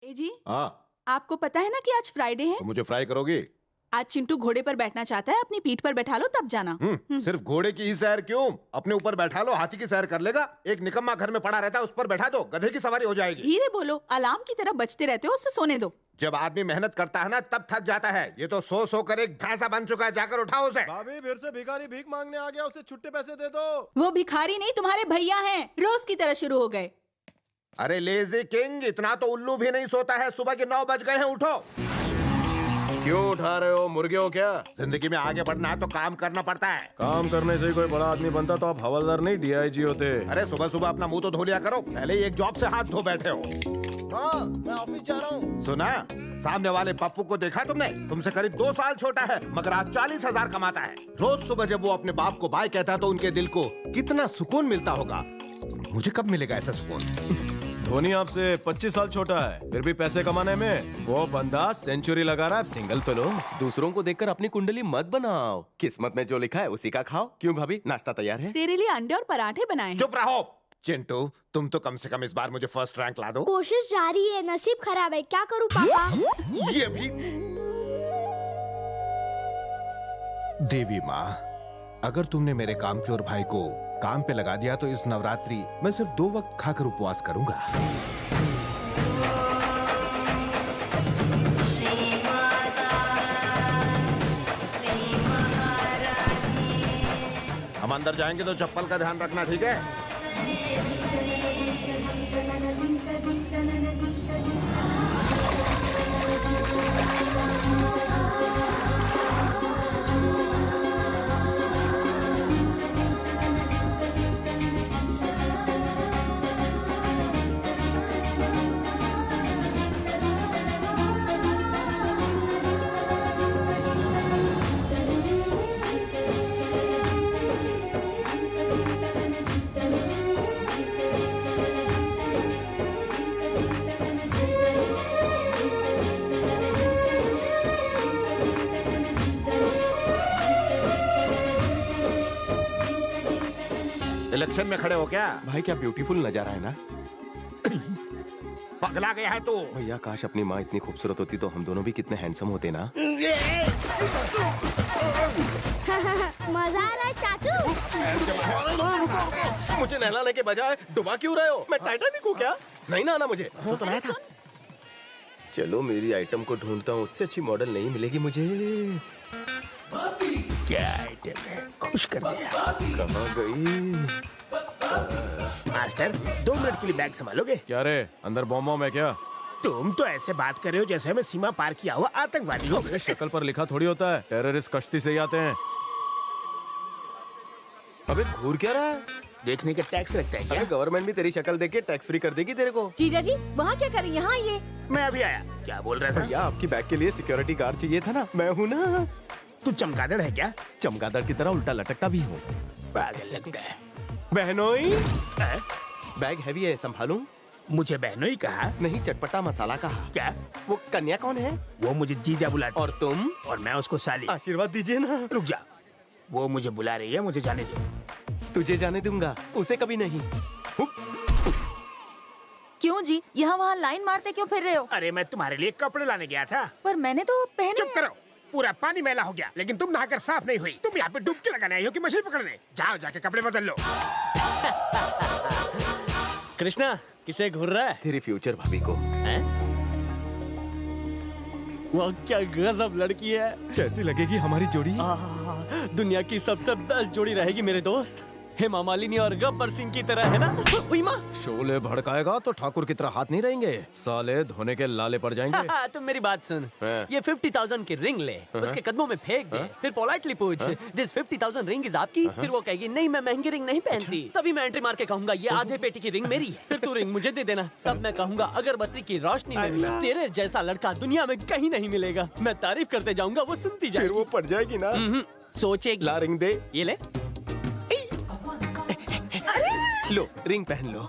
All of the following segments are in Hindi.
ए जी, हाँ, आपको पता है ना कि आज फ्राइडे है। तो मुझे फ्राई करोगी? आज चिंटू घोड़े पर बैठना चाहता है, अपनी पीठ पर बैठा लो तब जाना। सिर्फ घोड़े की ही सैर क्यों? अपने ऊपर बैठा लो, हाथी की सैर कर लेगा। एक निकम्मा घर में पड़ा रहता है, उस पर बैठा दो, गधे की सवारी हो जाएगी। धीरे बोलो, अलार्म की तरह बजते रहते हो, उससे सोने दो। जब आदमी मेहनत करता है ना तब थक जाता है। ये तो सो कर एक भैंसा बन चुका है, जाकर उठाओ उसे। भाभी फिर से भिखारी भीख मांगने आ गया, उसे छुट्टे पैसे दे दो। वो भिखारी नहीं, तुम्हारे भैया हैं, रोज की तरह शुरू हो गए। अरे लेजी किंग, इतना तो उल्लू भी नहीं सोता है। सुबह के 9 बज गए हैं, उठो। क्यों उठा रहे हो, मुर्गे हो क्या? जिंदगी में आगे बढ़ना है तो काम करना पड़ता है। काम करने से ही कोई बड़ा आदमी बनता तो आप हवलदार नहीं डीआईजी होते। अरे सुबह सुबह अपना मुंह तो धो लिया करो, पहले ही एक जॉब से हाथ धो बैठे हो। हाँ, मैं ऑफिस जा रहा हूँ। सुना, सामने वाले पप्पू को देखा तुमने? तुमसे करीब 2 साल छोटा है, मगर आज 40,000 कमाता है। रोज सुबह जब वो अपने बाप को बाय कहता है तो उनके दिल को कितना सुकून मिलता होगा। मुझे कब मिलेगा ऐसा सुकून? धोनी आपसे 25 साल छोटा है, फिर भी पैसे कमाने में वो बंदा सेंचुरी लगा रहा है। सिंगल तो लो। दूसरों को देखकर अपनी कुंडली मत बनाओ, किस्मत में जो लिखा है उसी का खाओ। क्यों भाभी, नाश्ता तैयार है? तेरे लिए अंडे और पराठे बनाए हैं। चुप रहो चिंटू, तुम तो कम से कम इस बार मुझे फर्स्ट रैंक ला दो। कोशिश जारी है, नसीब खराब है, क्या करूं पापा? ये भी। देवी माँ, अगर तुमने मेरे कामचोर भाई को काम पे लगा दिया तो इस नवरात्रि मैं सिर्फ 2 वक्त खाकर उपवास करूंगा। हम अंदर जाएंगे तो चप्पल का ध्यान रखना, ठीक है? इलेक्शन में खड़े हो क्या? भाई क्या ब्यूटीफुल नजारा है ना। पगला गया है तू। भैया काश अपनी माँ इतनी खूबसूरत होती तो हम दोनों भी कितने हैंडसम होते ना। मजा आ रहा है चाचू। मुझे नहलाने के बजाय डुबा क्यों रहे हो? मैं टाइटैनिक हूँ क्या? नहीं ना आना मुझे। तो नहीं था। चलो मेरी आइटम को ढूंढता हूँ, उससे अच्छी मॉडल नहीं मिलेगी मुझे। क्या आइटम है? खुश कर दिया। कहाँ गई? मास्टर 2 मिनट के लिए बैग संभालोगे? क्या रे, अंदर बॉम्ब वॉम्ब है क्या? तुम तो ऐसे बात कर रहे हो जैसे मैं सीमा पार किया हुआ आतंकवादी हो। अबे शक्ल पर लिखा थोड़ी होता है, टेररिस्ट कश्ती से ही आते हैं। अबे घूर क्या रहा है? देखने के टैक्स लगता है क्या? अबे गवर्नमेंट भी तेरी शक्ल देख के टैक्स फ्री कर देगी तेरे को। जीजा जी, वहाँ क्या करें? यहाँ आइए। मैं अभी आया। क्या बोल रहा था? भैया आपकी बैग के लिए सिक्योरिटी गार्ड चाहिए था ना, मैं हूँ ना। तू चमगादड़ है क्या? चमगादड़ की तरह उल्टा लटकता भी हूँ। पागल लगता है। बहनोई, हैं? बैग हैवी है, संभालूं? मुझे बहनोई कहा? नहीं, चटपटा मसाला कहा। क्या? वो कन्या कौन है? वो मुझे जीजा बुलाती और तुम? और मैं उसको साली। आशीर्वाद दीजिए ना। रुक जा, वो मुझे बुला रही है, मुझे जाने दो। तुझे जाने दूंगा, उसे कभी नहीं। क्यों जी, यहाँ वहाँ लाइन मारते क्यों फिर रहे हो? अरे मैं तुम्हारे लिए कपड़े लाने गया था। पर मैंने तो पहने चुप करो, पूरा पानी मैला हो गया, लेकिन तुम नहाकर साफ नहीं हुई। तुम यहाँ पे डुबकी लगाने आई हो कि मछली पकड़ने? जाओ जाके कपड़े बदल लो। कृष्णा, किसे घूर रहा है? तेरी फ्यूचर भाभी को। हैं? वो क्या गजब लड़की है। कैसी लगेगी हमारी जोड़ी? दुनिया की सबसे बेस्ट जोड़ी रहेगी मेरे दोस्त। हेमा मालिनी और गब्बर सिंह की तरह है ना। उई माँ। शोले भड़काएगा तो ठाकुर की तरह हाथ नहीं रहेंगे, साले धोने के लाले पड़ जाएंगे। तुम मेरी बात सुन, हाँ। ये 50,000 की रिंग ले, उसके कदमों में फेंक दे, फिर पोलाइटली पूछ, दिस 50,000 रिंग इज आपकी? फिर वो कहेगी नहीं, मैं महंगी रिंग नहीं पहनती। तभी मैं एंट्री मार के कहूंगा ये आधे पेटी की रिंग मेरी है। फिर तू रिंग मुझे दे देना। तब मैं कहूंगा अगरबत्ती की रोशनी में भी तेरे जैसा लड़का दुनिया में कहीं नहीं मिलेगा। मैं तारीफ करते जाऊंगा, वो सुनती फिर जाएगी। वो पड़ जाएगी ना। सोचेगी। ला रिंग दे। ये ले। लो रिंग पहन लो।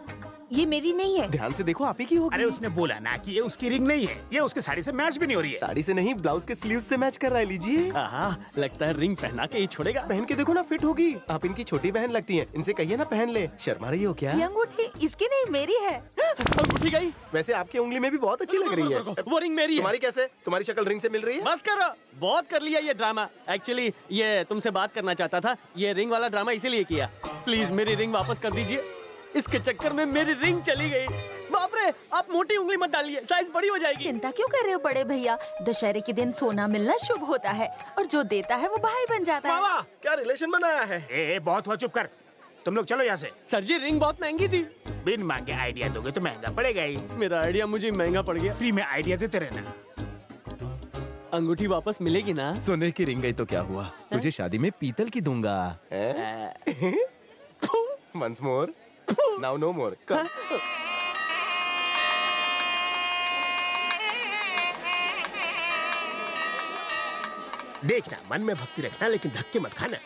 ये मेरी नहीं है। ध्यान से देखो, आप ही की होगी। अरे उसने बोला ना कि ये उसकी रिंग नहीं है, ये उसकी साड़ी से मैच भी नहीं हो रही है। साड़ी से नहीं, ब्लाउज के स्लीव से मैच कर रहा है। लीजिए, लगता है रिंग पहना के ही छोड़ेगा। पहन के देखो ना, फिट होगी। आप इनकी छोटी बहन लगती हैं, इनसे कहिए ना पहन ले। शर्मा रही हो क्या? ये अंगूठी इसकी नहीं, मेरी है। अंगूठी गई। वैसे आपकी उंगली में भी बहुत अच्छी लग रही है। वो रिंग मेरी है। तुम्हारी कैसे? तुम्हारी शक्ल रिंग से मिल रही है। बस करो, बहुत कर लिया ये ड्रामा। एक्चुअली ये तुमसे बात करना चाहता था। ये रिंग वाला ड्रामा इसीलिए किया। प्लीज मेरी रिंग वापस कर दीजिए। इसके चक्कर में मेरी रिंग चली गई। बाप रे, आप मोटी उंगली मत डालिए, साइज बड़ी हो जाएगी। चिंता क्यों कर रहे हो बड़े भैया? दशहरे के दिन सोना मिलना शुभ होता है और जो देता है वो भाई बन जाता है। बाबा, क्या रिलेशन बनाया है? ए बहुत हुआ, चुप कर। तुम लोग चलो यहाँ से। सर जी, रिंग बहुत महंगी थी। बिन मांगे आइडिया दोगे तो महंगा पड़ेगा ही। मेरा आइडिया मुझे महंगा पड़ गया। फ्री में आइडिया देते रहना। अंगूठी वापस मिलेगी ना? सोने की रिंग गई तो क्या हुआ, तुझे शादी में पीतल की दूंगा। Once more. Now no more. Come. देखना, मन में भक्ति रखना, लेकिन धक्के मत खाना।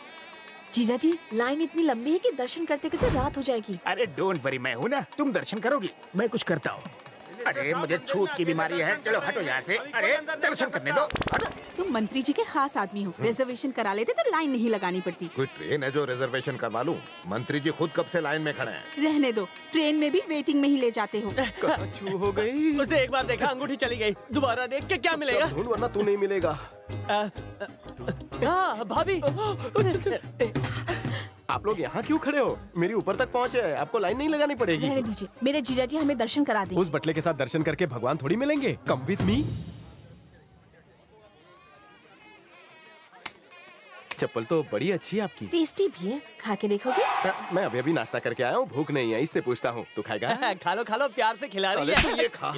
जीजा जी, लाइन इतनी लंबी है कि दर्शन करते करते रात हो जाएगी। अरे डोंट वरी, मैं हूँ ना, तुम दर्शन करोगी, मैं कुछ करता हूँ। अरे मुझे छूत की बीमारी है, चलो हटो यहाँ से। अरे दर्शन करने दो, हटो। तुम मंत्री जी के खास आदमी हो, रिजर्वेशन करा लेते तो लाइन नहीं लगानी पड़ती। कोई ट्रेन है जो रिजर्वेशन करवा लूं? मंत्री जी खुद कब से लाइन में खड़े हैं। रहने दो, ट्रेन में भी वेटिंग में ही ले जाते हो। छू हो गई। उसे एक बार देखा, अंगूठी चली गई। दोबारा देख के क्या मिलेगा? ढूंढ, वरना तू नहीं मिलेगा। हाँ भाभी। आप लोग यहाँ क्यों खड़े हो? मेरी ऊपर तक पहुँचे, आपको लाइन नहीं लगानी पड़ेगी। रहने दीजिए, मेरे जीजा जी हमें दर्शन करा दें। उस बटले के साथ दर्शन करके भगवान थोड़ी मिलेंगे। Come with me. चप्पल तो बड़ी अच्छी है आपकी। टेस्टी भी है, खा के देखोगे? मैं अभी अभी नाश्ता करके आया हूँ, भूख नहीं है, इससे पूछता हूँ। तू खाएगा? खा लो, प्यार से खिला रही साले है। तू ये खा।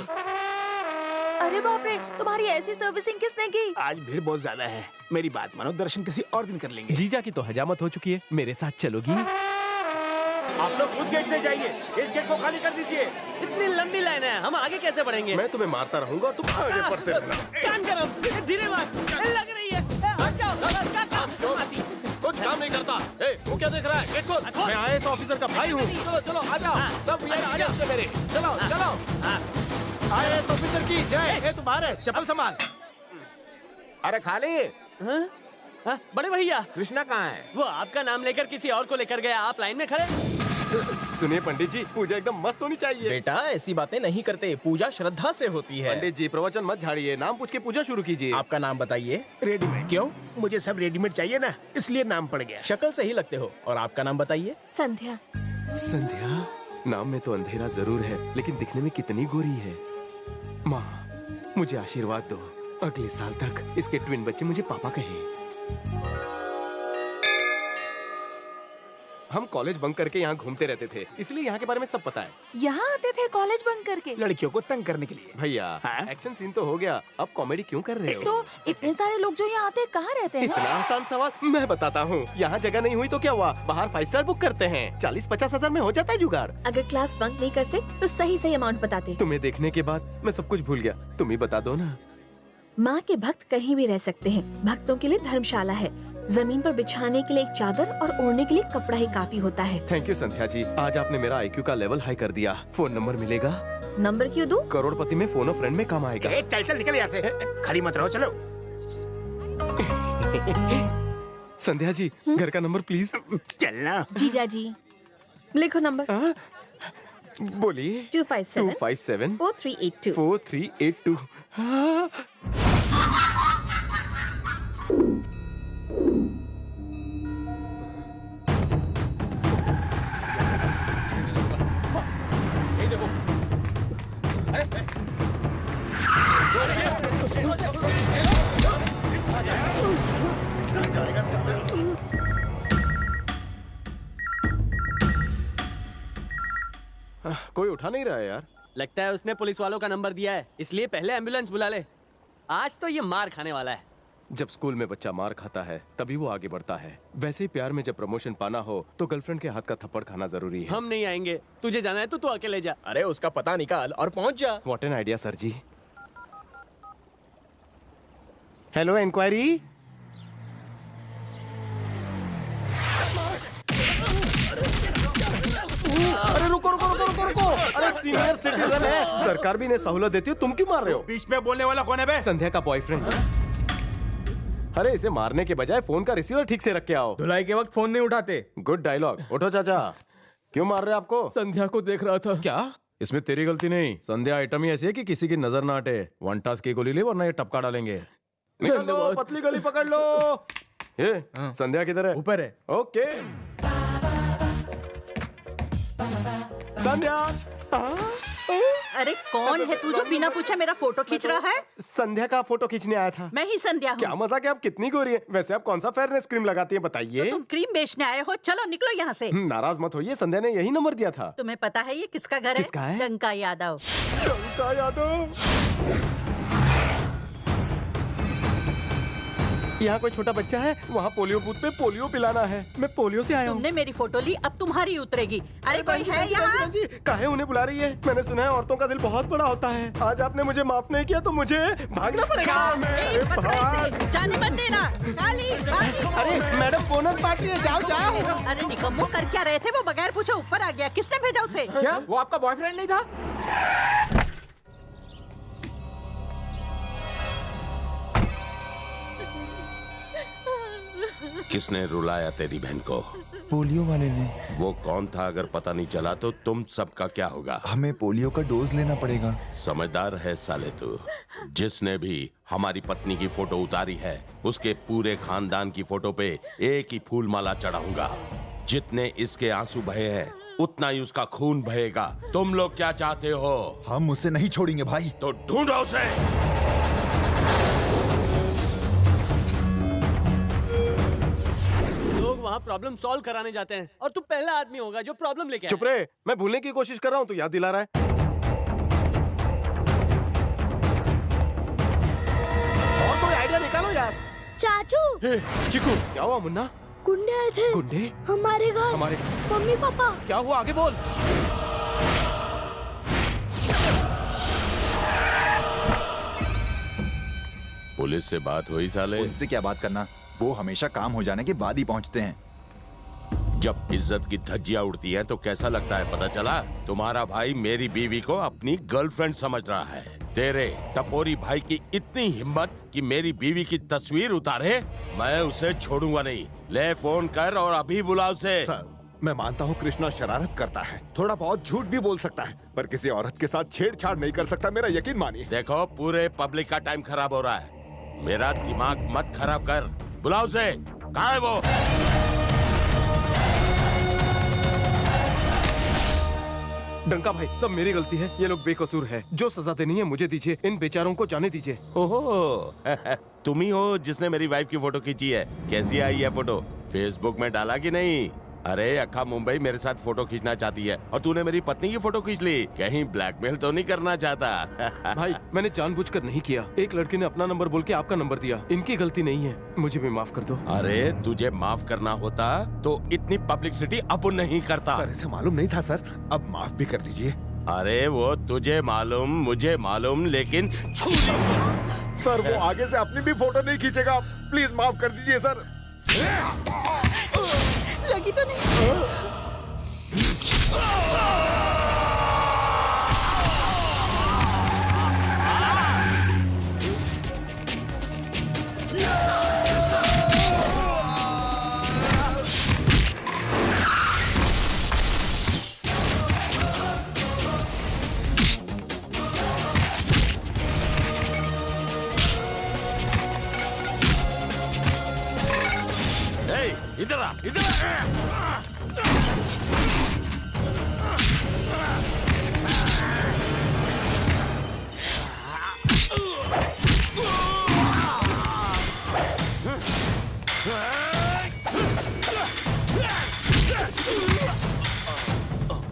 अरे बाप रे, तुम्हारी ऐसी सर्विसिंग किसने की? आज भीड़ बहुत ज्यादा है, मेरी बात मानो, दर्शन किसी और दिन कर लेंगे। जीजा की तो हजामत हो चुकी है, मेरे साथ चलोगी? आप लोग उस गेट से जाइए, इस गेट को खाली कर दीजिए। इतनी लंबी लाइन है, हम आगे कैसे बढ़ेंगे? मैं तुम्हें मारता रहूंगा और तुम आगे बढ़ते रहना। कान करो, धीरे बात लग रही है। हट जाओ, क्या काम? मासी, कुछ काम नहीं करता। ए, वो क्या देख रहा है? गेट खोल। मैं आईएएस ऑफिसर का भाई हूँ। चलो चलो, आ जाओ सब वीआईपी से मेरे। चलो चलो। आईएएस ऑफिसर की जय। ए, तू बाहर है, चप्पल संभाल। अरे खाली। हाँ, बड़े भैया, कृष्णा कहाँ है? वो आपका नाम लेकर किसी और को लेकर गया, आप लाइन में खड़े। सुनिए पंडित जी, पूजा एकदम मस्त होनी चाहिए। बेटा ऐसी बातें नहीं करते, पूजा श्रद्धा से होती है। पंडित जी, प्रवचन मत झाड़िए, नाम पूछ के पूजा शुरू कीजिए। आपका नाम बताइए। रेडीमेड क्यों? मुझे सब रेडीमेड चाहिए ना, इसलिए नाम पड़ गया। शक्ल से ही लगते हो। और आपका नाम बताइए। संध्या। संध्या? नाम में तो अंधेरा जरूर है, लेकिन दिखने में कितनी गोरी है। माँ, मुझे आशीर्वाद दो, अगले साल तक इसके ट्विन बच्चे मुझे पापा कहे। हम कॉलेज बंक करके यहाँ घूमते रहते थे, इसलिए यहाँ के बारे में सब पता है। यहाँ आते थे कॉलेज बंक करके? लड़कियों को तंग करने के लिए। भैया, हाँ? एक्शन सीन तो हो गया, अब कॉमेडी क्यों कर रहे हो? तो इतने सारे लोग जो यहाँ आते हैं कहाँ रहते हैं? इतना आसान सवाल, मैं बताता हूँ। यहाँ जगह नहीं हुई तो क्या हुआ, बाहर 5 स्टार बुक करते हैं, 40-50 हजार में हो जाता है जुगाड़। अगर क्लास बंक नहीं करते तो सही सही अमाउंट बताते। तुम्हें देखने के बाद मैं सब कुछ भूल गया, तुम ही बता दो ना। माँ के भक्त कहीं भी रह सकते हैं, भक्तों के लिए धर्मशाला है। जमीन पर बिछाने के लिए एक चादर और ओढ़ने के लिए कपड़ा ही काफी होता है। थैंक यू संध्या जी, आज आपने मेरा IQ का लेवल हाई कर दिया। फोन नंबर मिलेगा? नंबर क्यों दूं? करोड़पति में फोन ऑफ फ्रेंड में काम आएगा। ए, चल चल निकल यहाँ से, खड़ी मत रहो, चलो। संध्या जी, घर का नंबर प्लीज। चलना। जीजा जी, लिखो नंबर। बोलिए। 257 257 4382। 4382। कोई उठा नहीं रहा है यार। लगता है उसने पुलिस वालों का नंबर दिया है, इसलिए पहले एम्बुलेंस बुला ले। आज तो ये मार खाने वाला है। जब स्कूल में बच्चा मार खाता है तभी वो आगे बढ़ता है, वैसे ही प्यार में जब प्रमोशन पाना हो तो गर्लफ्रेंड के हाथ का थप्पड़ खाना जरूरी है। हम नहीं आएंगे, तुझे जाना है तो तू अकेले जा। अरे उसका पता निकाल और पहुंच जा। What an idea sir ji. Hello, inquiry. अरे रुको रुको रुको रुको रुको, अरे सीनियर सिटीजन है, सरकार भी इन्हें सहूलत देती है, तुम क्यों मार रहे हो? बीच में बोलने वाला कौन है बे? संध्या का बॉयफ्रेंड। अरे इसे मारने के बजाय फोन का रिसीवर ठीक से रख के आओ। धुलाई के वक्त फोन नहीं उठाते। Good dialogue. उठो चाचा। क्यों मार रहे आपको? संध्या को देख रहा था। क्या? इसमें तेरी गलती नहीं, संध्या आइटम ही ऐसी है कि किसी की नजर ना हटे। वन टास्क की गोली ले वरना ये टपका डालेंगे। निकल लो, पतली गली पकड़ लो। ये संध्या किधर है? ऊपर है। ओके संध्या। अरे कौन है तू जो बिना पूछे मेरा फोटो खींच रहा है? संध्या का फोटो खींचने आया था। मैं ही संध्या हूँ। क्या मजाक है, आप कितनी गोरी है? वैसे आप कौन सा फेयरनेस क्रीम लगाती है बताइए? तुम क्रीम बेचने आए हो, चलो निकलो यहाँ से। नाराज मत होइए, संध्या ने यही नंबर दिया था। तुम्हें पता है ये किसका घर है? किसका है? डंका यादव। डंका यादव। यहाँ कोई छोटा बच्चा है, वहाँ पोलियो बूथ पे पोलियो पिलाना है। मैं पोलियो से आया हूँ। तुमने मेरी फोटो ली, अब तुम्हारी उतरेगी। अरे कोई है यहाँ? काहे उन्हें बुला रही है? मैंने सुना है औरतों का दिल बहुत बड़ा होता है। आज आपने मुझे माफ नहीं किया तो मुझे भागना पड़ेगा। ए, पकड़ो इसे, जाने मत देना। काली, काली। अरे मैडम बोनस पार्टी है, जाओ जाओ। अरे निकम्मो, कर क्या रहे थे? वो बगैर पूछे ऊपर आ गया, किसने भेजा उसे? क्या वो आपका बॉयफ्रेंड नहीं था? किसने रुलाया तेरी बहन को? पोलियो वाले ने। वो कौन था? अगर पता नहीं चला तो तुम सबका क्या होगा? हमें पोलियो का डोज लेना पड़ेगा। समझदार है साले तू। जिसने भी हमारी पत्नी की फोटो उतारी है उसके पूरे खानदान की फोटो पे एक ही फूल माला चढ़ाऊंगा। जितने इसके आंसू बहे हैं उतना ही उसका खून बहेगा। तुम लोग क्या चाहते हो? हम उसे नहीं छोड़ेंगे भाई। तो ढूंढो उसे। लोग वहाँ प्रॉब्लम सॉल्व कराने जाते हैं और तू पहला आदमी होगा जो प्रॉब्लम लेके आया। चुप रहे, मैं भूलने की कोशिश कर रहा हूँ, तो याद दिला रहा है। और कोई आइडिया निकालो यार। चाचू, चिकू, क्या हुआ मुन्ना? गुंडे आए थे गुंडे? हमारे घर। हमारे? Mummy papa. क्या हुआ, आगे बोल। पुलिस से बात हुई साले? उनसे क्या बात करना, वो हमेशा काम हो जाने के बाद ही पहुंचते हैं। जब इज्जत की धज्जियां उड़ती हैं तो कैसा लगता है पता चला? तुम्हारा भाई मेरी बीवी को अपनी गर्लफ्रेंड समझ रहा है। तेरे टपोरी भाई की इतनी हिम्मत कि मेरी बीवी की तस्वीर उतारे? मैं उसे छोड़ूंगा नहीं। ले फोन कर और अभी बुला उसे। सर, मैं मानता हूँ कृष्णा शरारत करता है, थोड़ा बहुत झूठ भी बोल सकता है, पर किसी औरत के साथ छेड़छाड़ नहीं कर सकता, मेरा यकीन मानिए। देखो पूरे पब्लिक का टाइम खराब हो रहा है, मेरा दिमाग मत खराब कर। बुलाओ उसे। कहाँ है वो? डंका भाई, सब मेरी गलती है, ये लोग बेकसूर है। जो सजा देनी है मुझे दीजिए, इन बेचारों को जाने दीजिए। ओहो तुम ही हो जिसने मेरी वाइफ की फोटो खींची है। कैसी आई है फोटो? फेसबुक में डाला कि नहीं? अरे अक्खा मुंबई मेरे साथ फोटो खींचना चाहती है और तूने मेरी पत्नी की फोटो खींच ली। कहीं ब्लैकमेल तो नहीं करना चाहता? भाई मैंने जानबूझकर नहीं किया, एक लड़के ने अपना नंबर बोल के आपका नंबर दिया, इनकी गलती नहीं है, मुझे भी माफ कर दो। अरे तुझे माफ करना होता तो इतनी पब्लिसिटी अपन नहीं करता। सर इसे मालूम नहीं था सर, अब माफ भी कर दीजिए। अरे वो तुझे मालूम मुझे मालूम, लेकिन सर वो आगे से अपनी भी फोटो नहीं खींचेगा, प्लीज माफ कर दीजिए सर। लगी तो नहीं? इधर आ, इधर आ।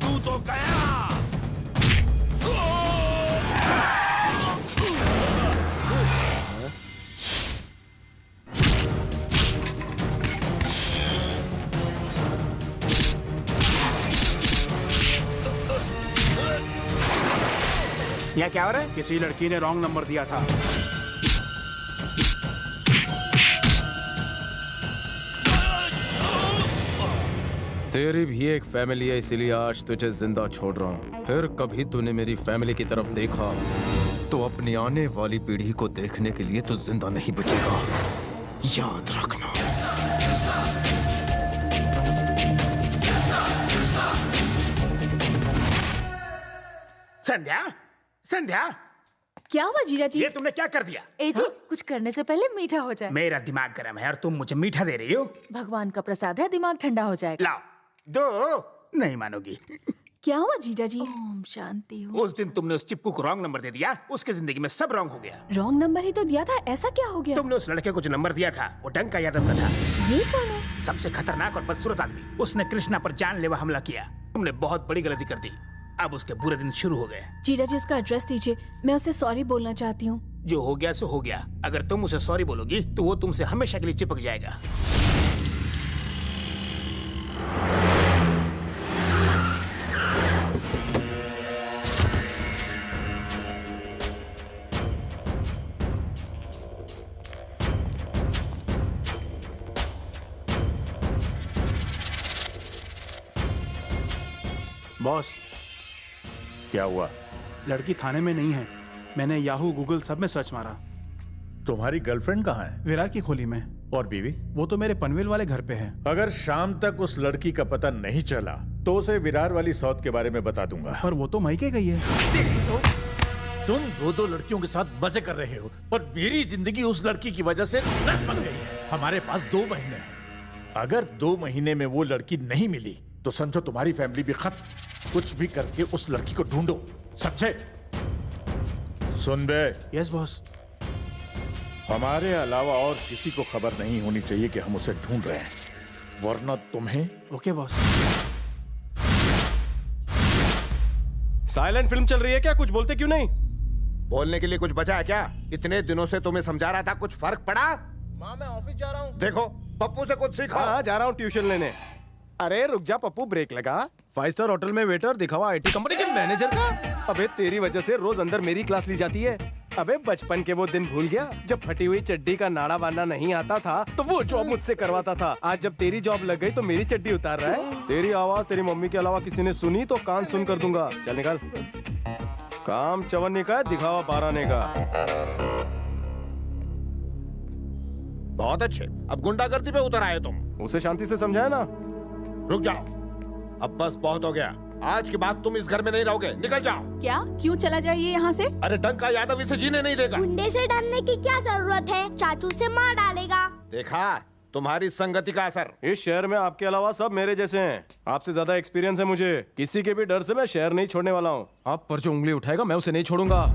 तू तो गया। यहाँ क्या हो रहा है? किसी लड़की ने रॉन्ग नंबर दिया था। तेरी भी एक फैमिली है, इसीलिए आज तुझे जिंदा छोड़ रहा हूँ। फिर कभी तूने मेरी फैमिली की तरफ देखा तो अपनी आने वाली पीढ़ी को देखने के लिए तू जिंदा नहीं बचेगा, याद रखना। संध्या, संध्या, क्या हुआ जीजा जी? ये तुमने क्या कर दिया? ए जी, कुछ करने से पहले मीठा हो जाए। मेरा दिमाग गर्म है और तुम मुझे मीठा दे रही हो। भगवान का प्रसाद है, दिमाग ठंडा हो जाएगा। लाओ, दो। नहीं मानोगी। क्या हुआ जीजा जी? ओम शांति हो। उस दिन तुमने उस चिपकू को रॉन्ग नंबर दे दिया, उसकी जिंदगी में सब रॉन्ग हो गया। रॉन्ग नंबर ही तो दिया था, ऐसा क्या हो गया? तुमने उस लड़के को जो नंबर दिया था वो डंका यादव का था। ये कौन है? सबसे खतरनाक और बदसूरत आदमी। उसने कृष्णा पर जानलेवा हमला किया। तुमने बहुत बड़ी गलती कर दी। अब उसके बुरे दिन शुरू हो गए। जीजा जी उसका एड्रेस दीजिए, मैं उसे सॉरी बोलना चाहती हूँ। जो हो गया सो हो गया। अगर तुम उसे सॉरी बोलोगी तो वो तुमसे हमेशा के लिए चिपक जाएगा। बॉस, क्या हुआ? लड़की थाने में नहीं है। मैंने याहू गूगल सब में सर्च मारा। तुम्हारी गर्लफ्रेंड कहाँ है? विरार की खोली में। और बीवी? वो तो मेरे पनवेल वाले घर पे है। अगर शाम तक उस लड़की का पता नहीं चला तो उसे विरार वाली सौत के बारे में बता दूंगा। पर वो तो मायके गई है। तो तुम दो लड़कियों के साथ मजे कर रहे हो और मेरी जिंदगी उस लड़की की वजह से नर्क बन गई है। हमारे पास 2 महीने हैं। अगर 2 महीने में वो लड़की नहीं मिली तो समझो तुम्हारी फैमिली भी खत्म। कुछ भी करके उस लड़की को ढूंढो, समझे? सुन बे। Yes boss. हमारे अलावा और किसी को खबर नहीं होनी चाहिए कि हम उसे ढूंढ रहे हैं, वरना तुम्हें। Okay boss. साइलेंट फिल्म चल रही है क्या? कुछ बोलते क्यों नहीं? बोलने के लिए कुछ बचा है क्या? इतने दिनों से तुम्हें समझा रहा था, कुछ फर्क पड़ा? माँ मैं ऑफिस जा रहा हूँ। देखो पप्पू से कुछ सीखो। हाँ जा रहा हूँ ट्यूशन लेने। अरे रुक जा पप्पू, ब्रेक लगा। 5 स्टार होटल में वेटर दिखावा IT कंपनी के मैनेजर का। अबे तेरी वजह से रोज अंदर मेरी क्लास ली जाती है। अबे बचपन के वो दिन भूल गया जब फटी हुई चड्डी का नाड़ा बांधना नहीं आता था तो वो जॉब मुझसे करवाता था। आज जब तेरी जॉब लग गई तो मेरी चड्डी उतार रहा है। तेरी आवाज तेरी मम्मी के अलावा किसी ने सुनी तो कान सुन कर दूंगा। चल निकल। काम चवन्नी का है, दिखावा 12 का। बहुत अच्छे, अब गुंडागर्दी पे उतर आए तुम। उसे शांति से समझाया ना। रुक जाओ, अब बस बहुत हो गया। आज के बाद तुम इस घर में नहीं रहोगे, निकल जाओ। क्या? क्यों चला जाइए यहाँ से? अरे डंका यादव इसे जीने नहीं देगा। गुंडे से डरने की क्या जरूरत है? चाचू से मार डालेगा। देखा तुम्हारी संगति का असर। इस शहर में आपके अलावा सब मेरे जैसे हैं। आपसे ज्यादा एक्सपीरियंस है मुझे। किसी के भी डर से मैं शहर नहीं छोड़ने वाला हूँ। आप पर जो उंगली उठाएगा मैं उसे नहीं छोड़ूंगा।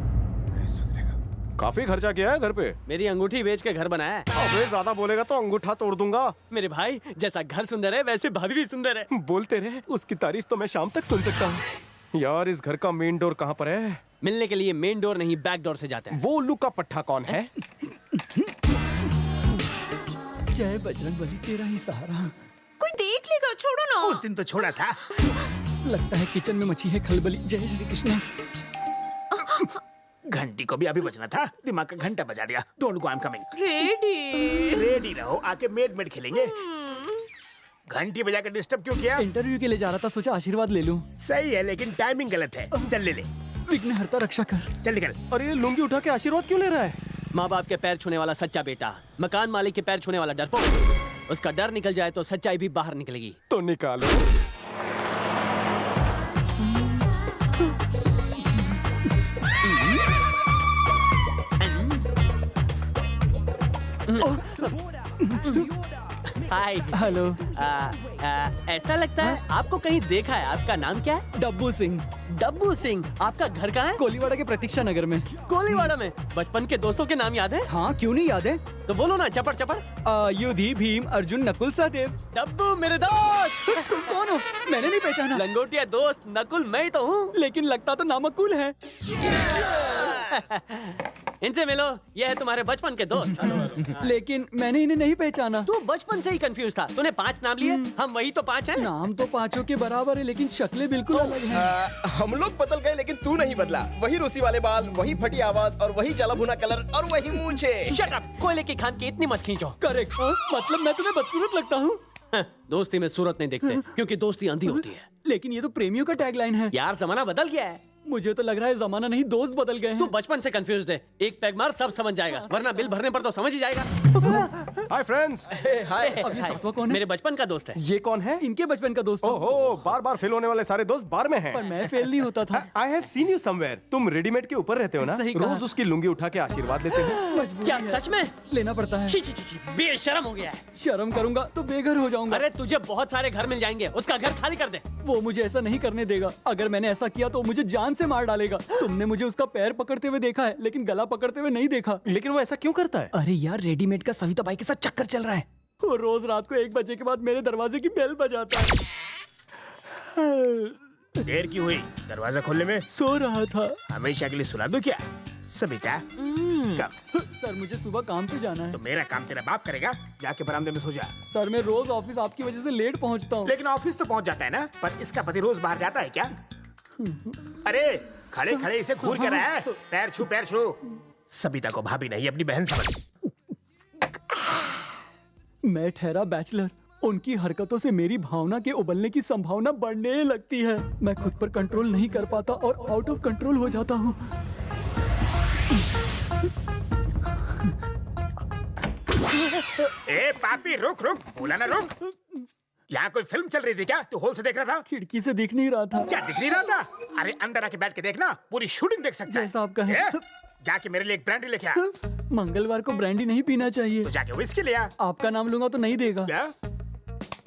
काफी खर्चा किया है घर पे। मेरी अंगूठी बेच के घर बनाया है। अबे ज्यादा बोलेगा तो अंगूठा तोड़ दूंगा। मेरे भाई जैसा घर सुंदर है वैसे भाभी भी सुंदर है। बोलते रहे, उसकी तारीफ तो मैं शाम तक सुन सकता हूँ। यार इस घर का मेन डोर कहाँ पर है? मिलने के लिए मेन डोर नहीं बैक डोर से जाते हैं। वो उल्लू का पट्टा कौन है? जय बजरंगबली, तेरा ही सहारा। कोई देख लेगा, छोड़ो ना। उस दिन तो छोड़ा था। लगता है किचन में मची है खलबली। जय श्री कृष्ण। घंटी को भी अभी बजना था, दिमाग का घंटा बजा दिया। Don't go, I am coming. Ready ready रहो, आके मेड खेलेंगे। घंटी बजा के डिस्टर्ब क्यों किया? इंटरव्यू के लिए जा रहा था, सोचा आशीर्वाद ले लूं। सही है लेकिन टाइमिंग गलत है। चल ले ले। विघ्नहर्ता रक्षा कर। चल निकल। और ये लुंगी उठा के आशीर्वाद क्यों ले रहा है? माँ बाप के पैर छूने वाला सच्चा बेटा, मकान मालिक के पैर छूने वाला डरपोक। उसका डर निकल जाए तो सच्चाई भी बाहर निकलेगी। तो निकालो। हाय। हेलो। ऐसा लगता है आपको कहीं देखा है। आपका नाम क्या है? डब्बू सिंह। डब्बू सिंह। आपका घर कहाँ है? कोलीवाड़ा के प्रतीक्षा नगर में। कोलीवाड़ा में? बचपन के दोस्तों के नाम याद है? हाँ, क्यों नहीं याद है? तो बोलो ना, चपड़ चपड़। युधि, भीम, अर्जुन, नकुल, सहदेव। डब्बू मेरे दोस्त। तुम कौन हो? मैंने नहीं पहचाना। लंगोटिया दोस्त नकुल मैं ही तो हूँ। लेकिन लगता तो नामकुल है। इनसे मिलो, ये है तुम्हारे बचपन के दोस्त। लेकिन मैंने इन्हें नहीं पहचाना। तू बचपन से ही कंफ्यूज था। तूने 5 नाम लिए, हम वही तो 5 हैं। नाम तो 5 के बराबर है लेकिन शक्लें बिल्कुल अलग हैं। हम लोग बदल गए लेकिन तू नहीं बदला। वही रूसी वाले बाल, वही फटी आवाज और वही जला भुना कलर और वही मूंछें। Shut up. कोयले की खान की इतनी मत खींचो। करेक्ट। मतलब मैं तुम्हें बदसूरत लगता हूँ? दोस्ती में सूरत नहीं देखते क्योंकि दोस्ती अंधी होती है। लेकिन ये तो प्रेमियों का टैगलाइन है। यार जमाना बदल गया है। मुझे तो लग रहा है जमाना नहीं दोस्त बदल गए तू हैं। बचपन से कंफ्यूज्ड है। एक पैग मार सब समझ जाएगा, वरना बिल भरने पर तो समझ ही जाएगा। Hi friends. हाय। अब ये सातवां कौन है? मेरे बचपन का दोस्त है। ये कौन है? इनके बचपन का दोस्त। ओहो, बार बार फेल होने वाले सारे दोस्त बार में हैं। पर मैं फेल नहीं होता था। I have seen you somewhere. तुम रेडीमेड के ऊपर रहते हो ना? सही कहा। रोज उसकी लुंगी उठा के आशीर्वाद लेते हो। क्या सच में? लेना पड़ता है। छी छी छी छी, बेशरम हो गया है। शर्म करूंगा तो बेघर हो जाऊंगा। अरे तुझे बहुत सारे घर मिल जाएंगे, उसका घर खाली कर दे। वो मुझे ऐसा नहीं करने देगा। अगर मैंने ऐसा किया तो मुझे जान से मार डालेगा। तुमने मुझे उसका पैर पकड़ते हुए देखा है, लेकिन गला पकड़ते हुए नहीं देखा। लेकिन वो ऐसा क्यों करता है? अरे यार, रेडीमेड का सविता बाई के साथ चक्कर चल रहा है। वो रोज रात को 1 बजे के बाद मेरे दरवाजे की बेल बजाता है। देर क्यों हुई दरवाजा खोलने में? सो रहा था। हमेशा के लिए सुला दो क्या सबिता? कब? सर मुझे सुबह काम पे जाना है। तो मेरा काम तेरा बाप करेगा, जाके बरामदे में सो जा। सर मैं रोज ऑफिस आपकी वजह से लेट पहुंचता हूँ। लेकिन ऑफिस तो पहुंच जाता है ना, पर इसका पति रोज बाहर जाता है क्या? अरे खड़े खड़े इसे घूर कर रहा है। पैर छू पैर छू। सबिता को भाभी नहीं अपनी बहन समझ। मैं ठहरा बैचलर। उनकी हरकतों से मेरी भावना के उबलने की संभावना बढ़ने लगती है। मैं खुद पर कंट्रोल नहीं कर पाता और आउट ऑफ कंट्रोल हो जाता हूँ। ए पापी रुक रुक, बोला ना रुक। यहाँ कोई फिल्म चल रही थी क्या? तू हॉल से देख रहा था? खिड़की से दिख नहीं रहा था। क्या दिख नहीं रहा था? अरे अंदर आके बैठ के देखना, पूरी शूटिंग देख सकता है। जैसा आप कहें। ए, जाके मेरे लिए एक ब्रांडी लेके आ। मंगलवार को ब्रांडी नहीं पीना चाहिए। तो जाके विस्की ले आ। आपका नाम लूंगा तो नहीं देगा। क्या?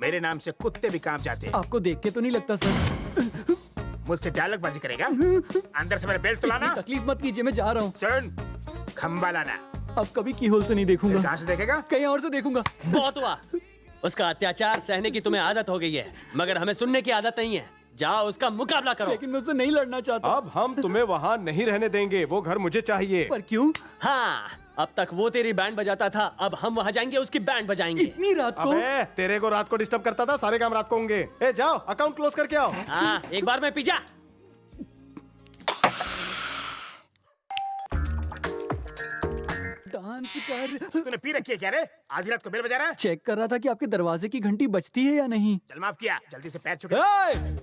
मेरे नाम से कुत्ते भी कांप जाते हैं। आपको देख के तो नहीं लगता सर। मुझसे डायलॉग बाजी करेगा? अंदर से मेरा बेल्ट तो लाना। तकलीफ मत कीजिए, मैं जा रहा हूँ। सुन, खंबा लाना। अब कभी की होल से नहीं देखूंगा। कहाँ से देखेगा? कहीं और से देखूंगा। बहुत हुआ। उसका अत्याचार सहने की तुम्हें आदत हो गई है, मगर हमें सुनने की आदत नहीं है। जाओ उसका मुकाबला करो। लेकिन मैं उससे नहीं लड़ना चाहता। अब हम तुम्हें वहाँ नहीं रहने देंगे। वो घर मुझे चाहिए। पर क्यों? हाँ, अब तक वो तेरी बैंड बजाता था, अब हम वहाँ जाएंगे उसकी बैंड बजाएंगे। इतनी रात को? अबे, तेरे को रात को डिस्टर्ब करता था, सारे काम रात को होंगे। ए जाओ, अकाउंट क्लोज करके आओ। हाँ, एक बार में पी जा। डांस कर। तूने पी रखी है क्या रे? आधी रात को बेल बजा रहा है? चेक कर रहा था कि आपके दरवाजे की घंटी बजती है या नहीं। चल माफ किया, जल्दी से पैर छू।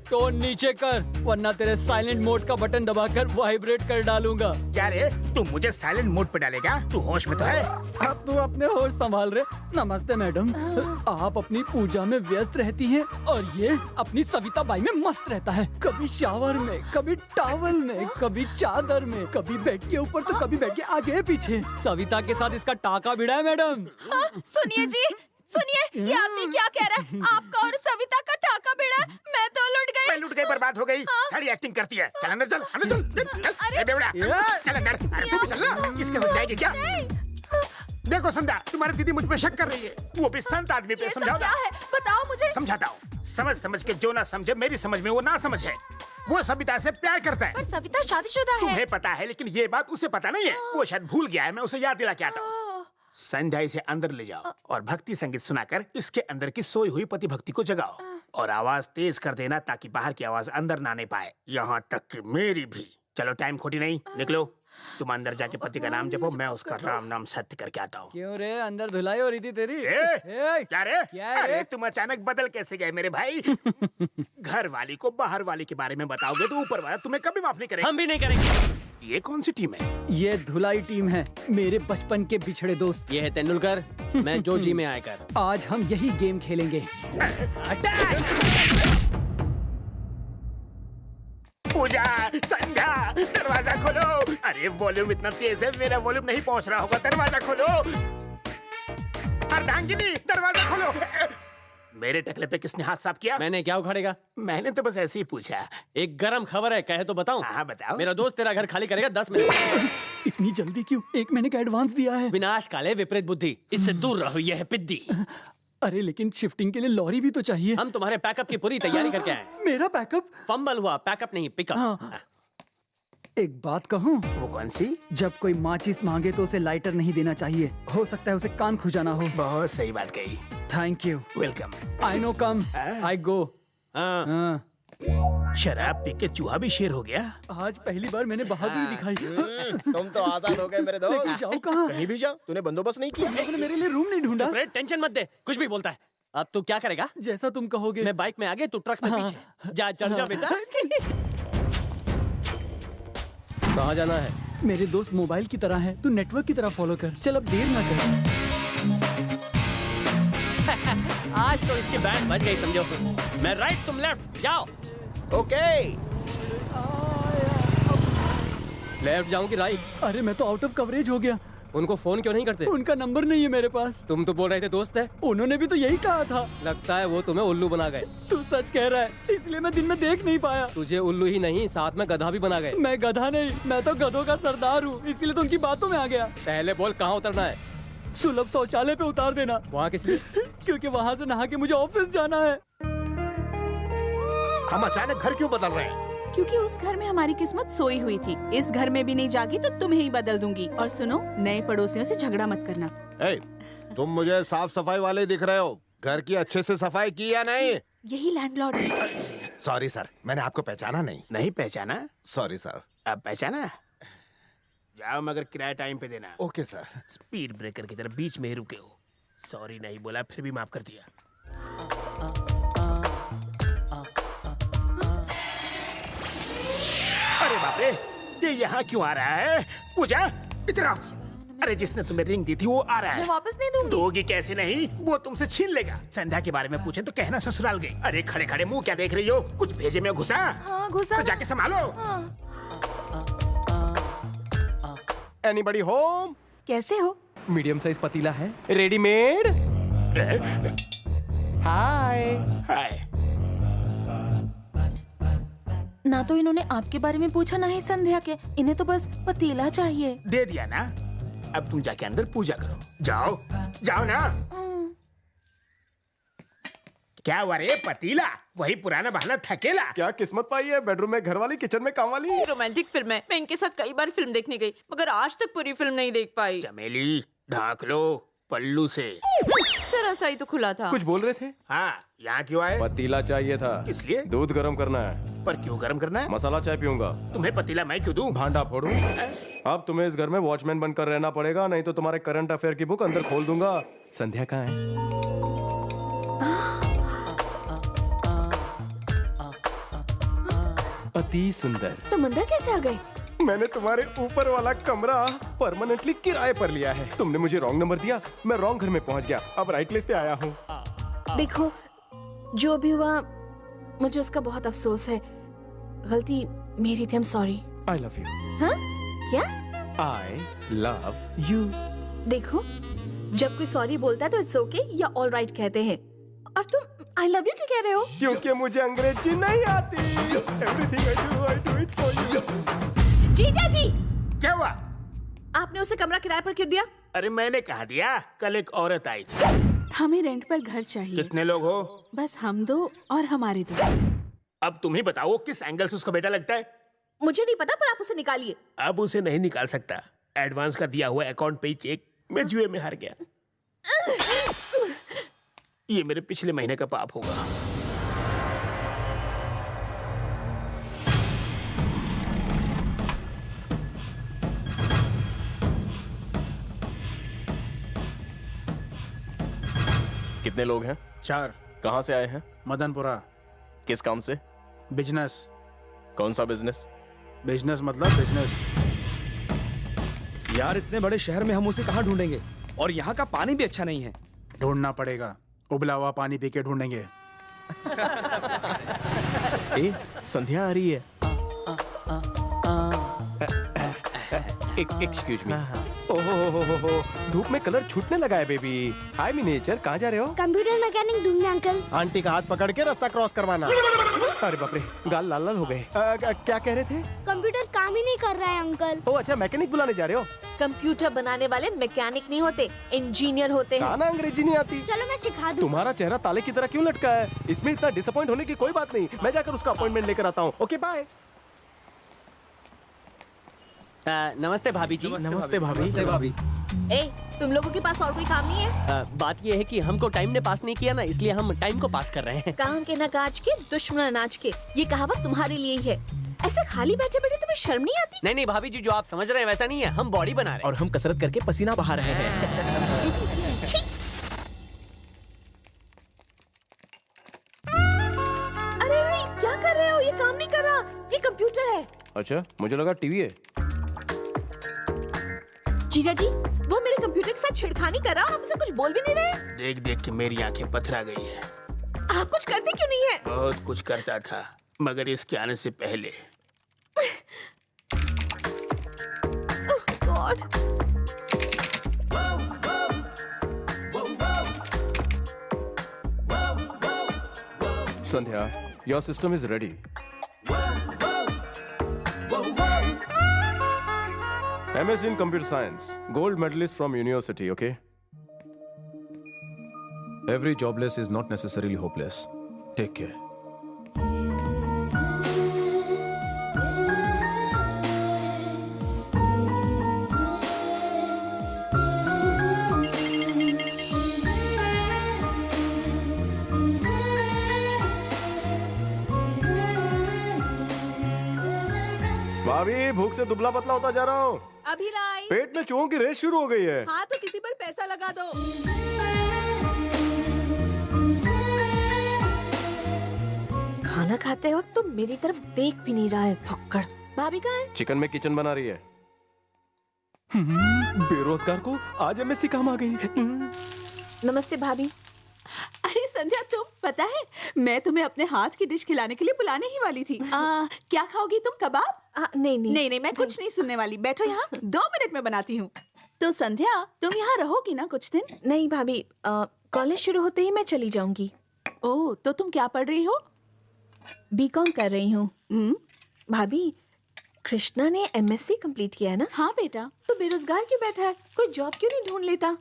तो नीचे कर, वरना तेरे साइलेंट मोड का बटन दबाकर वाइब्रेट कर डालूंगा। क्या रे, तू मुझे साइलेंट मोड पे डालेगा? तू होश में तो है? अब तू अपने होश संभाल रहे। नमस्ते मैडम। आप अपनी पूजा में व्यस्त रहती हैं और ये अपनी सविता बाई में मस्त रहता है। कभी शावर में, कभी टॉवल में, कभी चादर में, कभी बेड के ऊपर तो कभी बेड के आगे पीछे। सविता के साथ इसका टाका भिड़ा है मैडम। सुनिए जी, सुनिए, ये आदमी क्या कह रहा है? आपका और सविता का टाका भिड़ा? मैं तो लुट गई। मैं लुट गई, बर्बाद हो गई। सारी एक्टिंग करती है। चल अंदर चल, अंदर चल, चल। ए बेवड़ा, चल अंदर। अरे तू भी चल ना, इसके साथ जाएगी क्या? देखो संध्या, तुम्हारी दीदी मुझ पे शक कर रही है। वो भी संत आदमी पे। समझाओ ना। बताओ मुझे। समझाता हूँ। समझ समझ के जो ना समझे, मेरी समझ में वो ना समझ है। वो सविता से प्यार करता है। पर सविता शादीशुदा है। तुम्हें पता है, लेकिन ये बात उसे पता नहीं है। वो शायद भूल गया है, मैं उसे याद दिला के आता हूँ। संध्या इसे अंदर ले जाओ और भक्ति संगीत सुनाकर इसके अंदर की सोई हुई पति भक्ति को जगाओ और आवाज तेज कर देना ताकि बाहर की आवाज अंदर ना आने पाए, यहाँ तक कि मेरी भी। चलो टाइम खोटी नहीं, निकलो। तुम अंदर जाके पति का नाम जपो, मैं उसका राम नाम सत्य करके आता हूँ। क्यों रे, अंदर धुलाई हो रही थी तेरी? क्या रे? क्या रे? अरे तुम अचानक बदल कैसे गए मेरे भाई? घर वाली को बाहर वाली के बारे में बताओगे तो ऊपर वाला तुम्हें कभी माफ नहीं करेगा। हम भी नहीं करेंगे। ये कौन सी टीम है? ये धुलाई टीम है, मेरे बचपन के बिछड़े दोस्त। ये है तेंदुलकर, मैं जोजी में आकर। आज हम यही गेम खेलेंगे। पूजा, संध्या, दरवाजा खोलो। अरे वॉल्यूम इतना तेज है, मेरा वॉल्यूम नहीं पहुंच रहा होगा। दरवाजा खोलो। अर्धांगिनी, दरवाजा खोलो। मेरे टकले पे किसने हाथ साफ किया? मैंने। क्या उखाड़ेगा? मैंने तो बस ऐसे ही पूछा। एक गरम खबर है, कहे तो बताऊं? हाँ बताओ। मेरा दोस्त तेरा घर खाली करेगा 10 मिनट। इतनी जल्दी क्यों? 1 महीने का एडवांस दिया है। विनाश काले विपरीत बुद्धि, इससे दूर रहो, यह है पिद्दी। अरे लेकिन शिफ्टिंग के लिए लॉरी भी तो चाहिए। हम तुम्हारे पैकअप की पूरी तैयारी करके आए। मेरा पैकअप? फंबल हुआ, पैकअप नहीं, पिकअप। हाँ। एक बात कहूँ? वो कौन सी? जब कोई माचिस मांगे तो उसे लाइटर नहीं देना चाहिए। हो सकता है उसे कान खुजाना हो। बहुत सही बात कही। Thank you. Welcome. I know, come I go. हाँ। हाँ। शराब पी के चूहा भी शेर हो गया। आज पहली बार मैंने बहादुरी दिखाई। तुम तो आजाद हो गए मेरे दोस्त। लेकिन जाऊँ कहाँ? कहीं भी जाओ, तूने बंदोबस्त नहीं किया। आपने मेरे लिए रूम नहीं ढूंढा। टेंशन मत दे, कुछ भी बोलता है। अब तू क्या करेगा? जैसा तुम कहोगे। मैं बाइक में आगे, तू ट्रक में पीछे। जा चढ़ जा बेटा। कहाँ जाना है? मेरे दोस्त मोबाइल की तरह है, तू नेटवर्क की तरह फॉलो कर। चल अब देर ना कर। आज तो इसके बैंड बज गई समझो। मैं राइट, तुम लेफ्ट, जाओ। ओके। लेफ्ट जाऊं कि राइट? अरे मैं तो आउट ऑफ कवरेज हो गया। उनको फोन क्यों नहीं करते? उनका नंबर नहीं है मेरे पास। तुम तो बोल रहे थे दोस्त है। उन्होंने भी तो यही कहा था। लगता है वो तुम्हें उल्लू बना गए। तू सच कह रहा है, इसलिए मैं दिन में देख नहीं पाया। तुझे उल्लू ही नहीं, साथ में गधा भी बना गए। मैं गधा नहीं, मैं तो गधों का सरदार हूँ, इसीलिए तो उनकी बातों में आ गया। पहले बोल कहाँ उतरना है? सुलभ शौचालय पे उतार देना। वहाँ किस लिए? क्योंकि वहाँ से नहा के मुझे ऑफिस जाना है। हम अचानक घर क्यों बदल रहे हैं? क्योंकि उस घर में हमारी किस्मत सोई हुई थी। इस घर में भी नहीं जागी तो तुम्हें ही बदल दूंगी। और सुनो, नए पड़ोसियों से झगड़ा मत करना। ए, तुम मुझे साफ सफाई वाले दिख रहे हो। घर की अच्छे से सफाई की या नहीं? यही लैंडलॉर्ड है। सॉरी सर, मैंने आपको पहचाना नहीं। नहीं पहचाना? Sorry sir. अब पहचाना? जाओ, मगर किराया टाइम पे देना। Okay sir. स्पीड ब्रेकर की तरह बीच में ही रुके हो। सॉरी नहीं बोला, फिर भी माफ कर दिया। अरे बाप रे, ये यहाँ क्यों आ रहा है? पूजा, इधर आओ। अरे जिसने तुम्हें रिंग दी थी वो आ रहा है। मैं वापस नहीं दूंगी। दोगी कैसे नहीं? वो तुमसे छीन लेगा। संध्या के बारे में पूछे तो कहना ससुराल गई। अरे खड़े खड़े मुंह क्या देख रही हो? कुछ भेजे में घुसा? हाँ, घुसा तो जाके संभालो। Anybody home? कैसे हो? मीडियम साइज पतीला है, रेडीमेड। हाय। हाय। ना तो इन्होंने आपके बारे में पूछा, ना ही संध्या के। इन्हें तो बस पतीला चाहिए। दे दिया ना? अब तुम जाके अंदर पूजा करो। जाओ, जाओ ना। क्या हुआ रे पतीला? वही पुराना बहाना थकेला। क्या किस्मत पाई है, बेडरूम में घर वाली, किचन में काम वाली। रोमांटिक फिल्म है। मैं इनके साथ कई बार फिल्म देखने गई, मगर आज तक पूरी फिल्म नहीं देख पाई। चमेली, ढाक लो पल्लू से। जरा सा ही तो खुला था। कुछ बोल रहे थे? हाँ, यहाँ क्यों आए? पतीला चाहिए था। किस लिए? दूध गर्म करना है। पर क्यों गर्म करना है? मसाला चाय पीऊंगा। तुम्हें पतीला मैं क्यों दूं? भांडा फोड़ूं? अब तुम्हें इस घर में वॉचमैन बनकर रहना पड़ेगा, नहीं तो तुम्हारे करंट अफेयर की बुक अंदर खोल दूंगा। संध्या कहाँ है? अति सुंदर। तुम अंदर कैसे आ गए? मैंने तुम्हारे ऊपर वाला कमरा परमानेंटली किराए पर लिया है। तुमने मुझे रॉन्ग नंबर दिया, मैं रॉन्ग घर में पहुंच गया। अब राइट प्लेस पे आया हूँ। देखो, जो भी हुआ मुझे उसका बहुत अफसोस है। गलती मेरी थी। I'm sorry। I love you। हाँ? क्या? I love you। देखो, जब कोई सॉरी बोलता है तो इट्स ओके या ऑल राइट कहते हैं, और तुम आई लव यू क्यों कह रहे हो? क्योंकि मुझे अंग्रेजी नहीं आती। Everything I do it for you। जीजा जी, क्या हुआ? आपने उसे कमरा किराए पर क्यों दिया? अरे मैंने कहा दिया, कल एक औरत आई थी। हमें रेंट पर घर चाहिए। कितने लोग हो? बस हम दो और हमारे दो। अब तुम ही बताओ किस एंगल से उसका बेटा लगता है। मुझे नहीं पता, पर आप उसे निकालिए। अब उसे नहीं निकाल सकता। एडवांस का दिया हुआ अकाउंट पे ही चेक। मैं जुए में हार गया। ये मेरे पिछले महीने का पाप होगा। कितने लोग हैं? 4। कहाँ से आए हैं? मदनपुरा। किस काम से? बिजनेस। कौन सा बिजनेस? बिजनेस मतलब बिजनेस। यार, इतने बड़े शहर में हम उसे कहाँ ढूंढेंगे? और यहाँ का पानी भी अच्छा नहीं है। ढूंढना पड़ेगा। उबला हुआ पानी पी के ढूंढेंगे। ए, संध्या आ रही है। Excuse me. ओहो, धूप में कलर छूटने लगा है बेबी। हाय मिनिएचर, कहाँ जा रहे हो? कंप्यूटर मैकेनिक ढूंढने अंकल। आंटी का हाथ पकड़ के रास्ता क्रॉस करवाना। अरे बाप रे, गाल लाल लाल हो गए। क्या कह रहे थे? कंप्यूटर काम ही नहीं कर रहा है अंकल। ओ अच्छा, मैकेनिक बुलाने जा रहे हो? कंप्यूटर बनाने वाले मैकेनिक नहीं होते, इंजीनियर होते हैं। ना अंग्रेजी नहीं आती। चलो मैं सिखा दूं। तुम्हारा चेहरा ताले की तरह क्यों लटका है? इसमें इतना डिसअपॉइंट होने की कोई बात नहीं। मैं जाकर उसका अपॉइंटमेंट लेकर आता हूँ। Okay bye. नमस्ते भाभी जी। नमस्ते भाभी। ए, तुम लोगों के पास और कोई काम नहीं है? बात ये है कि हमको टाइम ने पास नहीं किया ना, इसलिए हम टाइम को पास कर रहे हैं। काम के न काज के, दुश्मन अनाज के, ये कहावत तुम्हारे लिए ही है। ऐसे खाली बैठे बैठे तुम्हें शर्म नहीं आती? नहीं भाभी जी, जो आप समझ रहे हैं वैसा नहीं है। हम बॉडी बना रहे हैं और हम कसरत करके पसीना बहा रहे हैं। अरे क्या कर रहे हो? ये काम नहीं कर रहा, ये कंप्यूटर है। अच्छा, मुझे लगा टीवी है। जीजा जी, वो मेरे कंप्यूटर के साथ छेड़खानी कर रहा और हमसे कुछ बोल भी नहीं रहे। देख देख के मेरी आंखें पथरा गई है। आप कुछ करते क्यों नहीं है? बहुत कुछ करता था, मगर इसके आने से पहले। God. Sandhya, your system is ready. MS in Computer Science, gold medalist from university, okay? Every jobless is not necessarily hopeless. Take care. भाभी, भूख से दुबला पतला होता जा रहा हूँ। अभी लाई। पेट में चूहों की रेस शुरू हो गई है। हाँ तो किसी पर पैसा लगा दो। खाना खाते वक्त तो मेरी तरफ देख भी नहीं रहा है, फक्कड़। भाभी कहाँ है? चिकन में किचन बना रही है। बेरोजगार को आज MSc काम आ गई। नमस्ते भाभी। अरे संध्या, तुम पता है मैं तुम्हें अपने हाथ की डिश खिलाने के लिए बुलाने ही वाली थी। क्या खाओगी तुम? कबाब? नहीं, मैं कुछ नहीं सुनने वाली। बैठो यहाँ, 2 मिनट में बनाती हूँ। तो संध्या, तुम यहाँ रहोगी ना कुछ दिन? नहीं भाभी, कॉलेज शुरू होते ही मैं चली जाऊंगी। ओह, तो तुम क्या पढ़ रही हो? BCom कर रही हूँ। भाभी, कृष्णा ने MSc कंप्लीट किया है ना? हाँ बेटा। तो बेरोजगार क्यों बैठा है? कोई जॉब क्यों नहीं ढूंढ लेता?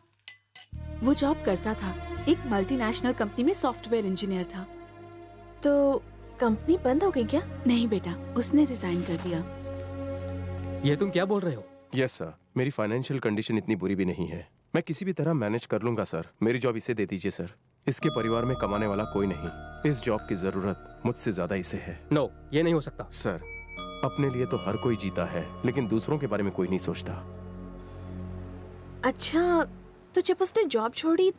वो जॉब करता था, एक मल्टीनेशनल कंपनी में सॉफ्टवेयर इंजीनियर था। तो कंपनी बंद हो गई क्या? नहीं बेटा, उसने रिजाइन कर दिया। ये तुम क्या बोल रहे हो? यस सर, मेरी फाइनेंशियल कंडीशन इतनी बुरी भी नहीं है। मैं किसी भी तरह मैनेज कर लूंगा सर। मेरी जॉब इसे दे दीजिए सर। इसके परिवार में कमाने वाला कोई नहीं। इस जॉब की जरूरत मुझसे ज्यादा इसे है। नो, ये नहीं हो सकता सर। अपने लिए तो हर कोई जीता है, लेकिन दूसरों के बारे में कोई नहीं सोचता। अच्छा, तो जब उसने जॉब छोड़ी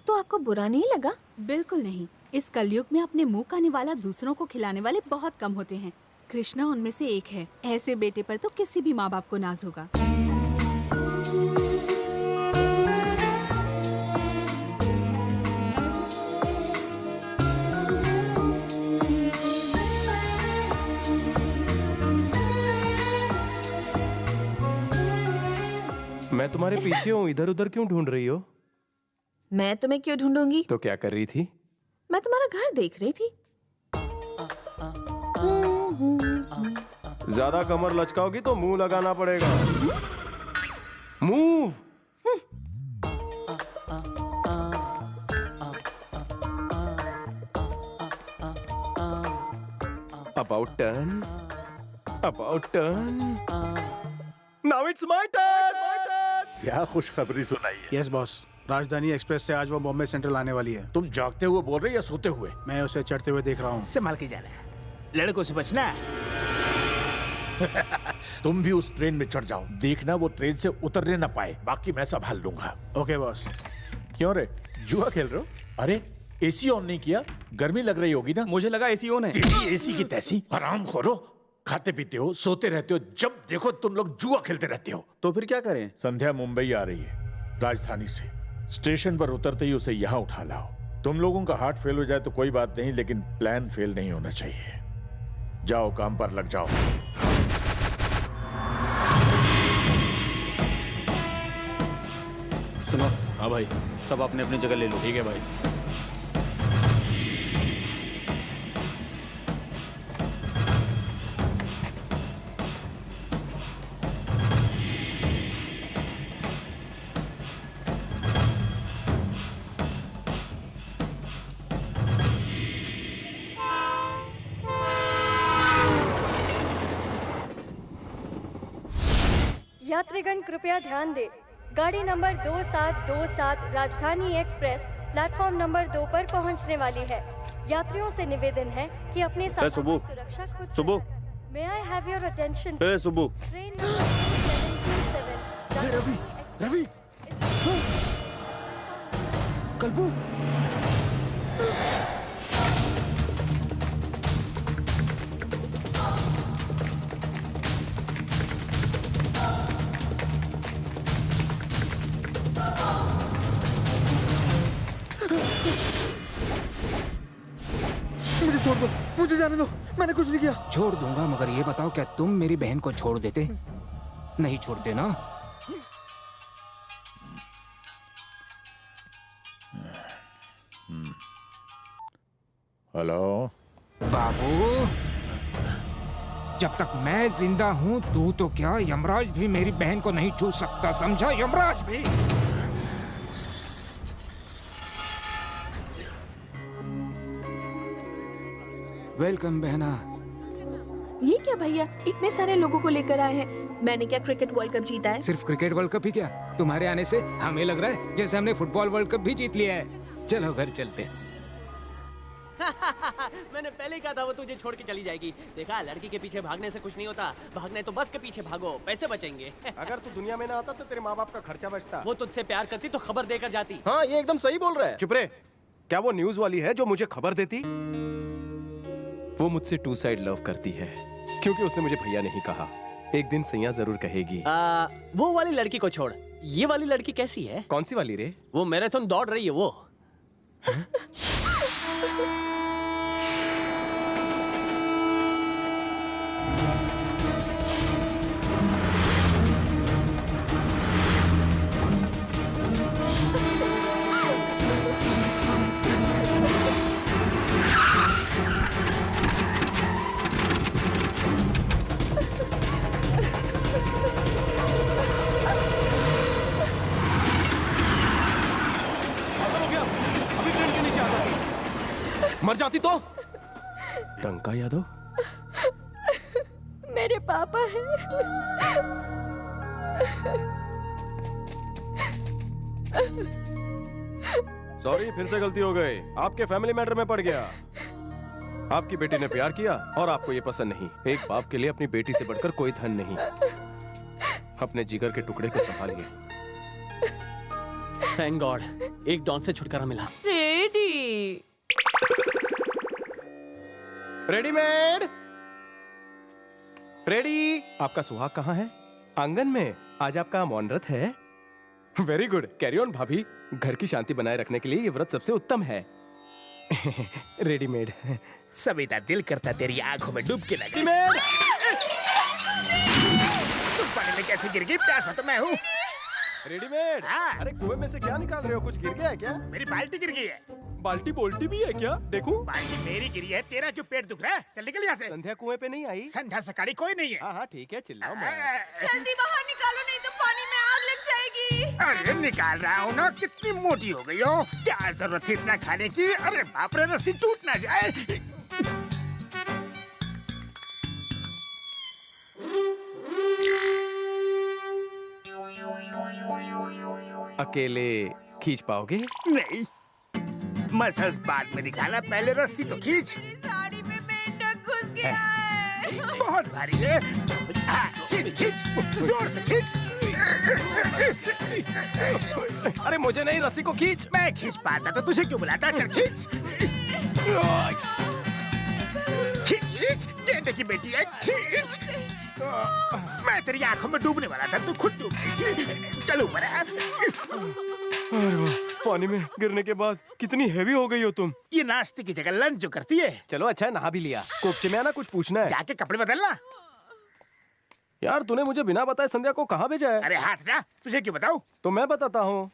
तो आपको बुरा नहीं लगा? बिल्कुल नहीं। इस कलयुग में अपने मुंह का निवाला दूसरों को खिलाने वाले बहुत कम होते हैं। कृष्णा उनमें से एक है। ऐसे बेटे पर तो किसी भी माँ बाप को नाज होगा। मैं तुम्हारे पीछे हूँ, इधर उधर क्यों ढूंढ रही हो? मैं तुम्हें क्यों ढूंढूंगी? तो क्या कर रही थी? मैं तुम्हारा घर देख रही थी। ज्यादा कमर लचकाओगी तो मुंह लगाना पड़ेगा। Move. About turn. About turn. Now it's my turn. क्या खुशखबरी सुनाई है? यस बॉस, राजधानी एक्सप्रेस से आज वो बॉम्बे सेंट्रल आने वाली है। तुम जागते हुए बोल रहे या सोते हुए? मैं उसे चढ़ते हुए देख रहा हूँ। संभाल के जाना, लड़कों से बचना। तुम भी उस ट्रेन में चढ़ जाओ, देखना वो ट्रेन से उतरने ना पाए, बाकी मैं संभाल लूंगा। Okay boss. क्यों रे, जुआ खेल रहे हो? अरे एसी ऑन नहीं किया? गर्मी लग रही होगी ना? मुझे लगा एसी ऑन है। तेरी एसी की तैसी। हराम खोरो, खाते पीते हो, सोते रहते हो, जब देखो तुम लोग जुआ खेलते रहते हो। तो फिर क्या करें? संध्या मुंबई आ रही है राजधानी से। स्टेशन पर उतरते ही उसे यहाँ उठा लाओ। तुम लोगों का हार्ट फेल हो जाए तो कोई बात नहीं, लेकिन प्लान फेल नहीं होना चाहिए। जाओ, काम पर लग जाओ। सुनो। हाँ भाई, सब अपने अपनी जगह ले लो। ठीक है भाई। यात्रीगण कृपया ध्यान दें। गाड़ी नंबर 2727 राजधानी एक्सप्रेस प्लेटफॉर्म नंबर 2 पर पहुंचने वाली है। यात्रियों से निवेदन है कि अपने सामान की सुरक्षा खुद से करें। May I have your attention? Train number 727 Ravi Ravi Kalpu मुझे छोड़ दो, मुझे जाने दो, मैंने कुछ नहीं किया। छोड़ दूंगा, मगर ये बताओ क्या तुम मेरी बहन को छोड़ देते? नहीं छोड़ते ना? हेलो बाबू, जब तक मैं जिंदा हूँ तू तो क्या यमराज भी मेरी बहन को नहीं छू सकता, समझा? यमराज भी। वेलकम बहना। ये क्या भैया, इतने सारे लोगों को लेकर आए हैं। मैंने क्या क्रिकेट वर्ल्ड कप जीता है? सिर्फ क्रिकेट वर्ल्ड कप ही क्या, तुम्हारे आने से हमें लग रहा है जैसे हमने फुटबॉल वर्ल्ड कप भी जीत लिया है। चलो घर चलते हैं। मैंने पहले ही कहा था वो तुझे छोड़ के चली जाएगी। देखा, लड़की के पीछे भागने से कुछ नहीं होता, भागने तो बस के पीछे भागो, पैसे बचेंगे। अगर तू दुनिया में ना आता तो तेरे माँ बाप का खर्चा बचता। वो तुझसे प्यार करती तो खबर देकर जाती। हाँ, ये एकदम सही बोल रहा है। चुप रहे। क्या वो न्यूज वाली है जो मुझे खबर देती? वो मुझसे टू साइड लव करती है, क्योंकि उसने मुझे भैया नहीं कहा। एक दिन सैया जरूर कहेगी। वो वाली लड़की को छोड़, ये वाली लड़की कैसी है? कौन सी वाली रे? वो मैराथन दौड़ रही है वो। मर जाती तो? टंका यादव मेरे पापा हैं। सॉरी, फिर से गलती हो गई। आपके फैमिली मैटर में पड़ गया। आपकी बेटी ने प्यार किया और आपको ये पसंद नहीं। एक बाप के लिए अपनी बेटी से बढ़कर कोई धन नहीं। अपने जिगर के टुकड़े को संभालिए। थैंक गॉड, एक डॉन से छुटकारा मिला। Ready readymade ready. आपका सुहाग कहाँ है? आंगन में। आज आपका मौन व्रत है। वेरी गुड, कैरी ऑन भाभी। घर की शांति बनाए रखने के लिए ये व्रत सबसे उत्तम है। रेडीमेड। सविता, दिल करता तेरी आंखों में डूब के लगे। तुम पानी में कैसे गिर गई? प्यासा तो मैं हूँ। रेडीमेड। अरे कुएं में से क्या निकाल रहे हो? कुछ गिर गया है क्या? मेरी बाल्टी गिर गई है। बाल्टी बोल्टी भी है क्या? देखो। बाल्टी मेरी गिरी है, तेरा क्यों पेट दुख रहा है? चल निकल यहाँ से। संध्या कुएं पे नहीं आई? संध्या सकाड़ी कोई नहीं है। हाँ ठीक है, चिल्लाओ मत। जल्दी बाहर निकालो, नहीं तो पानी में आग लग जाएगी। अरे निकाल रहा हूँ ना, कितनी मोटी हो गई हो। क्या जरूरत थी इतना खाने की? अरे बाप रे, रस्सी टूट ना जाए। अकेले खींच पाओगे? नहीं, मसल्स बाद में दिखाना, पहले रस्सी तो खींच। साड़ी में मेंढक घुस गया है। बहुत भारी है। खींच खींच, जोर से खींच। अरे मुझे नहीं, रस्सी को खींच। मैं खींच पाता तो तुझे क्यों बुलाता? चल खींच खींच, गेंडे की बेटी है, खींच। मैं तेरी आंखों में डूबने वाला था, तू खुद डूब गई। चलो ऊपर। पानी में गिरने के बाद कितनी हेवी हो गई हो तुम। ये नाश्ते की जगह लंच जो करती है। चलो अच्छा है, नहा भी लिया। कोपचे में आना, कुछ पूछना है। जाके कपड़े बदलना। यार तूने मुझे बिना बताए संध्या को कहाँ भेजा है? अरे हाथ ना, तुझे क्यों बताऊं? तो मैं बताता हूँ।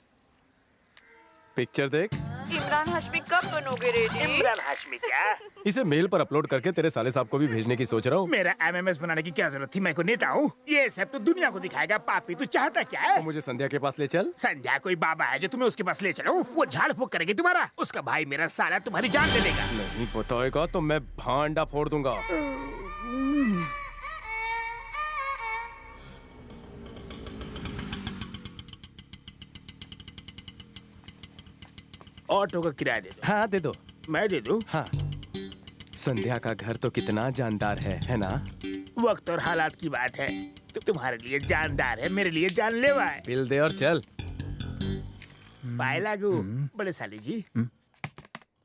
पिक्चर देख। इमरान हाशमी कब बनोगे रेडी? इमरान हाशमी क्या? इसे मेल पर अपलोड करके तेरे साले साहब को भी भेजने की सोच रहा हूँ। मेरा MMS बनाने की क्या जरूरत थी? मैं कोई नेता हूँ? ये सब तो दुनिया को दिखाएगा। पापी, तू चाहता क्या है? तो मुझे संध्या के पास ले चल। संध्या कोई बाबा है जो तुम्हें उसके पास ले चलो? वो झाड़ फूक करेगी तुम्हारा। उसका भाई मेरा साला तुम्हारी जान ले लेगा। नहीं बताएगा तो मैं भांडा फोड़ दूंगा। ऑटो का किराया दे दो। हाँ दे दो। मैं दे दूं? हाँ। संध्या का घर तो कितना जानदार है ना? वक्त और हालात की बात है। तो तुम्हारे लिए जानदार है, मेरे लिए जानलेवा है। बिल दे और चल। पाए लागू बड़े साली जी।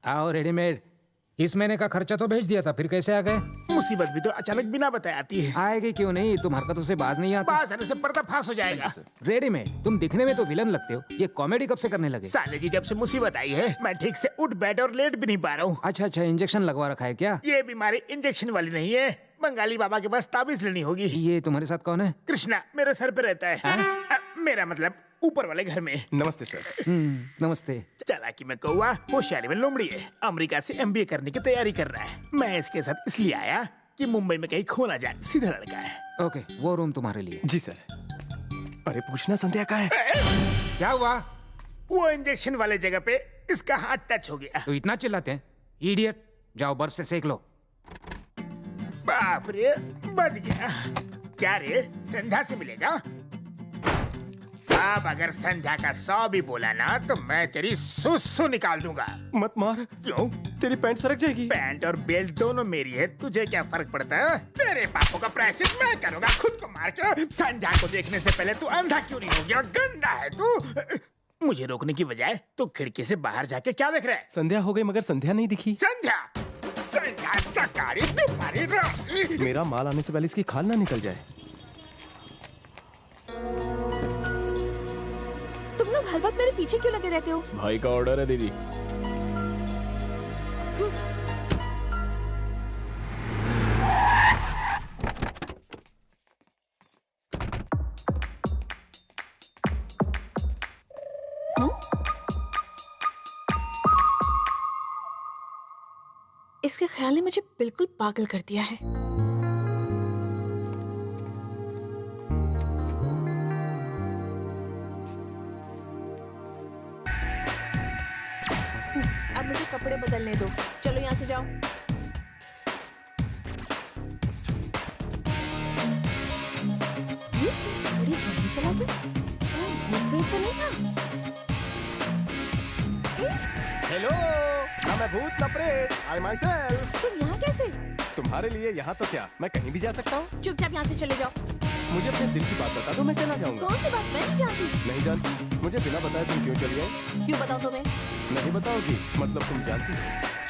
आओ रेडीमेड। इस महीने का खर्चा तो भेज दिया था, फिर कैसे आ गए? मुसीबत भी तो अचानक बिना बताए आती है। आएगी क्यों नहीं, तुम हरकतों से बाज नहीं आती। बाज आने से पर्दाफाश हो जाएगा। रेडीमेड, तुम दिखने में तो विलन लगते हो, ये कॉमेडी कब से करने लगे? साले जी जब से मुसीबत आई है मैं ठीक से उठ बैठ और लेट भी नहीं पा रहा हूँ। अच्छा, इंजेक्शन लगवा रखा है क्या? ये बीमारी इंजेक्शन वाली नहीं है, बंगाली बाबा के पास ताबीज लेनी होगी। ये तुम्हारे साथ कौन है? कृष्णा मेरे सर पे रहता है। मेरा मतलब ऊपर वाले घर में। नमस्ते सर। नमस्ते। चालाकी में कौवा, होशियारी में लोमड़ी है। अमेरिका से MBA करने की तैयारी कर रहा है। मैं इसके साथ इसलिए आया कि मुंबई में कहीं खो ना जाए। सीधा लड़का है। ओके, वो रूम तुम्हारे लिए। जी सर। अरे पूछना संध्या का है। क्या हुआ? वो इंजेक्शन वाले जगह पे इसका हाथ टच हो गया। तो इतना चिल्लाते हैं? इडियट, जाओ बर्फ से सेक लो। बाप रे, बच गया। क्या रे, संध्या से मिलेगा? अब अगर संध्या का 100 भी बोला ना तो मैं तेरी सुसु निकाल दूंगा। मत मार। क्यों? तेरी पैंट सरक जाएगी। पैंट और बेल्ट दोनों मेरी है, तुझे क्या फर्क पड़ता है? तेरे पापों का प्रायश्चित मैं करूंगा खुद को मार के। संध्या को देखने से पहले तू अंधा क्यों नहीं हो गया? गंदा है तू। मुझे रोकने की बजाय तू खिड़की से बाहर जाके क्या देख रहा है? संध्या हो गई मगर संध्या नहीं दिखी। संध्या सकाड़ी तुम्हारी रानी। मेरा माल आने से पहले इसकी खाल ना निकल जाए। तुम लोग हर वक्त मेरे पीछे क्यों लगे रहते हो? भाई का ऑर्डर है दीदी। इसके ख्याल ने मुझे बिल्कुल पागल कर दिया है। अब मुझे कपड़े बदलने दो। चलो यहाँ से जाओ। बड़ी जल्दी चला तू। भूत तो नहीं था? हेलो, ना मैं भूत ना प्रेत। आई माई सेल्फ। तुम यहाँ कैसे? तुम्हारे लिए यहाँ तो क्या, मैं कहीं भी जा सकता हूँ। चुपचाप यहाँ से चले जाओ। मुझे अपने दिल की बात बता दो, मैं चला जाऊंगा। कौन सी बात? मैं नहीं जानती। नहीं जानती? मुझे बिना बताए तुम क्यों चली गई? क्यों बताऊँ तुम्हें? नहीं बताओगी? मतलब तुम जानती हो?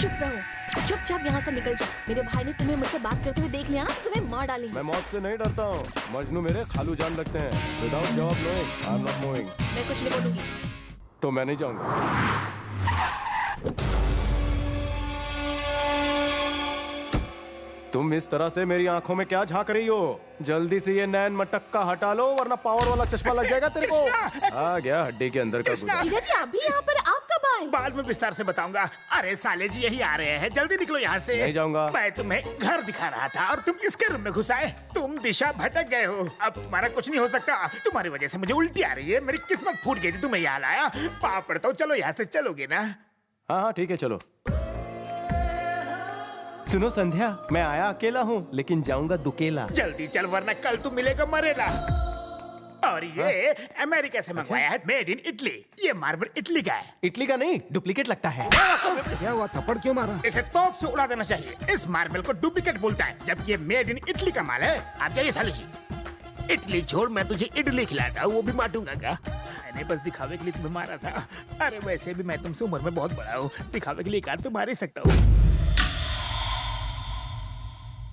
चुप रहो, चुपचाप यहाँ से निकल जाओ। मेरे भाई ने तुम्हें मुझसे बात करते हुए देख लिया ना तो तुम्हें मार डालेंगे। मैं मौत से नहीं डरता हूँ। मजनू मेरे खालू जान लगते हैं। विदाउट जवाब knowing I am not moving. मैं कुछ नहीं बोलूंगी। तो मैं नहीं जाऊंगा। तुम इस तरह से मेरी आंखों में क्या झांक रही हो? जल्दी से ये नैन मटक्का हटा लो वरना पावर वाला चश्मा लग जाएगा तेरे को। आ गया हड्डी के अंदर का गुदा। जीजा जी आप भी यहाँ पर? आप कब आए? बाद में विस्तार से बताऊंगा। अरे साले जी यही आ रहे हैं, जल्दी निकलो यहाँ से। नहीं जाऊंगा। मैं तुम्हें घर दिखा रहा था और तुम इसके रूम में घुस आए। तुम दिशा भटक गए हो। अब तुम्हारा कुछ नहीं हो सकता। तुम्हारी वजह से मुझे उल्टी आ रही है। मेरी किस्मत फूट गई थी, तुम्हें यहाँ लाया। पाप पड़ता हूँ। चलो यहाँ से, चलोगे ना? हाँ ठीक है चलो। सुनो संध्या, मैं आया अकेला हूँ लेकिन जाऊंगा दुकेला। जल्दी चल वरना कल तू मिलेगा मरेगा। और ये अमेरिका से मंगवाया है, मेड इन इटली। ये मार्बल इटली का है। इटली का नहीं, डुप्लीकेट लगता है। क्या हुआ, थप्पड़ क्यों मारा? इसे तोप से उड़ा देना चाहिए। इस मार्बल को डुप्लीकेट बोलता है, जबकि ये मेड इन इटली का माल है। आप जाइए साले जी। इटली छोड़, मैं तुझे इडली खिलाता हूँ, वो भी बांटूंगा क्या? मैंने बस दिखावे के लिए तुम्हें मारा था। अरे वैसे भी मैं तुमसे उम्र में बहुत बड़ा हूँ, दिखावे के लिए कार तो मार ही सकता हूँ।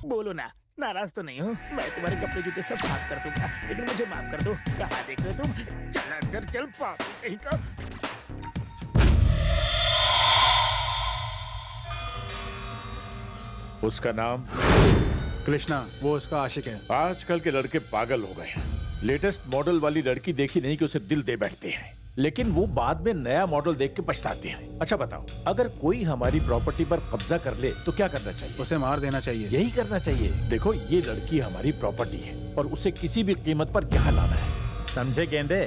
बोलो ना, नाराज तो नहीं हो? मैं तुम्हारे कपड़े जूते सब साफ कर दूंगा, लेकिन मुझे माफ कर दो। कहाँ देख रहे हो तुम? चल अंदर चल, पापी कहीं का। उसका नाम कृष्णा, वो उसका आशिक है। आजकल के लड़के पागल हो गए हैं। लेटेस्ट मॉडल वाली लड़की देखी नहीं कि उसे दिल दे बैठते हैं, लेकिन वो बाद में नया मॉडल देख के पछताते हैं। अच्छा बताओ, अगर कोई हमारी प्रॉपर्टी पर कब्जा कर ले तो क्या करना चाहिए? उसे मार देना चाहिए। यही करना चाहिए। देखो, ये लड़की हमारी प्रॉपर्टी है और उसे किसी भी कीमत पर यहाँ लाना है, समझे गेंडे?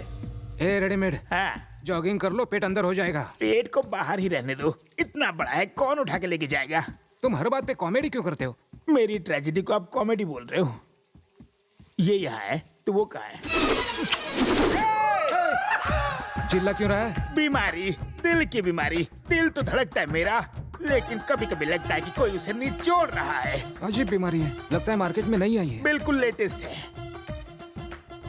ए रेडीमेड, हाँ जॉगिंग कर लो, पेट अंदर हो जाएगा। पेट को बाहर ही रहने दो, इतना बड़ा है, कौन उठा के लेके जाएगा? तुम हर बात पे कॉमेडी क्यों करते हो? मेरी ट्रेजेडी को आप कॉमेडी बोल रहे हो? ये यहाँ है तो वो कहाँ है? चिल्ला क्यों रहा है? बीमारी, दिल की बीमारी। दिल तो धड़कता है मेरा, लेकिन कभी कभी लगता है कि कोई उसे निचोड़ रहा है। अजीब बीमारी है, लगता है मार्केट में नहीं आई है। बिल्कुल लेटेस्ट है।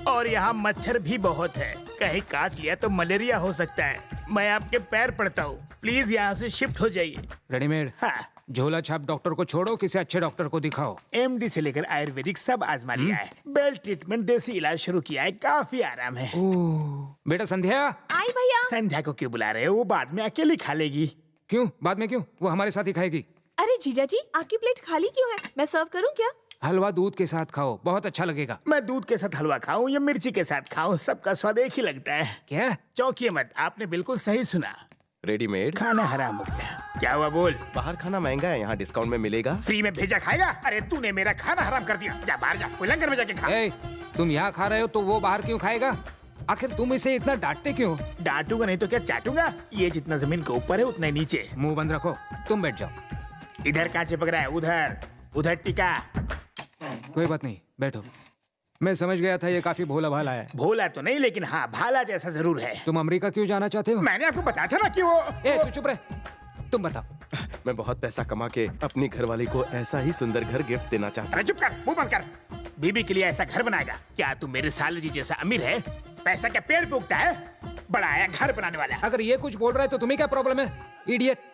और यहाँ मच्छर भी बहुत है, कहीं काट लिया तो मलेरिया हो सकता है। मैं आपके पैर पड़ता हूँ, प्लीज यहाँ से शिफ्ट हो जाइए। रेडीमेड। हाँ। झोला छाप डॉक्टर को छोड़ो, किसी अच्छे डॉक्टर को दिखाओ। एमडी से लेकर आयुर्वेदिक सब आजमा लिया है। बेल ट्रीटमेंट, देसी इलाज शुरू किया है, काफी आराम है। बेटा संध्या। आई भैया। संध्या को क्यों बुला रहे हो? वो बाद में अकेली खा लेगी। क्यों? बाद में क्यों? वो हमारे साथ ही खाएगी। अरे जीजा जी, आपकी प्लेट खाली क्यों है? मैं सर्व करूं क्या? हलवा दूध के साथ खाओ, बहुत अच्छा लगेगा। मैं दूध के साथ हलवा खाऊं या मिर्ची के साथ खाऊं, सबका स्वाद एक ही लगता है। क्या? चौंकिए मत, आपने बिल्कुल सही सुना। रेडीमेड खाना हराम हो गया। क्या हुआ बोल? बाहर खाना महंगा है, यहाँ डिस्काउंट में मिलेगा। फ्री में भेजा खाएगा? अरे तूने मेरा खाना हराम कर दिया। जा बाहर जा, कोई लंगर में जाके खा। तुम यहाँ खा रहे हो तो वो बाहर क्यों खाएगा? आखिर तुम इसे इतना डांटते क्यों? डांटूंगा नहीं तो क्या चाटूंगा? ये जितना जमीन के ऊपर है उतना ही नीचे। मुंह बंद रखो, तुम बैठ जाओ। इधर कहाँ चिपक रहा है? उधर उधर टिका। कोई बात नहीं, बैठो। मैं समझ गया था ये काफी भोला भाला है। भोला तो नहीं, लेकिन हाँ भाला जैसा जरूर है। तुम अमेरिका क्यों जाना चाहते हो? मैंने आपको बताया था ना कि वो। तू चुप रहे, तुम बताओ। मैं बहुत पैसा कमा के अपनी घरवाली को ऐसा ही सुंदर घर गिफ्ट देना चाहता हूँ। चुप कर, मुंह बंद कर। बीबी के लिए ऐसा घर बनाएगा? क्या तू मेरे साले जी जैसा अमीर है? पैसा क्या पेड़ पे उगता है? बड़ा आया घर बनाने वाला। अगर ये कुछ बोल रहा है तो तुम्हें क्या प्रॉब्लम है, इडियट?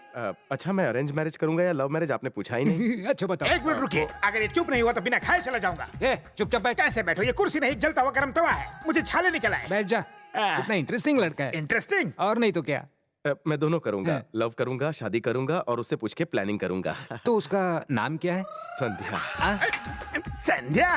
अच्छा, मैं अरेंज मैरिज करूंगा या लव मैरिज, आपने पूछा ही नहीं। अच्छा बताओ। एक मिनट रुकिए, अगर ये चुप नहीं हुआ तो बिना खाए चला जाऊंगा। चुपचाप बैठ। कैसे बैठो? ये कुर्सी नहीं, जलता हुआ गर्म तवा है, मुझे छाले निकल आए। बैठ जा। इतना इंटरेस्टिंग लड़का है। इंटरेस्टिंग? और नहीं तो क्या। मैं दोनों करूंगा, लव करूंगा, शादी करूंगा और उससे पूछ के प्लानिंग करूंगा। तो उसका नाम क्या है? संध्या। संध्या?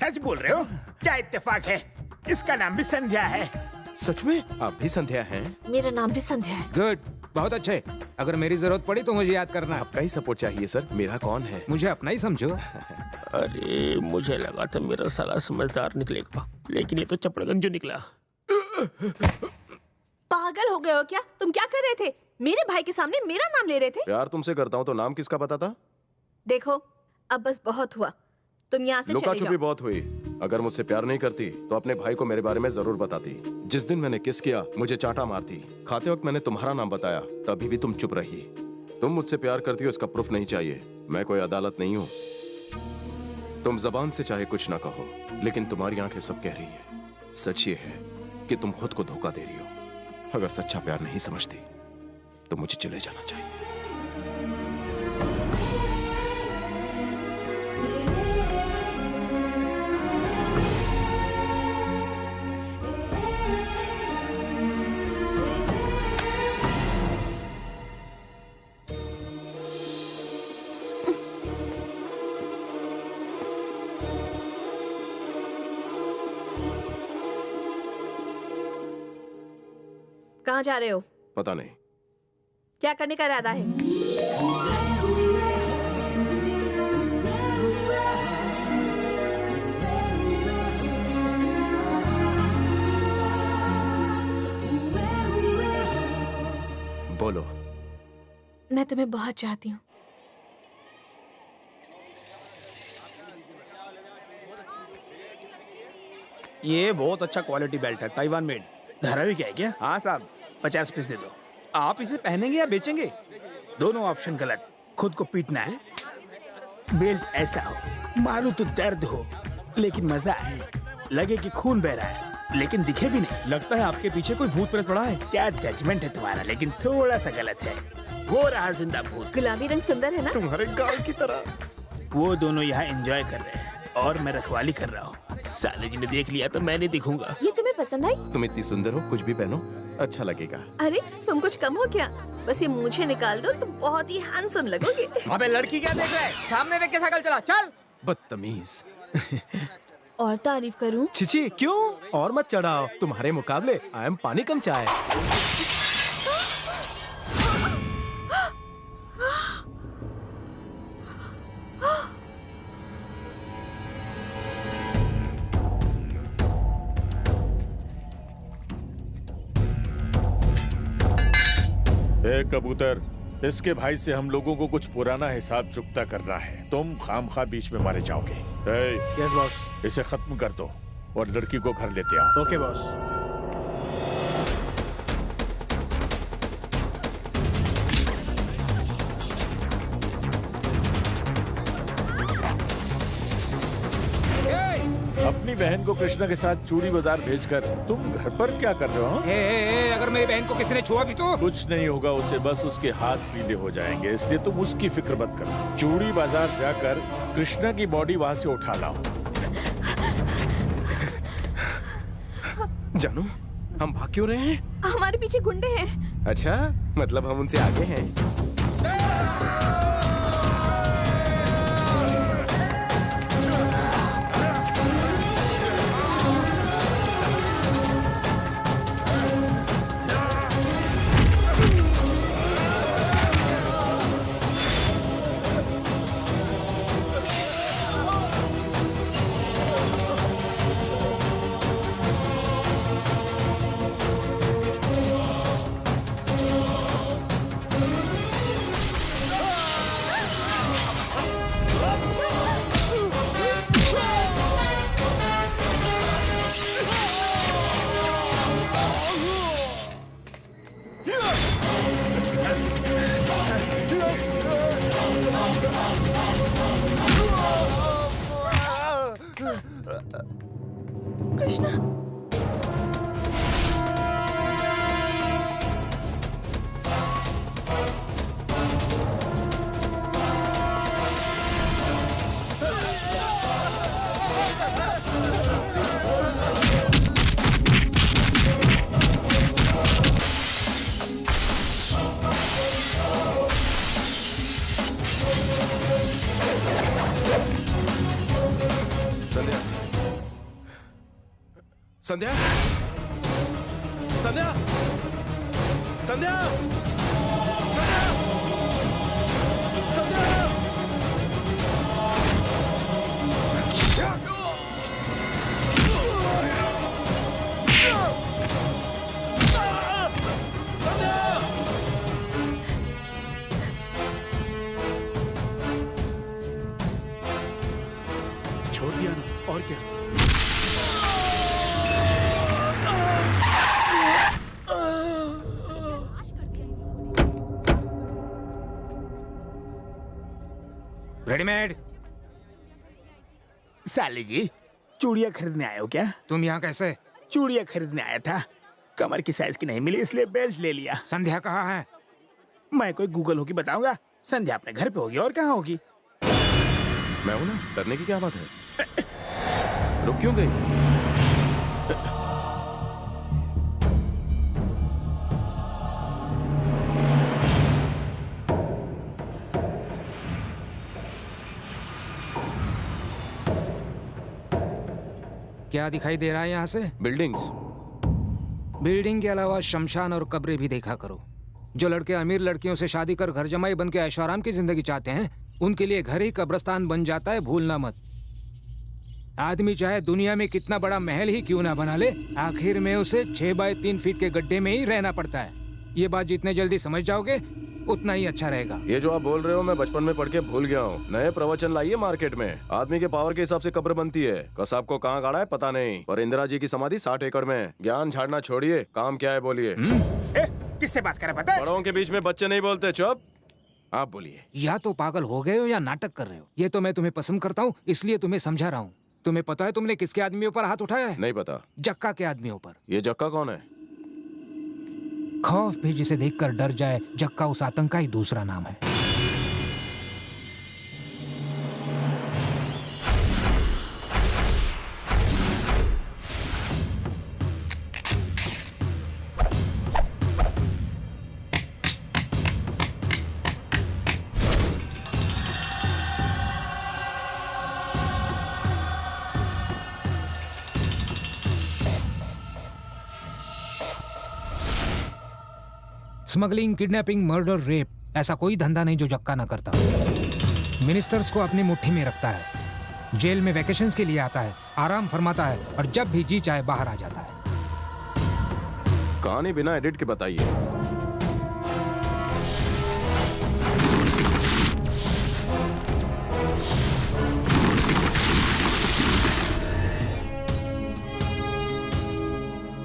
सच बोल रहे हो? क्या इत्तेफाक है, इसका नाम भी संध्या है। सच में? आप भी संध्या हैं? मेरा नाम भी संध्या है। गुड, बहुत अच्छे। अगर मेरी जरूरत पड़ी तो मुझे याद करना। आपका ही सपोर्ट चाहिए सर, मेरा कौन है? मुझे अपना ही समझो। अरे मुझे लगा था मेरा साला समझदार निकलेगा, लेकिन ये तो चपड़गंजू निकला। पागल हो गए हो क्या? तुम क्या कर रहे थे? मेरे भाई के सामने मेरा नाम ले रहे थे। प्यार तुमसे करता हूँ तो नाम किसका पता था? देखो, अब बस बहुत हुआ, तुम यहाँ से लुका चले छुपी जाओ। बहुत हुई। अगर मुझसे प्यार नहीं करती तो अपने भाई को मेरे बारे में जरूर बताती। जिस दिन मैंने किस किया, मुझे चाटा मारती। खाते वक्त मैंने तुम्हारा नाम बताया, तभी भी तुम चुप रही। तुम मुझसे प्यार करती हो, इसका प्रूफ नहीं चाहिए। मैं कोई अदालत नहीं हूँ। तुम जबान से चाहे कुछ ना कहो, लेकिन तुम्हारी आंखें सब कह रही है। सच ये है कि तुम खुद को धोखा दे रही हो। अगर सच्चा प्यार नहीं समझती तो मुझे चले जाना चाहिए। कहाँ जा रहे हो? पता नहीं। क्या करने का इरादा है? बोलो। मैं तुम्हें बहुत चाहती हूँ। ये बहुत अच्छा क्वालिटी बेल्ट है, ताइवान मेड। धारावी क्या है क्या? हाँ साहब। 50 पीस दे दो। आप इसे पहनेंगे या बेचेंगे? दोनों ऑप्शन गलत। खुद को पीटना है, बेल्ट ऐसा हो मारू तो दर्द हो लेकिन मजा आए, लगे कि खून बह रहा है लेकिन दिखे भी नहीं। लगता है आपके पीछे कोई भूत प्रेत पड़ा है। क्या जजमेंट है तुम्हारा, लेकिन थोड़ा सा गलत है। वो रहा जिंदा भूत। गुलाबी रंग सुंदर है ना? तुम्हारे गाल की तरह। वो दोनों यहाँ एंजॉय कर रहे हैं और मैं रखवाली कर रहा हूँ। साले जी ने देख लिया तो मैं नहीं दिखूंगा। ये तुम्हें पसंद आई? तुम इतनी सुंदर हो, कुछ भी पहनो अच्छा लगेगा। अरे तुम कुछ कम हो क्या? बस ये मूंछें निकाल दो तो बहुत ही हैंडसम लगोगे। अबे लड़की क्या देख रहा है? सामने देख के साइकिल चला, चल। बदतमीज। और तारीफ करूं? छिची क्यों? और मत चढ़ाओ, तुम्हारे मुकाबले आई एम पानी कम चाय। ए कबूतर, इसके भाई से हम लोगों को कुछ पुराना हिसाब चुकता करना है। तुम खामखा बीच में मारे जाओगे। Yes boss. इसे खत्म कर दो और लड़की को घर लेते आओ। Okay boss. बहन को कृष्णा के साथ चूड़ी बाजार भेजकर तुम घर पर क्या कर रहे हो? अगर मेरी बहन को किसी ने छुआ भी तो कुछ नहीं होगा उसे, बस उसके हाथ पीले हो जाएंगे, इसलिए तुम उसकी फिक्र मत करो। चूड़ी बाजार जाकर कृष्णा की बॉडी वहाँ से उठा लाओ। जानू, हम भाग क्यों रहे हैं? हमारे पीछे गुंडे हैं। अच्छा, मतलब हम उनसे आगे हैं। कृष्णा, संध्या, संध्या, संध्या, संध्या, संध्या, छोड़ दिया ना, और क्या? रेडीमेड। साली जी, चूड़ियाँ खरीदने आए हो क्या? तुम यहाँ कैसे? चूड़ियाँ खरीदने आया था, कमर की साइज की नहीं मिली इसलिए बेल्ट ले लिया। संध्या कहाँ है? मैं कोई गूगल होगी बताऊंगा। संध्या अपने घर पे होगी और कहाँ होगी? मैं हूं ना, डरने की क्या बात है? रुक क्यों गई? क्या दिखाई दे रहा है यहाँ से? बिल्डिंग्स। बिल्डिंग के अलावा शमशान और कब्रें भी देखा करो। जो लड़के अमीर लड़कियों से शादी कर घर जमाई बन के ऐशो आराम की जिंदगी चाहते हैं, उनके लिए घर ही कब्रिस्तान बन जाता है, भूलना मत। आदमी चाहे दुनिया में कितना बड़ा महल ही क्यों ना बना ले, आखिर में उसे 6 बाय 3 फीट के गड्ढे में ही रहना पड़ता है। ये बात जितने जल्दी समझ जाओगे उतना ही अच्छा रहेगा। ये जो आप बोल रहे हो मैं बचपन में पढ़ के भूल गया हूँ। नए प्रवचन लाइए मार्केट में। आदमी के पावर के हिसाब से कब्र बनती है। कसाब को कहाँ गाड़ा है पता नहीं, पर इंदिरा जी की समाधि 60 एकड़ में। ज्ञान झाड़ना छोड़िए, काम क्या है बोलिए। किससे बात कर रहा पता है? बड़ों के बीच में बच्चे नहीं बोलते, चुप। आप बोलिए। या तो पागल हो गए हो या नाटक कर रहे हो। ये तो मैं तुम्हें पसंद करता हूँ इसलिए तुम्हें समझा रहा हूँ। तुम्हें पता है तुमने किसके आदमियों पर हाथ उठाया है? नहीं पता। जक्का के आदमियों पर। ये जक्का कौन है? खौफ भी जिसे देखकर डर जाए, जक्का उस आतंक का ही दूसरा नाम है। स्मगलिंग, किडनैपिंग, मर्डर, रेप, ऐसा कोई धंधा नहीं जो जक्का ना करता। मिनिस्टर्स को अपनी मुट्ठी में रखता है, जेल में वैकेशंस के लिए आता है, आराम फरमाता है और जब भी जी चाहे बाहर आ जाता है। कहानी बिना एडिट के बताइए।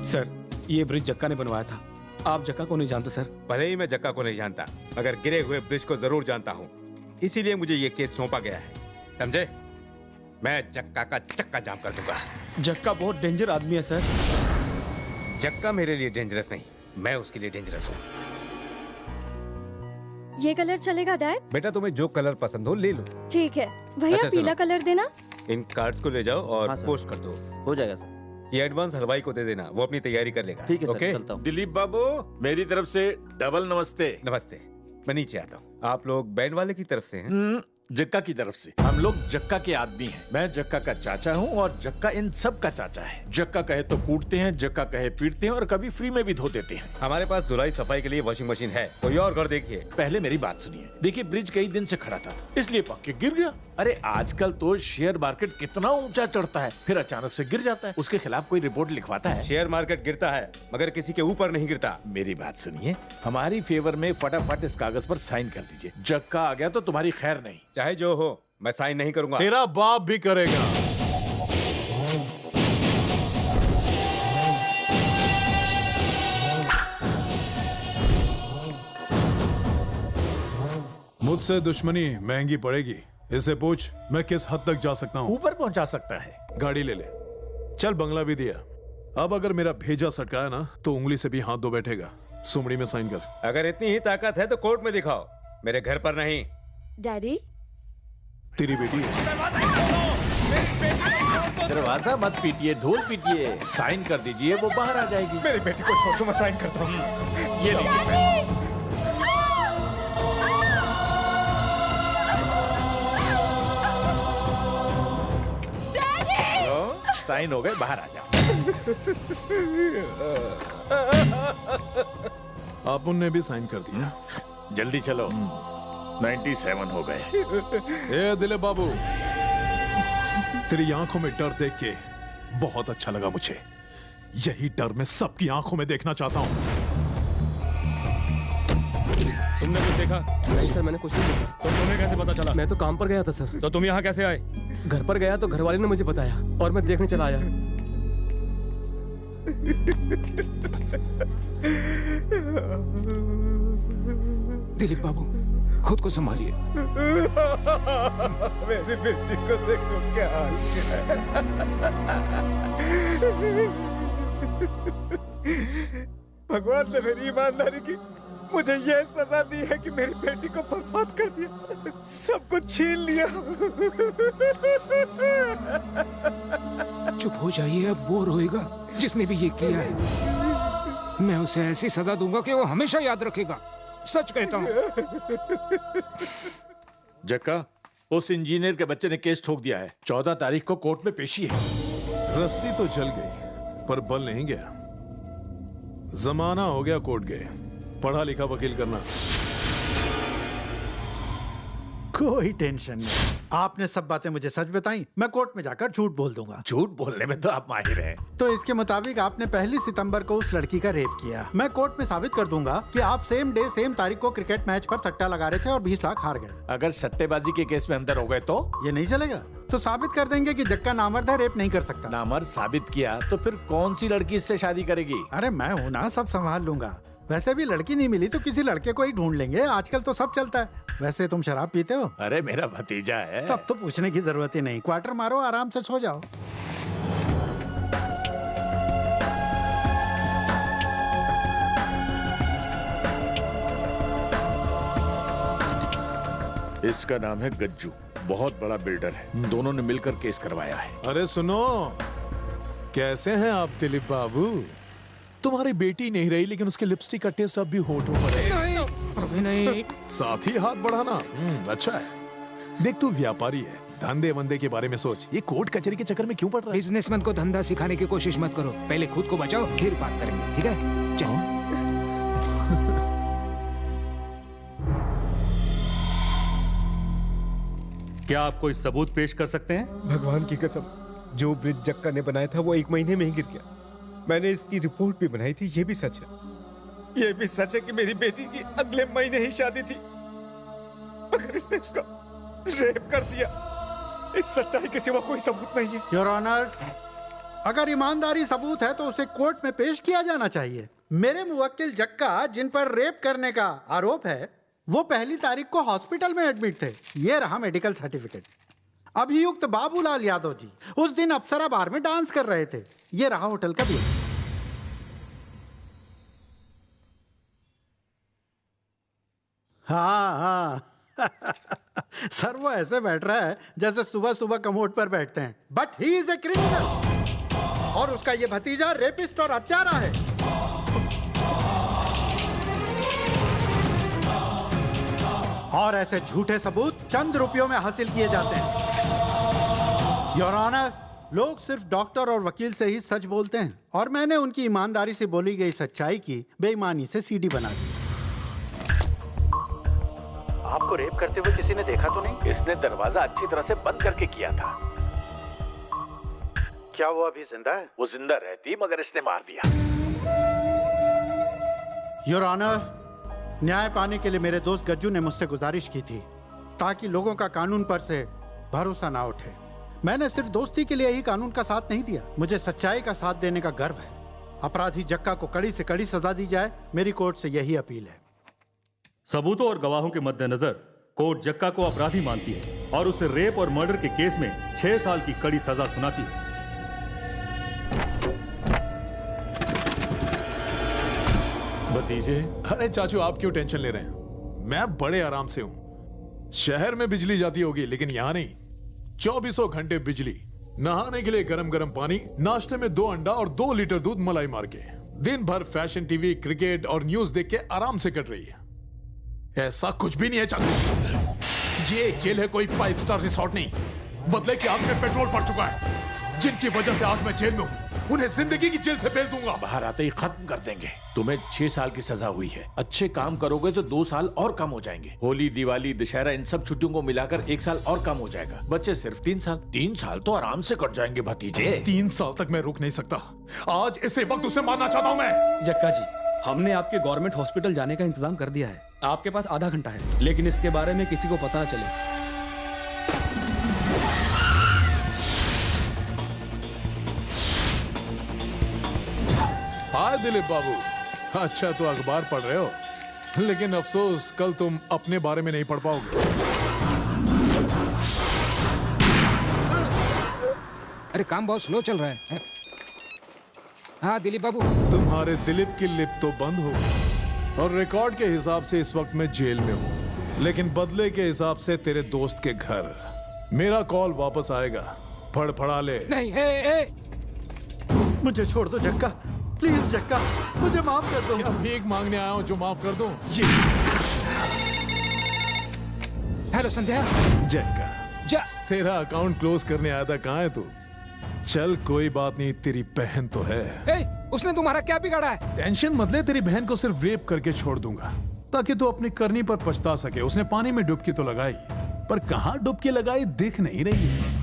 सर, ये ब्रिज जक्का ने बनवाया था। आप जक्का को नहीं जानते सर? भले ही मैं जक्का को नहीं जानता, मगर गिरे हुए ब्रिज को जरूर जानता हूँ। इसीलिए मुझे ये केस सौंपा गया है, समझे? मैं जक्का का चक्का जाम कर दूंगा। जक्का बहुत डेंजर आदमी है सर। जक्का मेरे लिए डेंजरस नहीं, मैं उसके लिए डेंजरस हूँ। ये कलर चलेगा डैड? बेटा तुम्हें जो कलर पसंद हो ले लो। ठीक है भैया, अच्छा, पीला कलर देना। इन कार्ड्स को ले जाओ और हाँ, सर। पोस्ट कर दो। हो जाएगा सर। ये एडवांस हलवाई को दे देना, वो अपनी तैयारी कर लेगा। ठीक है सर, ओके? चलता हूँ। दिलीप बाबू, मेरी तरफ से डबल नमस्ते। नमस्ते, मैं नीचे आता हूँ। आप लोग बैंड वाले की तरफ से हैं? जक्का की तरफ से। हम लोग जक्का के आदमी हैं। मैं जक्का का चाचा हूँ और जक्का इन सब का चाचा है। जक्का कहे तो कूटते हैं, जक्का कहे पीटते हैं और कभी फ्री में भी धो देते हैं। हमारे पास धुलाई सफाई के लिए वॉशिंग मशीन है, कोई और घर देखिए। पहले मेरी बात सुनिए। देखिए, ब्रिज कई दिन से खड़ा था, इसलिए पक्के गिर गया। अरे आजकल तो शेयर मार्केट कितना ऊंचा चढ़ता है, फिर अचानक से गिर जाता है। उसके खिलाफ कोई रिपोर्ट लिखवाता है? शेयर मार्केट गिरता है मगर किसी के ऊपर नहीं गिरता। मेरी बात सुनिए, हमारी फेवर में फटाफट इस कागज पर साइन कर दीजिए। जक्का आ गया तो तुम्हारी खैर नहीं। चाहे जो हो, मैं साइन नहीं करूंगा। तेरा बाप भी करेगा। मुझसे दुश्मनी महंगी पड़ेगी। इससे पूछ मैं किस हद तक जा सकता हूँ। ऊपर पहुंचा सकता है। गाड़ी ले ले, चल बंगला भी दिया। अब अगर मेरा भेजा सटकाया ना तो उंगली से भी हाथ धो बैठेगा। सुमड़ी में साइन कर। अगर इतनी ही ताकत है तो कोर्ट में दिखाओ, मेरे घर पर नहीं। डैडी, तेरी बेटी है। दरवाजा मत पीटिए, ढोल पीटिए। साइन कर दीजिए, वो बाहर आ जाएगी। मेरी बेटी को छोड़ दो, मैं साइन करता हूँ। ये लीजिए। साइन हो गए, बाहर आ जाओ। आप उनने भी साइन कर दिया। जल्दी चलो, 97 हो गए। ए दिलीप बाबू, तेरी आंखों में डर देख के बहुत अच्छा लगा मुझे। यही डर मैं सबकी आंखों में देखना चाहता हूँ। तुमने कुछ देखा? नहीं सर, मैंने कुछ नहीं देखा। तो तुम्हें कैसे पता चला? मैं तो काम पर गया था सर। तो तुम यहाँ कैसे आए? घर पर गया तो घर वाले ने मुझे बताया और मैं देखने चला आया। दिलीप बाबू, खुद को संभालिए। मेरी बेटी को देखो क्या हाल है। भगवान ने मेरी ईमानदारी की मुझे यह सजा दी है कि मेरी बेटी को बर्बाद कर दिया, सब कुछ छीन लिया। चुप हो जाइए, अब वो रोएगा जिसने भी ये किया है। मैं उसे ऐसी सजा दूंगा कि वो हमेशा याद रखेगा। सच कहता हूँ। जक्का, उस इंजीनियर के बच्चे ने केस ठोक दिया है। 14 तारीख को कोर्ट में पेशी है। रस्सी तो जल गई पर बल नहीं गया। जमाना हो गया कोर्ट गए। पढ़ा लिखा वकील करना। कोई टेंशन नहीं, आपने सब बातें मुझे सच बताई, मैं कोर्ट में जाकर झूठ बोल दूंगा। झूठ बोलने में तो आप माहिर हैं। तो इसके मुताबिक आपने 1 सितंबर को उस लड़की का रेप किया। मैं कोर्ट में साबित कर दूंगा कि आप सेम डे सेम तारीख को क्रिकेट मैच पर सट्टा लगा रहे थे और 20 लाख हार गए। अगर सट्टेबाजी के केस में अंदर हो गए तो ये नहीं चलेगा। तो साबित कर देंगे कि जक्का नामर्द है, रेप नहीं कर सकता। नामर्द साबित किया तो फिर कौन सी लड़की इससे शादी करेगी? अरे मैं हूँ ना, सब संभाल लूंगा। वैसे भी लड़की नहीं मिली तो किसी लड़के को ही ढूंढ लेंगे, आजकल तो सब चलता है। वैसे तुम शराब पीते हो? अरे मेरा भतीजा है। तब तो पूछने की जरूरत ही नहीं। क्वार्टर मारो, आराम से सो जाओ। इसका नाम है गज्जू, बहुत बड़ा बिल्डर है। दोनों ने मिलकर केस करवाया है। अरे सुनो, कैसे हैं आप दिलीप बाबू? तुम्हारी बेटी नहीं रही लेकिन उसके लिपस्टिक का टेस्ट अब भी होठों पर है। अभी नहीं। साथ ही हाथ बढ़ाना अच्छा है। देख, तू व्यापारी है, धंधे वंदे के बारे में सोच। ये कोर्ट कचहरी के चक्कर में क्यों पड़ रहा है? बिजनेसमैन को धंधा सिखाने की कोशिश मत करो। पहले खुद को बचाओ, फिर बात करेंगे, ठीक है? चलो। क्या आप कोई सबूत पेश कर सकते हैं? भगवान की कसम, जो ब्रिज जक्का ने बनाया था वो 1 महीने में ही गिर गया। मैंने इसकी रिपोर्ट भी बनाई थी, ये भी सच है। ये भी सच है कि मेरी बेटी की अगले महीने ही शादी थी, मगर इसने उसका रेप कर दिया। इस सच्चाई के सिवा कोई सबूत नहीं है। योर ऑनर, अगर ईमानदारी सबूत है तो उसे कोर्ट में पेश किया जाना चाहिए। मेरे मुवक्किल जक्का, जिन पर रेप करने का आरोप है, वो 1 तारीख को हॉस्पिटल में एडमिट थे। ये रहा मेडिकल सर्टिफिकेट। अभियुक्त बाबूलाल यादव जी उस दिन अप्सरा बार में डांस कर रहे थे। ये रहा होटल का बिल। हाँ सर वो ऐसे बैठ रहा है जैसे सुबह सुबह कमोड पर बैठते हैं। But he is a criminal और उसका ये भतीजा रेपिस्ट और हत्यारा है। और ऐसे झूठे सबूत चंद रुपयों में हासिल किए जाते हैं। योर ऑनर, लोग सिर्फ डॉक्टर और वकील से ही सच बोलते हैं और मैंने उनकी ईमानदारी से बोली गई सच्चाई की बेईमानी से सीडी बना दी। आपको रेप करते हुए किसी ने देखा तो नहीं? इसने दरवाजा अच्छी तरह से बंद करके किया था। क्या वो अभी जिंदा है? वो जिंदा रहती मगर इसने मार दिया। योर ऑनर, न्याय पाने के लिए मेरे दोस्त गज्जू ने मुझसे गुजारिश की थी ताकि लोगों का कानून पर से भरोसा ना उठे। मैंने सिर्फ दोस्ती के लिए ही कानून का साथ नहीं दिया, मुझे सच्चाई का साथ देने का गर्व है। अपराधी जक्का को कड़ी से कड़ी सजा दी जाए, मेरी कोर्ट से यही अपील है। सबूतों और गवाहों के मद्देनजर कोर्ट जक्का को अपराधी मानती है और उसे रेप और मर्डर के केस में 6 साल की कड़ी सजा सुनाती है। भतीजे, अरे चाचू आप क्यों टेंशन ले रहे हैं? मैं बड़े आराम से हूं। शहर में बिजली जाती होगी लेकिन यहां नहीं। 24 घंटे बिजली, नहाने के लिए गरम गरम पानी, नाश्ते में 2 अंडा और 2 लीटर दूध मलाई मार के, दिन भर फैशन टीवी, क्रिकेट और न्यूज देख के आराम से कट रही है। ऐसा कुछ भी नहीं है चाचू। ये जेल है, कोई 5 स्टार रिसोर्ट नहीं। बदले की आग में पेट्रोल पड़ चुका है। जिनकी वजह से आज मैं जेल में हूं, उन्हें जिंदगी की जेल से भेज दूंगा। बाहर आते ही खत्म कर देंगे। तुम्हें 6 साल की सजा हुई है। अच्छे काम करोगे तो 2 साल और कम हो जाएंगे। होली, दिवाली, दशहरा, इन सब छुट्टियों को मिलाकर 1 साल और कम हो जाएगा। बच्चे सिर्फ 3 साल। 3 साल तो आराम से कट जाएंगे भतीजे। 3 साल तक मैं रुक नहीं सकता। आज इसी वक्त उसे मारना चाहता हूं मैं। जक्का जी, हमने आपके गवर्नमेंट हॉस्पिटल जाने का इंतजाम कर दिया है। आपके पास आधा घंटा है, लेकिन इसके बारे में किसी को पता न चले। हाय दिलीप बाबू, अच्छा तो अखबार पढ़ रहे हो, लेकिन अफसोस कल तुम अपने बारे में नहीं पढ़ पाओगे। अरे काम बहुत स्लो चल रहा है। हाँ दिलीप बाबू, तुम्हारे दिलीप की लिप तो बंद हो और रिकॉर्ड के हिसाब से इस वक्त मैं जेल में हूँ, लेकिन बदले के हिसाब से तेरे दोस्त के घर मेरा कॉल वापस आएगा। फड़फड़ा ले। नहीं, मुझे छोड़ दो जक्का, प्लीज जक्का, मुझे माफ कर दो। क्या भीख मांगने आया हूँ जो माफ कर दूं? ये हेलो संध्या। जक्का, तेरा अकाउंट क्लोज करने आया था, कहाँ है तू? चल कोई बात नहीं, तेरी बहन तो है। उसने तुम्हारा क्या बिगाड़ा है? टेंशन मत ले, तेरी बहन को सिर्फ रेप करके छोड़ दूंगा ताकि तू अपनी करनी पर पछता सके। उसने पानी में डुबकी तो लगाई, पर कहाँ डुबकी लगाई दिख नहीं रही है।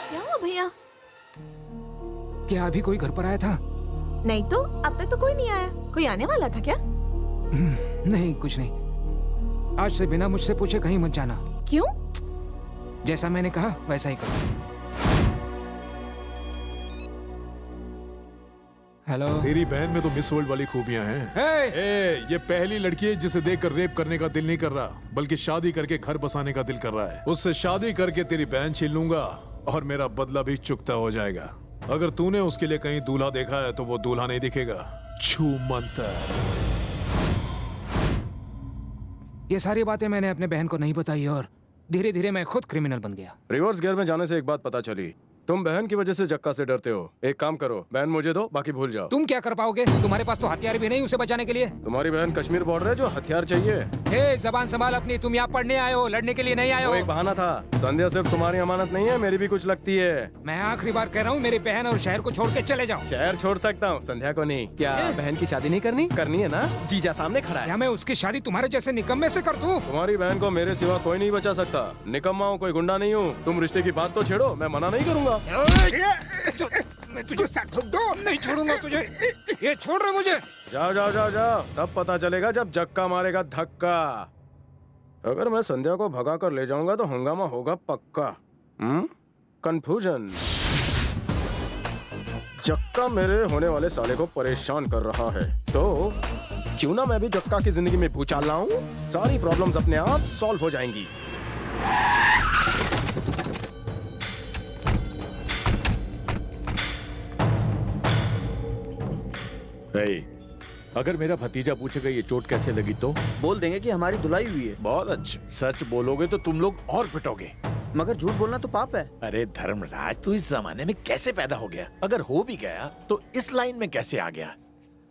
क्या हुआ भैया? क्या अभी कोई घर पर आया था? नहीं तो, अब तक तो कोई नहीं आया। कोई आने वाला था क्या? नहीं, कुछ नहीं। आज से बिना मुझसे पूछे कहीं मत जाना। क्यों? जैसा मैंने कहा वैसा ही करो। हेलो। तेरी बहन में तो मिस वर्ल्ड वाली खूबियां हैं। ये पहली लड़की है जिसे देखकर रेप करने का दिल नहीं कर रहा, बल्कि शादी करके घर बसाने का दिल कर रहा है। उससे शादी करके तेरी बहन छीन लूंगा और मेरा बदला भी चुकता हो जाएगा। अगर तूने उसके लिए कहीं दूल्हा देखा है तो वो दूल्हा नहीं दिखेगा, छू मंतर। ये सारी बातें मैंने अपने बहन को नहीं बताई और धीरे धीरे मैं खुद क्रिमिनल बन गया। रिवर्स गियर में जाने से एक बात पता चली, तुम बहन की वजह से जक्का से डरते हो। एक काम करो, बहन मुझे दो, बाकी भूल जाओ। तुम क्या कर पाओगे? तुम्हारे पास तो हथियार भी नहीं उसे बचाने के लिए। तुम्हारी बहन कश्मीर बॉर्डर है, जो हथियार चाहिए। हे, जबान संभाल अपनी। तुम यहाँ पढ़ने आए हो, लड़ने के लिए नहीं आए वो हो। एक बहाना था। संध्या सिर्फ तुम्हारी अमानत नहीं है, मेरी भी कुछ लगती है। मैं आखिरी बार कह रहा हूँ, मेरी बहन और शहर को छोड़ के चले जाओ। शहर छोड़ सकता हूँ, संध्या को नहीं। क्या बहन की शादी नहीं करनी? करनी है ना? जीजा सामने खड़ा है। क्या मैं उसकी शादी तुम्हारे जैसे निकम्मे से कर दूं? तुम्हारी बहन को मेरे सिवा कोई नहीं बचा सकता। निकम्मा हूँ, कोई गुंडा नहीं हूँ। तुम रिश्ते की बात तो छेड़ो, मैं मना नहीं करूँगा। मैं तुझे नहीं छोड़ूंगा तुझे। ये छोड़ रहे मुझे। जाओ जाओ जाओ जाओ, तब पता चलेगा जब जक्का मारेगा धक्का। अगर मैं संध्या को भगा कर ले जाऊंगा तो हंगामा होगा पक्का। कंफ्यूजन। जक्का मेरे होने वाले साले को परेशान कर रहा है, तो क्यों ना मैं भी जक्का की जिंदगी में भूचाल लाऊं? सारी प्रॉब्लम्स अपने आप सॉल्व हो जाएंगी। अगर मेरा भतीजा पूछेगा ये चोट कैसे लगी तो बोल देंगे कि हमारी धुलाई हुई है। बहुत अच्छे। सच बोलोगे तो तुम लोग और पिटोगे। मगर झूठ बोलना तो पाप है। अरे धर्मराज, तू इस जमाने में कैसे पैदा हो गया? अगर हो भी गया तो इस लाइन में कैसे आ गया?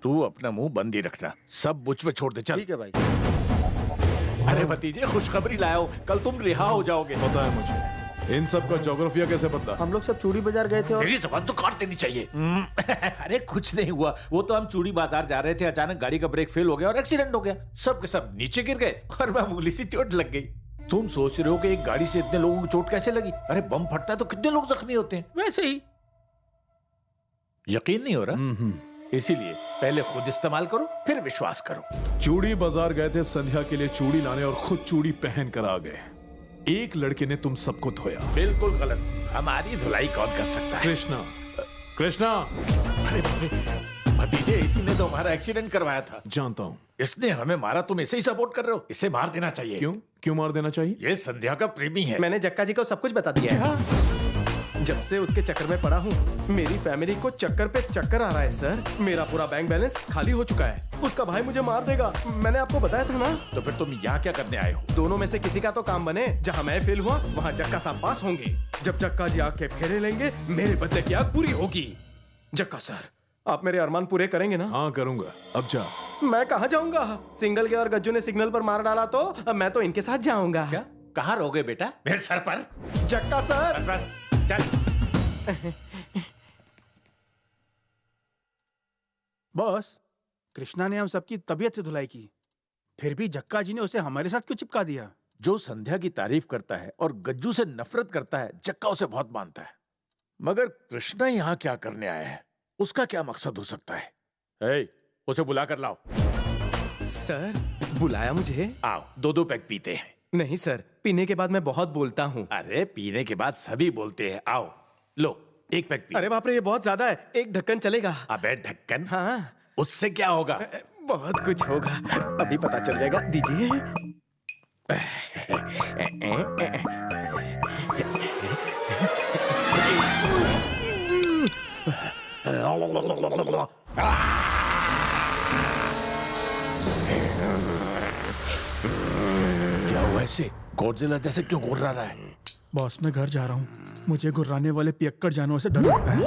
तू अपना मुंह बंद ही रखना, सब मुझ पे छोड़ दे। चल। ठीक है भाई। अरे भतीजे, खुशखबरी लाओ, कल तुम रिहा हो जाओगे। पता है मुझे। इन सब का ज्योग्राफिया कैसे पता? हम लोग सब चूड़ी बाजार गए थे और मेरी जुबान तो काट देनी चाहिए। अरे कुछ नहीं हुआ, वो तो हम चूड़ी बाजार जा रहे थे, अचानक गाड़ी का ब्रेक फेल हो गया और एक्सीडेंट हो गया। सब के सब नीचे गिर गए और मामूली सी चोट लग गई। तुम सोच रहे हो कि एक गाड़ी से इतने लोगों को चोट कैसे लगी? अरे बम फटता है तो कितने लोग जख्मी होते हैं। वैसे ही यकीन नहीं हो रहा, इसीलिए पहले खुद इस्तेमाल करो फिर विश्वास करो। चूड़ी बाजार गए थे संध्या के लिए चूड़ी लाने और खुद चूड़ी पहन कर आ गए। एक लड़के ने तुम सबको धोया। बिल्कुल गलत। हमारी धुलाई कौन कर सकता है? कृष्णा। कृष्णा। अरे भतीजे, इसी ने तो हमारा एक्सीडेंट करवाया था। जानता हूँ। इसने हमें मारा, तुम इसे ही सपोर्ट कर रहे हो। इसे मार देना चाहिए। क्यों? क्यों मार देना चाहिए? ये संध्या का प्रेमी है। मैंने जक्का जी को सब कुछ बता दिया है। जब से उसके चक्कर में पड़ा हूँ, मेरी फैमिली को चक्कर पे चक्कर आ रहा है सर। मेरा पूरा बैंक बैलेंस खाली हो चुका है। उसका भाई मुझे मार देगा, मैंने आपको बताया था ना। तो फिर तुम यहाँ क्या करने आए हो? दोनों में से किसी का तो काम बने। जहाँ मैं फेल हुआ वहाँ जक्का साहब पास होंगे। जब जक्का जी आग के फेरे लेंगे, मेरे बदले की आग पूरी होगी। जक्का सर, आप मेरे अरमान पूरे करेंगे ना? हाँ करूंगा। अब जा। मैं कहाँ जाऊंगा? सिंगल के और गज्जू ने सिग्नल पर मार डाला तो अब मैं तो इनके साथ जाऊंगा। क्या? कहाँ रहोगे बेटा? मेरे सर पर। जक्का सर। बस बस, चल। बॉस, कृष्णा ने हम सबकी तबीयत से धुलाई की, फिर भी जक्का जी ने उसे हमारे साथ क्यों चिपका दिया? जो संध्या की तारीफ करता है और गज्जू से नफरत करता है, जक्का उसे बहुत मानता है। मगर कृष्णा यहाँ क्या करने आया है? उसका क्या मकसद हो सकता है? उसे बुला कर लाओ। सर, बुलाया मुझे? आओ, दो दो पैक पीते हैं। नहीं सर, पीने के बाद मैं बहुत बोलता हूँ। अरे पीने के बाद सभी बोलते हैं। आओ लो, एक पैक पी। अरे बाप रे, ये बहुत ज्यादा है। एक ढक्कन चलेगा? अबे ढक्कन? हाँ। उससे क्या होगा? बहुत कुछ होगा, अभी पता चल जाएगा। दीजिए। क्या हुआ इसे? गॉडजिला जैसे क्यों गुर्रा रहा है? बॉस, मैं घर जा रहा हूँ। मुझे गुर्राने वाले पियक्कड़ जानवर से डर लगता है।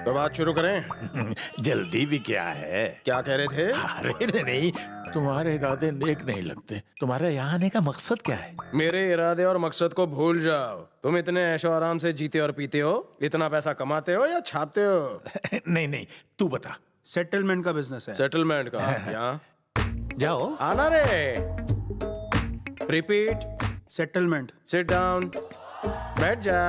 तो बात शुरू करें। जल्दी भी क्या है? क्या कह रहे थे? अरे नहीं, तुम्हारे इरादे नेक नहीं लगते। तुम्हारे यहाँ आने का मकसद क्या है? मेरे इरादे और मकसद को भूल जाओ। तुम इतने ऐशो आराम से जीते और पीते हो, इतना पैसा कमाते हो या छापते हो? नहीं, तू बता। सेटलमेंट का बिजनेस है। सेटलमेंट का? यहाँ जाओ। आना रे। रिपीट। सेटलमेंट। Sit down. बैठ जा।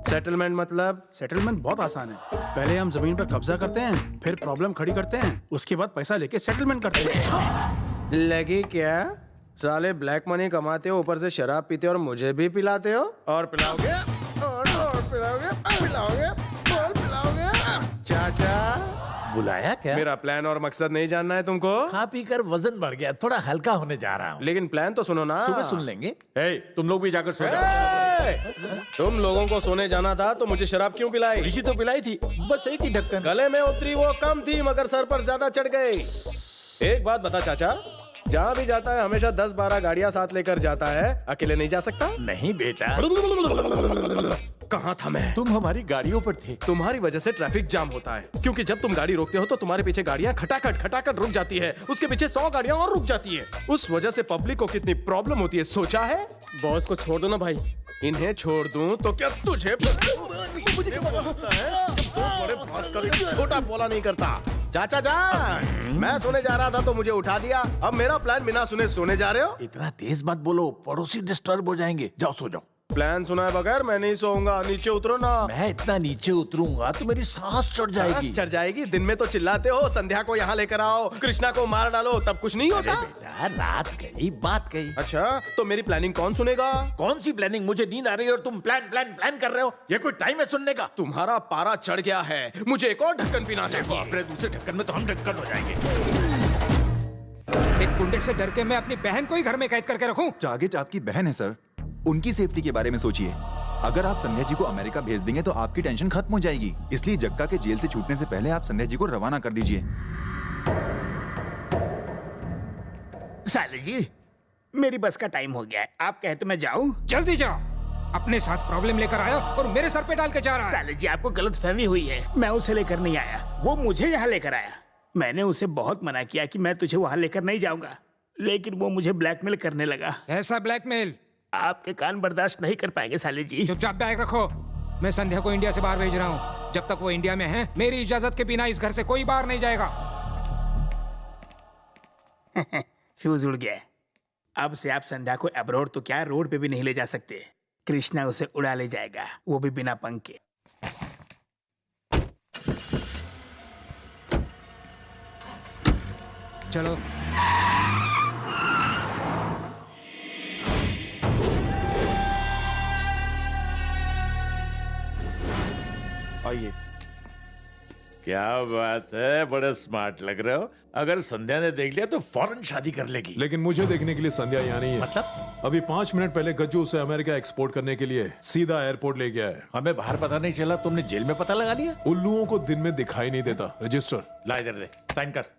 सेटलमेंट मतलब? सेटलमेंट बहुत आसान है। पहले हम जमीन पर कब्जा करते हैं, फिर प्रॉब्लम खड़ी करते हैं, उसके बाद पैसा लेके सेटलमेंट करते हैं। लगी क्या? साले ब्लैक मनी कमाते हो, ऊपर से शराब पीते हो और मुझे भी पिलाते हो। और पिलाओगे? और पिलाओगे? पिलाओगे? और पिलाओगे? चाचा बुलाया क्या? मेरा प्लान और मकसद नहीं जानना है तुमको? खा पी कर वजन बढ़ गया, थोड़ा हल्का होने जा रहा हूँ। लेकिन प्लान तो सुनो ना। सुबह सुन लेंगे। तुम लोग भी जाकर सो जाओ। तुम लोगों को सोने जाना था तो मुझे शराब क्यों पिलाई? इसी तो पिलाई थी, बस एक ही ढक्कन। गले में उतरी वो कम थी, मगर सर पर ज्यादा चढ़ गई। एक बात बता चाचा, जहाँ भी जाता है हमेशा 10-12 गाड़ियाँ साथ लेकर जाता है, अकेले नहीं जा सकता। नहीं बेटा, कहाँ था मैं? तुम हमारी गाड़ियों पर थे। तुम्हारी वजह से ट्रैफिक जाम होता है, क्योंकि जब तुम गाड़ी रोकते हो तो तुम्हारे पीछे गाड़ियाँ खटाखट रुक जाती है, उसके पीछे 100 गाड़ियाँ और रुक जाती है। उस वजह से पब्लिक को कितनी प्रॉब्लम होती है, सोचा है? बॉस को छोड़ दो ना भाई। इन्हें छोड़ दूं तो क्या तुझे मुझे क्या होता है? जब दो बड़े बात करके छोटा बोला नहीं करता। चाचा जान, मैं सोने जा रहा था तो मुझे उठा दिया। अब मेरा प्लान बिना सुने सोने जा रहे हो? इतना तेज मत बोलो, पड़ोसी डिस्टर्ब हो जाएंगे। जाओ सो जाओ। प्लान सुनाए बगैर मैं नहीं सोऊंगा, नीचे उतरो ना। मैं इतना नीचे उतरूंगा तो मेरी सांस चढ़ जाएगी। सांस चढ़ जाएगी? दिन में तो चिल्लाते हो, संध्या को यहाँ लेकर आओ, कृष्णा को मार डालो, तब कुछ नहीं होता। बेटा रात गई बात गई। अच्छा तो मेरी प्लानिंग कौन सुनेगा? कौन सी प्लानिंग? मुझे नींद आ रही है और तुम प्लान कर रहे हो। ये कोई टाइम है सुनने का? तुम्हारा पारा चढ़ गया है, मुझे एक और ढक्कन पीना चाहिए। अपने दूसरे ढक्कन में तो हम ढक्कन हो जाएंगे। एक गुंडे से डर के मैं अपनी बहन को ही घर में कैद करके रखूं? टारगेट आपकी बहन है सर, उनकी सेफ्टी के बारे में सोचिए। अगर आप संध्या जी को अमेरिका भेज देंगे तो आपकी टेंशन खत्म हो जाएगी। इसलिए जक्का के जेल से छूटने से पहले आप संध्या जी को रवाना कर दीजिए। साले जी, मेरी बस का टाइम हो गया है, आप कहे तो मैं जाऊं? जल्दी जाओ, अपने साथ प्रॉब्लम लेकर आया और मेरे सर पे डाल के जा रहा है। साले जी, आपको गलतफहमी हुई है, मैं उसे लेकर नहीं आया, वो मुझे यहाँ लेकर आया। मैंने उसे बहुत मना किया कि मैं तुझे वहाँ लेकर नहीं जाऊंगा, लेकिन वो मुझे ब्लैकमेल करने लगा। ऐसा ब्लैकमेल? आपके कान बर्दाश्त नहीं कर पाएंगे साले जी। चुपचाप बैग रखो, मैं संध्या को इंडिया से बाहर भेज रहा हूँ। जब तक वो इंडिया में है, मेरी इजाजत के बिना इस घर से कोई बाहर नहीं जाएगा। फ्यूज उड़ गया। अब से आप संध्या को अब्रॉड तो क्या रोड पे भी नहीं ले जा सकते। कृष्णा उसे उड़ा ले जाएगा, वो भी बिना पंख के। चलो आइए। क्या बात है, बड़े स्मार्ट लग रहे हो। अगर संध्या ने देख लिया तो फौरन शादी कर लेगी। लेकिन मुझे देखने के लिए संध्या यहाँ नहीं है। मतलब? अभी 5 मिनट पहले गज्जू उसे अमेरिका एक्सपोर्ट करने के लिए सीधा एयरपोर्ट ले गया है। हमें बाहर पता नहीं चला, तुमने जेल में पता लगा लिया? उल्लुओं को दिन में दिखाई नहीं देता। रजिस्टर ला इधर दे, साइन कर।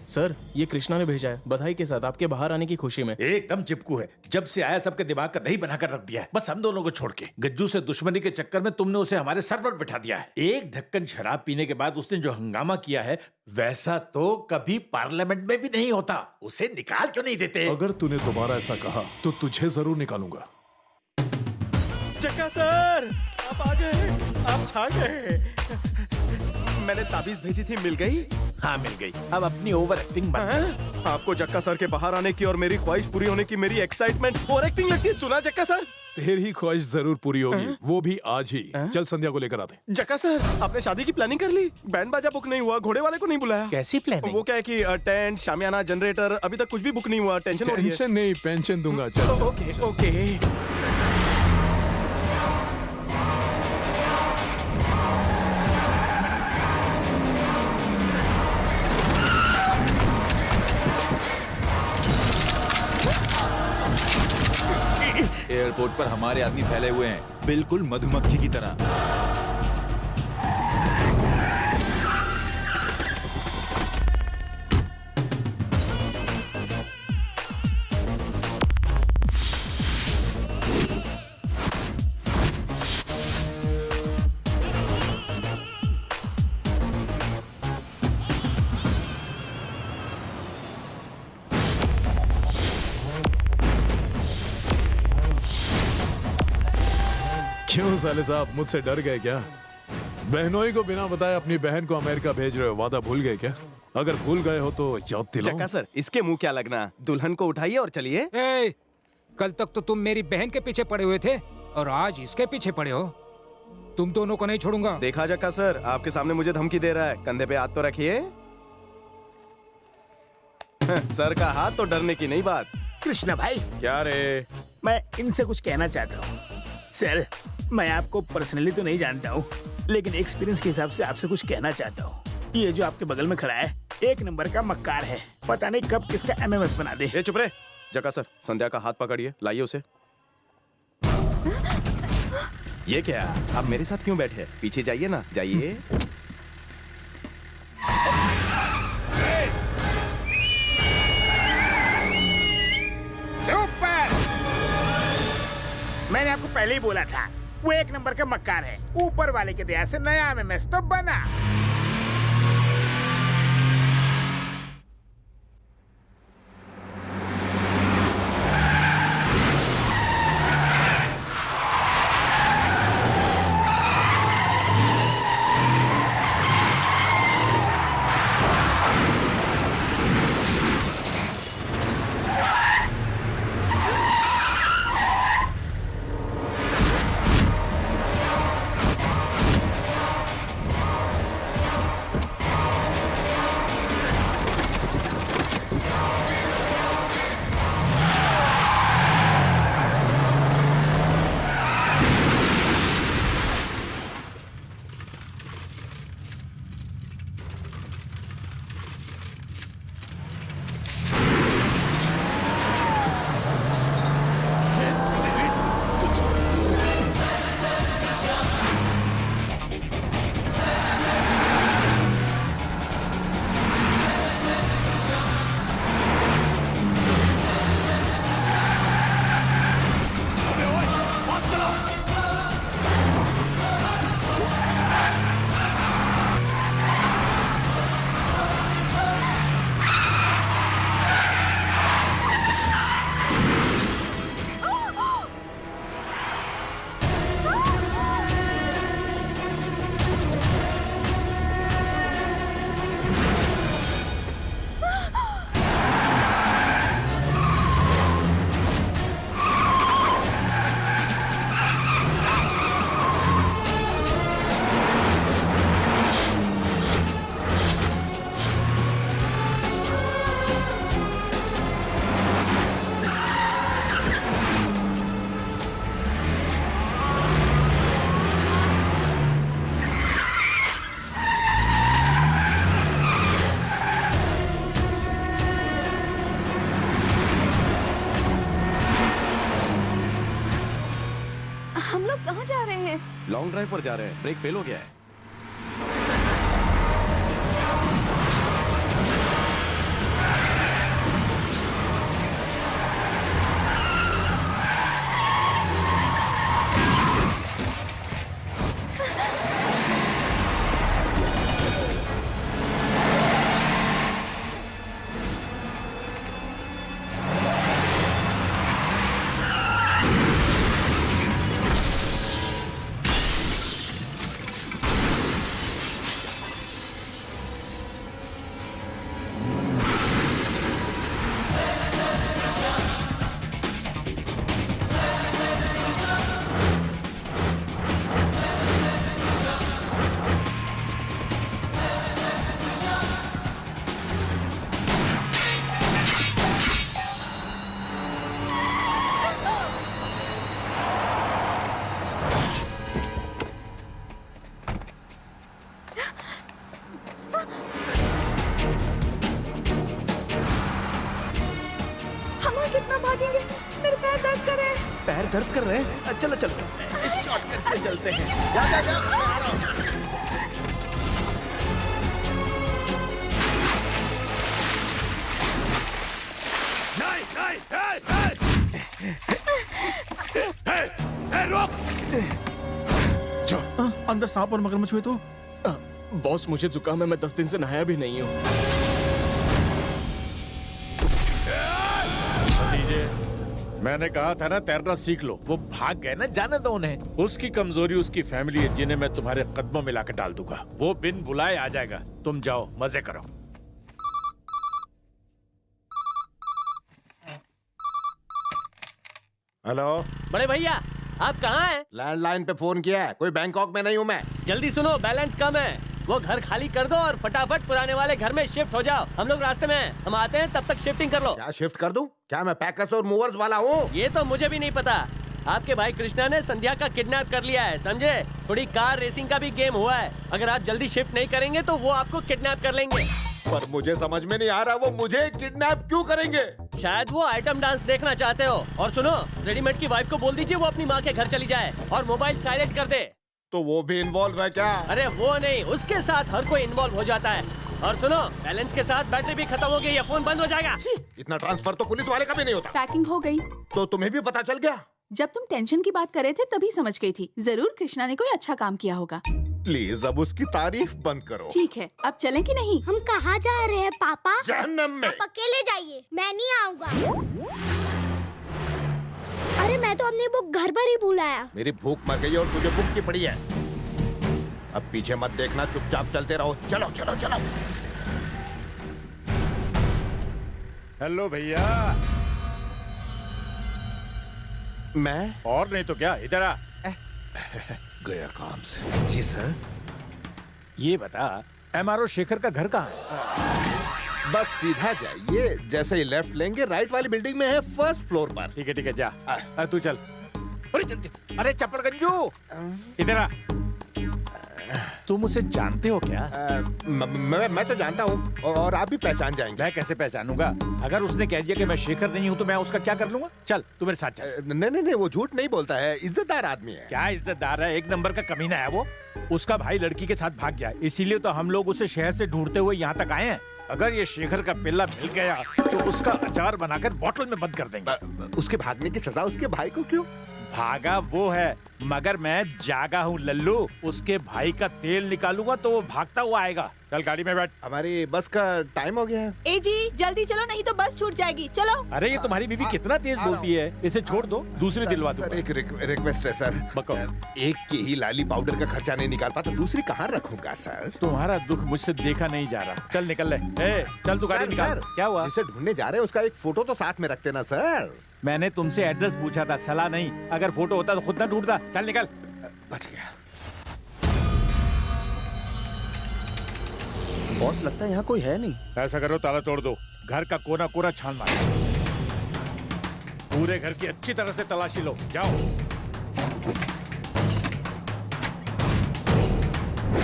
सर, ये कृष्णा ने भेजा है, बधाई के साथ आपके बाहर आने की खुशी में। एकदम चिपकू है, जब से आया सबके दिमाग का दही बनाकर रख दिया है, बस हम दोनों को छोड़ के। गज्जू से दुश्मनी के चक्कर में तुमने उसे हमारे सर पर बिठा दिया है। एक ढक्कन शराब पीने के बाद उसने जो हंगामा किया है, वैसा तो कभी पार्लियामेंट में भी नहीं होता। उसे निकाल क्यों नहीं देते? अगर तूने दोबारा ऐसा कहा तो तुझे जरूर निकालूंगा। जक्का सर, आप आ गए, आप छा गए। मैंने ताबीज भेजी थी, मिल गई? हाँ मिल गई। अब अपनी ओवर एक्टिंग बंद कर। आपको जक्का सर के बाहर आने की और मेरी ख्वाहिश पूरी होने की मेरी एक्साइटमेंट ओवर एक्टिंग लगती है। सुना जक्का सर? तेरी ख्वाहिश जरूर पूरी होगी, वो भी आज ही। चल संध्या को लेकर आते। जक्का सर, आपने शादी की प्लानिंग कर ली? बैंड बाजा बुक नहीं हुआ, घोड़े वाले को नहीं बुलाया? कैसी प्लानिंग? वो क्या है कि टेंट, शामियाना, जनरेटर, अभी तक कुछ भी बुक नहीं हुआ। टेंशन हो रही है। टेंशन नहीं, पेंशन दूंगा। चल ओके ओके। एयरपोर्ट पर हमारे आदमी फैले हुए हैं, बिल्कुल मधुमक्खी की तरह। क्यों साले साहब, मुझसे डर गए क्या? बहनोई को बिना बताए अपनी बहन को अमेरिका भेज रहे हो, वादा भूल गए क्या? अगर भूल गए हो तो याद दिलाओ। जक्का सर, इसके मुंह क्या लगना? दुल्हन को उठाइए और चलिए। कल तक तो तुम मेरी बहन के पीछे पड़े हुए थे और आज इसके पीछे पड़े हो। तुम दोनों को नहीं छोड़ूंगा। देखा जक्का सर, आपके सामने मुझे धमकी दे रहा है। कंधे पे हाथ तो रखिए। सर का हाथ तो डरने की नहीं बात। कृष्णा भाई। क्या रे? मैं इनसे कुछ कहना चाहता हूँ। सर, मैं आपको पर्सनली तो नहीं जानता हूँ, लेकिन एक्सपीरियंस के हिसाब से आपसे कुछ कहना चाहता हूँ। ये जो आपके बगल में खड़ा है, 1 नंबर का मक्कार है, पता नहीं कब किसका MMS बना दे। चुप रहे। जक्का सर, संध्या का हाथ पकड़िए, लाइए उसे। ये क्या? आप मेरे साथ क्यों बैठे? पीछे जाइए ना, जाइए। पहले ही बोला था, वो एक नंबर का मक्कार है। ऊपर वाले की दया से नया एमएमएस तो बना। कहाँ जा रहे हैं? लॉन्ग ड्राइव पर जा रहे हैं। ब्रेक फेल हो गया है। पैर दर्द कर रहे हैं। चलो चलो इस शॉर्टकट से चलते हैं। जा जा जा, मैं आ रहा हूं। नहीं, रुक! अंदर सांप और मगरमच्छ हुए तो? बॉस मुझे जुकाम है, मैं 10 दिन से नहाया भी नहीं हूँ। मैंने कहा था ना तैरना सीख लो। वो भाग गए ना, जाने दो उन्हें। उसकी कमजोरी उसकी फैमिली है, जिन्हें मैं तुम्हारे कदमों में लाकर डाल दूंगा। वो बिन बुलाए आ जाएगा। तुम जाओ, मजे करो। हेलो बड़े भैया, आप कहाँ हैं? लैंडलाइन पे फोन किया है। कोई बैंकॉक में नहीं हूँ मैं। जल्दी सुनो, बैलेंस कम है। वो घर खाली कर दो और फटाफट पुराने वाले घर में शिफ्ट हो जाओ। हम लोग रास्ते में हैं, हम आते हैं, तब तक शिफ्टिंग कर लो। क्या शिफ्ट कर दूं? क्या मैं पैकर्स और मूवर्स वाला हूँ? ये तो मुझे भी नहीं पता। आपके भाई कृष्णा ने संध्या का किडनैप कर लिया है, समझे? थोड़ी कार रेसिंग का भी गेम हुआ है। अगर आप जल्दी शिफ्ट नहीं करेंगे तो वो आपको किडनैप कर लेंगे। पर मुझे समझ में नहीं आ रहा, वो मुझे किडनैप क्यों करेंगे? शायद वो आइटम डांस देखना चाहते हो। और सुनो, रेडीमेड की वाइफ को बोल दीजिए वो अपनी माँ के घर चली जाए और मोबाइल साइलेंट कर दे। तो वो भी इन्वॉल्व है क्या? अरे वो नहीं, उसके साथ हर कोई इन्वॉल्व हो जाता है। और सुनो, बैलेंस के साथ बैटरी भी खत्म हो गई है, फोन बंद हो जाएगा। इतना ट्रांसफर तो पुलिस वाले का भी नहीं होता। पैकिंग हो गई। तो तुम्हें भी पता चल गया? जब तुम टेंशन की बात कर रहे थे तभी समझ गई थी। जरूर कृष्णा ने कोई अच्छा काम किया होगा। प्लीज अब उसकी तारीफ बंद करो। ठीक है, अब चलें कि नहीं? हम कहाँ जा रहे हैं पापा? जहन्नम में। आप अकेले जाइए, मैं नहीं आऊँगा। अरे मैं तो अपनी बुक घर पर ही भूल आया। मेरी भूख मर गई और तुझे भूख की पड़ी है। अब पीछे मत देखना, चुपचाप चलते रहो। चलो चलो चलो। हेलो भैया। मैं? और नहीं तो क्या, इधर आ। गया काम से। जी सर। ये बता, एमआरओ शेखर का घर कहाँ है? बस सीधा जाइए, जैसे ही लेफ्ट लेंगे राइट वाली बिल्डिंग में है, फर्स्ट फ्लोर पर। ठीक है जा। तू चल। अरे चप्पड़ गंजू, इधर आ। तुम उसे जानते हो क्या? मैं तो जानता हूँ और आप भी पहचान जाएंगे। मैं कैसे पहचानूंगा? अगर उसने कह दिया कि मैं शेखर नहीं हूँ तो मैं उसका क्या कर लूंगा? चल तू मेरे साथ चल। नहीं, वो झूठ नहीं बोलता है, इज्जतदार आदमी है। क्या इज्जतदार है? एक नंबर का कमीना है वो। उसका भाई लड़की के साथ भाग गया, इसीलिए तो हम लोग उसे शहर से ढूंढते हुए यहाँ तक आए हैं। अगर ये शेखर का पिल्ला मिल गया तो उसका अचार बनाकर बोतल में बंद कर देंगे। उसके भागने की सजा उसके भाई को क्यों? भागा वो है, मगर मैं जागा हूँ लल्लू। उसके भाई का तेल निकालूंगा तो वो भागता हुआ आएगा। चल गाड़ी में बैठ। हमारी बस का टाइम हो गया है। ए जी जल्दी चलो, नहीं तो बस छूट जाएगी। चलो। अरे ये तुम्हारी बीवी कितना तेज बोलती है, इसे छोड़ दो, दूसरी दिलवा दो। सर एक रिक्वेस्ट है सर। एक की ही लाली पाउडर का खर्चा नहीं निकाल पाता, दूसरी कहाँ रखूंगा सर? तुम्हारा दुख मुझसे देखा नहीं जा रहा। चल निकल ले। चल तू गाड़ी निकाल। क्या हुआ? जिसे ढूंढने जा रहे हैं उसका एक फोटो तो साथ में रखते ना सर। मैंने तुमसे एड्रेस पूछा था, सलाह नहीं। अगर फोटो होता तो खुद ना ढूंढता। चल निकल। बच गया। बॉस लगता है यहाँ कोई है नहीं। ऐसा करो, ताला तोड़ दो, घर का कोना कोना छान मारो, पूरे घर की अच्छी तरह से तलाशी लो। जाओ।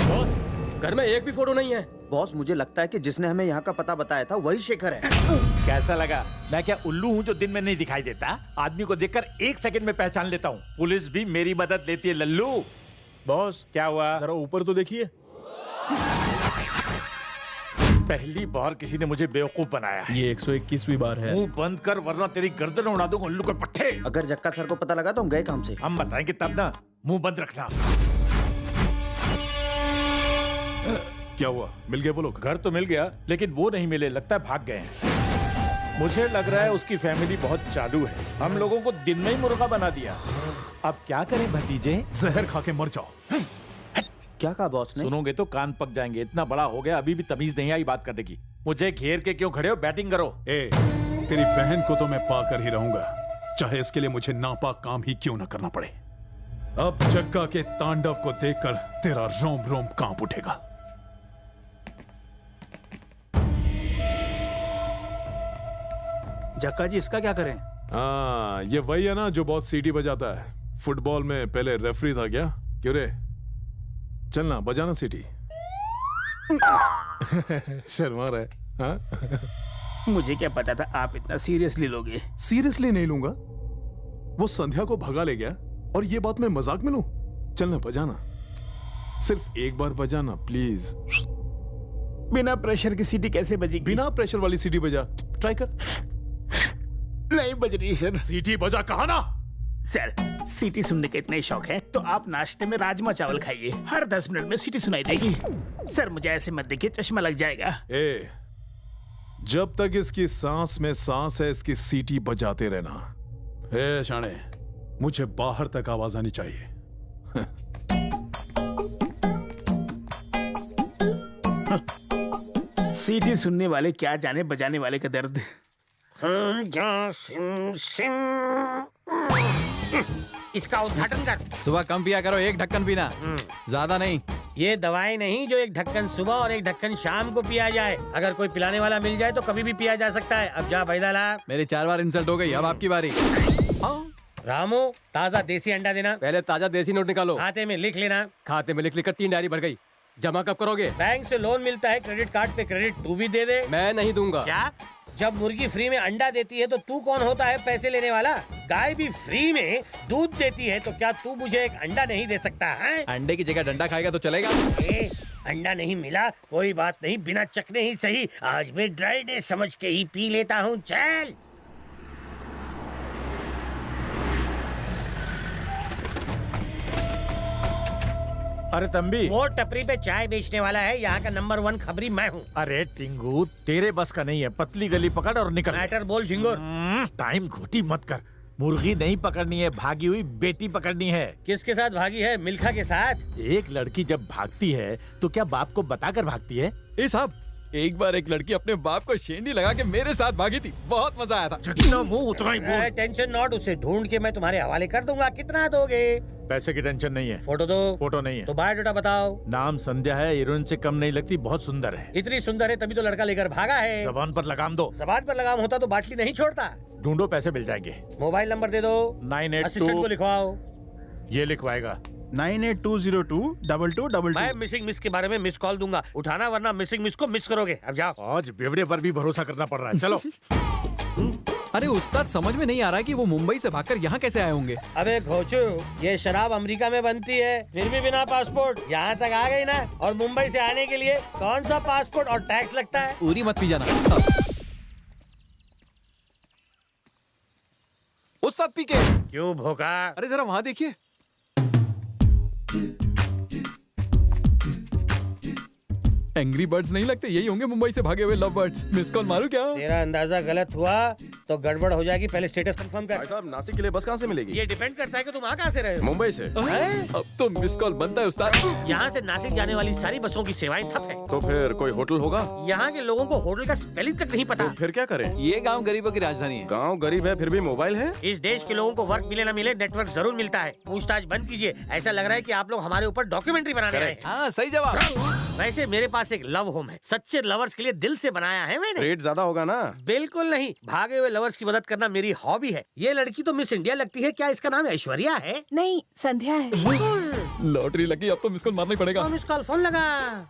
बॉस घर में एक भी फोटो नहीं है। बॉस मुझे लगता है कि जिसने हमें यहाँ का पता बताया था वही शेखर है। कैसा लगा? मैं क्या उल्लू हूँ जो दिन में नहीं दिखाई देता? आदमी को देखकर एक सेकंड में पहचान लेता हूँ। पुलिस भी मेरी मदद लेती है लल्लू। बॉस क्या हुआ? जरा ऊपर तो देखिए। पहली बार किसी ने मुझे बेवकूफ बनाया। ये 121वीं बार है। मुंह बंद कर वरना तेरी गर्दन उड़ा दूंगा उल्लू के पट्टे। अगर जक्का सर को पता लगा तो हम गए काम से। हम बताएंगे तब ना, मुंह बंद रखना। क्या हुआ? मिल गए वो लोग? घर तो मिल गया लेकिन वो नहीं मिले, लगता है भाग गए हैं। मुझे लग रहा है उसकी फैमिली बहुत चालू है, हम लोगों को दिन में ही मुर्गा बना दिया। अब क्या करें भतीजे? जहर खा के मर जाओ। क्या कहा बॉस ने? सुनोगे तो कान पक जाएंगे। इतना बड़ा हो गया अभी भी तमीज नहीं आई बात करने की। मुझे घेर के क्यों खड़े हो? बैटिंग करो। तेरी बहन को तो मैं पाकर ही रहूंगा, चाहे इसके लिए मुझे नापाक काम ही क्यों न करना पड़े। अब जग्गा के तांडव को देखकर तेरा रोम रोम कांप उठेगा। जक्का जी इसका क्या करें? हाँ, ये वही है ना जो बहुत सीटी बजाता है। फुटबॉल में पहले रेफरी था क्या? क्यों रे? चलना बजाना सीटी। शर्मा रहे। हाँ? मुझे क्या पता था आप इतना सीरियसली लोगे। सीरियसली नहीं लूंगा। वो संध्या को भगा ले गया और ये बात मैं मजाक में लूं? चलना बजाना, सिर्फ एक बार बजाना प्लीज। बिना प्रेशर की सीटी कैसे बजेगी? बिना प्रेशर वाली सीटी बजा, ट्राई कर। नहीं बज रही सर। सीटी बजा कहा ना। सर सीटी सुनने के इतने शौक है तो आप नाश्ते में राजमा चावल खाइए, हर 10 मिनट में सीटी सुनाई देगी। सर मुझे ऐसे मत देखिए, चश्मा लग जाएगा। जब तक इसकी सांस में सांस है इसकी सीटी बजाते रहना। शाणे, मुझे बाहर तक आवाज आनी चाहिए। सीटी सुनने वाले क्या जाने बजाने वाले का दर्द। इसका उद्घाटन कर। सुबह कम पिया करो, एक ढक्कन पीना, ज्यादा नहीं। ये दवाई नहीं जो एक ढक्कन सुबह और एक ढक्कन शाम को पिया जाए। अगर कोई पिलाने वाला मिल जाए तो कभी भी पिया जा सकता है। अब जा बैदा ला। मेरी 4 बार इंसल्ट हो गई, अब आपकी बारी। रामू ताजा देसी अंडा देना। पहले ताजा देसी नोट निकालो। खाते में लिख लेना। खाते में लिख लिखकर 3 डायरी भर गई। जमा कब करोगे? बैंक से लोन मिलता है, क्रेडिट कार्ड पे क्रेडिट तू भी दे दे। मैं नहीं दूंगा। क्या? जब मुर्गी फ्री में अंडा देती है तो तू कौन होता है पैसे लेने वाला? गाय भी फ्री में दूध देती है तो क्या तू मुझे एक अंडा नहीं दे सकता है? अंडे की जगह डंडा खाएगा तो चलेगा? अंडा नहीं मिला कोई बात नहीं, बिना चखने ही सही, आज मैं ड्राई डे समझ के ही पी लेता हूँ। चल अरे तंबी, वो टपरी पे चाय बेचने वाला है, यहाँ का नंबर 1 खबरी मैं हूँ। अरे टिंगू, तेरे बस का नहीं है। पतली गली पकड़ और निकल। मैटर बोल झिंगुर। टाइम घोटी मत कर। मुर्गी नहीं पकड़नी है, भागी हुई बेटी पकड़नी है। किसके साथ भागी है? मिल्खा के साथ। एक लड़की जब भागती है तो क्या बाप को बताकर भागती है? ए साहब, एक बार एक लड़की अपने बाप को शेंडी लगा के मेरे साथ भागी थी, बहुत मजा आया था। जितना मुंह उतना ही बोल। टेंशन नॉट, उसे ढूंढ के मैं तुम्हारे हवाले कर दूंगा। कितना दोगे? पैसे की टेंशन नहीं है। फोटो दो। फोटो नहीं है तो बायोडाटा बताओ। नाम संध्या है, हीरोइन से कम नहीं लगती, बहुत सुंदर है। इतनी सुंदर है तभी तो लड़का लेकर भागा है। जबान पर लगाम दो। जबान पर लगाम होता तो बाटली नहीं छोड़ता। ढूंढो, पैसे मिल जाएंगे। मोबाइल नंबर दे दो। 982 असिस्टेंट को लिखवाओ। ये लिखवाएगा। 982022222। मैं मिसिंग मिस के बारे में मिस कॉल दूंगा, उठाना वरना मिसिंग मिस को मिस करोगे। अब जाओ। आज बेवड़े पर भी भरोसा करना पड़ रहा है। चलो। अरे उस्ताद, समझ में नहीं आ रहा है कि वो मुंबई से भागकर यहाँ कैसे आए होंगे। अबे घोचू, ये शराब अमेरिका में बनती है, फिर भी बिना पासपोर्ट यहाँ तक आ गई ना। और मुंबई से आने के लिए कौन सा पासपोर्ट और टैक्स लगता है? पूरी मत पी जाना। उस्ताद पी के। क्यों भोका? अरे जरा वहाँ देखिए। एंग्री बर्ड्स नहीं लगते, यही होंगे मुंबई से भागे हुए लव बर्ड्स। मिस कॉल मारूं क्या? तेरा अंदाजा गलत हुआ तो गड़बड़ हो जाएगी। पहले स्टेटस कंफर्म कर। भाई साहब, नासिक के लिए बस कहाँ से मिलेगी? ये डिपेंड करता है कि तुम आ कहाँ से रहे हो। मुंबई से। अब तो मिस कॉल बनता है उस्ताद। यहाँ से नासिक जाने वाली सारी बसों की सेवाएं ठप है। तो फिर कोई होटल होगा? यहाँ के लोगों को होटल का स्पेलिंग तक नहीं पता। तो फिर क्या करें? ये गांव गरीबों की राजधानी है। गांव गरीब है फिर भी मोबाइल है। इस देश के लोगों को वर्क मिले ना मिले, नेटवर्क जरूर मिलता है। पूछताछ बंद कीजिए। ऐसा लग रहा है कि आप लोग हमारे ऊपर डॉक्यूमेंट्री बनाने आए हैं। हाँ, सही जवाब। वैसे मेरे पास एक लव होम है, सच्चे लवर्स के लिए दिल से बनाया है मैंने। रेट ज्यादा होगा ना? बिल्कुल नहीं, भागे हुए लवर्स की मदद करना मेरी हॉबी है। ये लड़की तो मिस इंडिया लगती है। क्या इसका नाम ऐश्वर्या है? नहीं, संध्या है। लॉटरी लगी, अब तो मिस कॉल मारना ही पड़ेगा। मिस कॉल फोन लगा।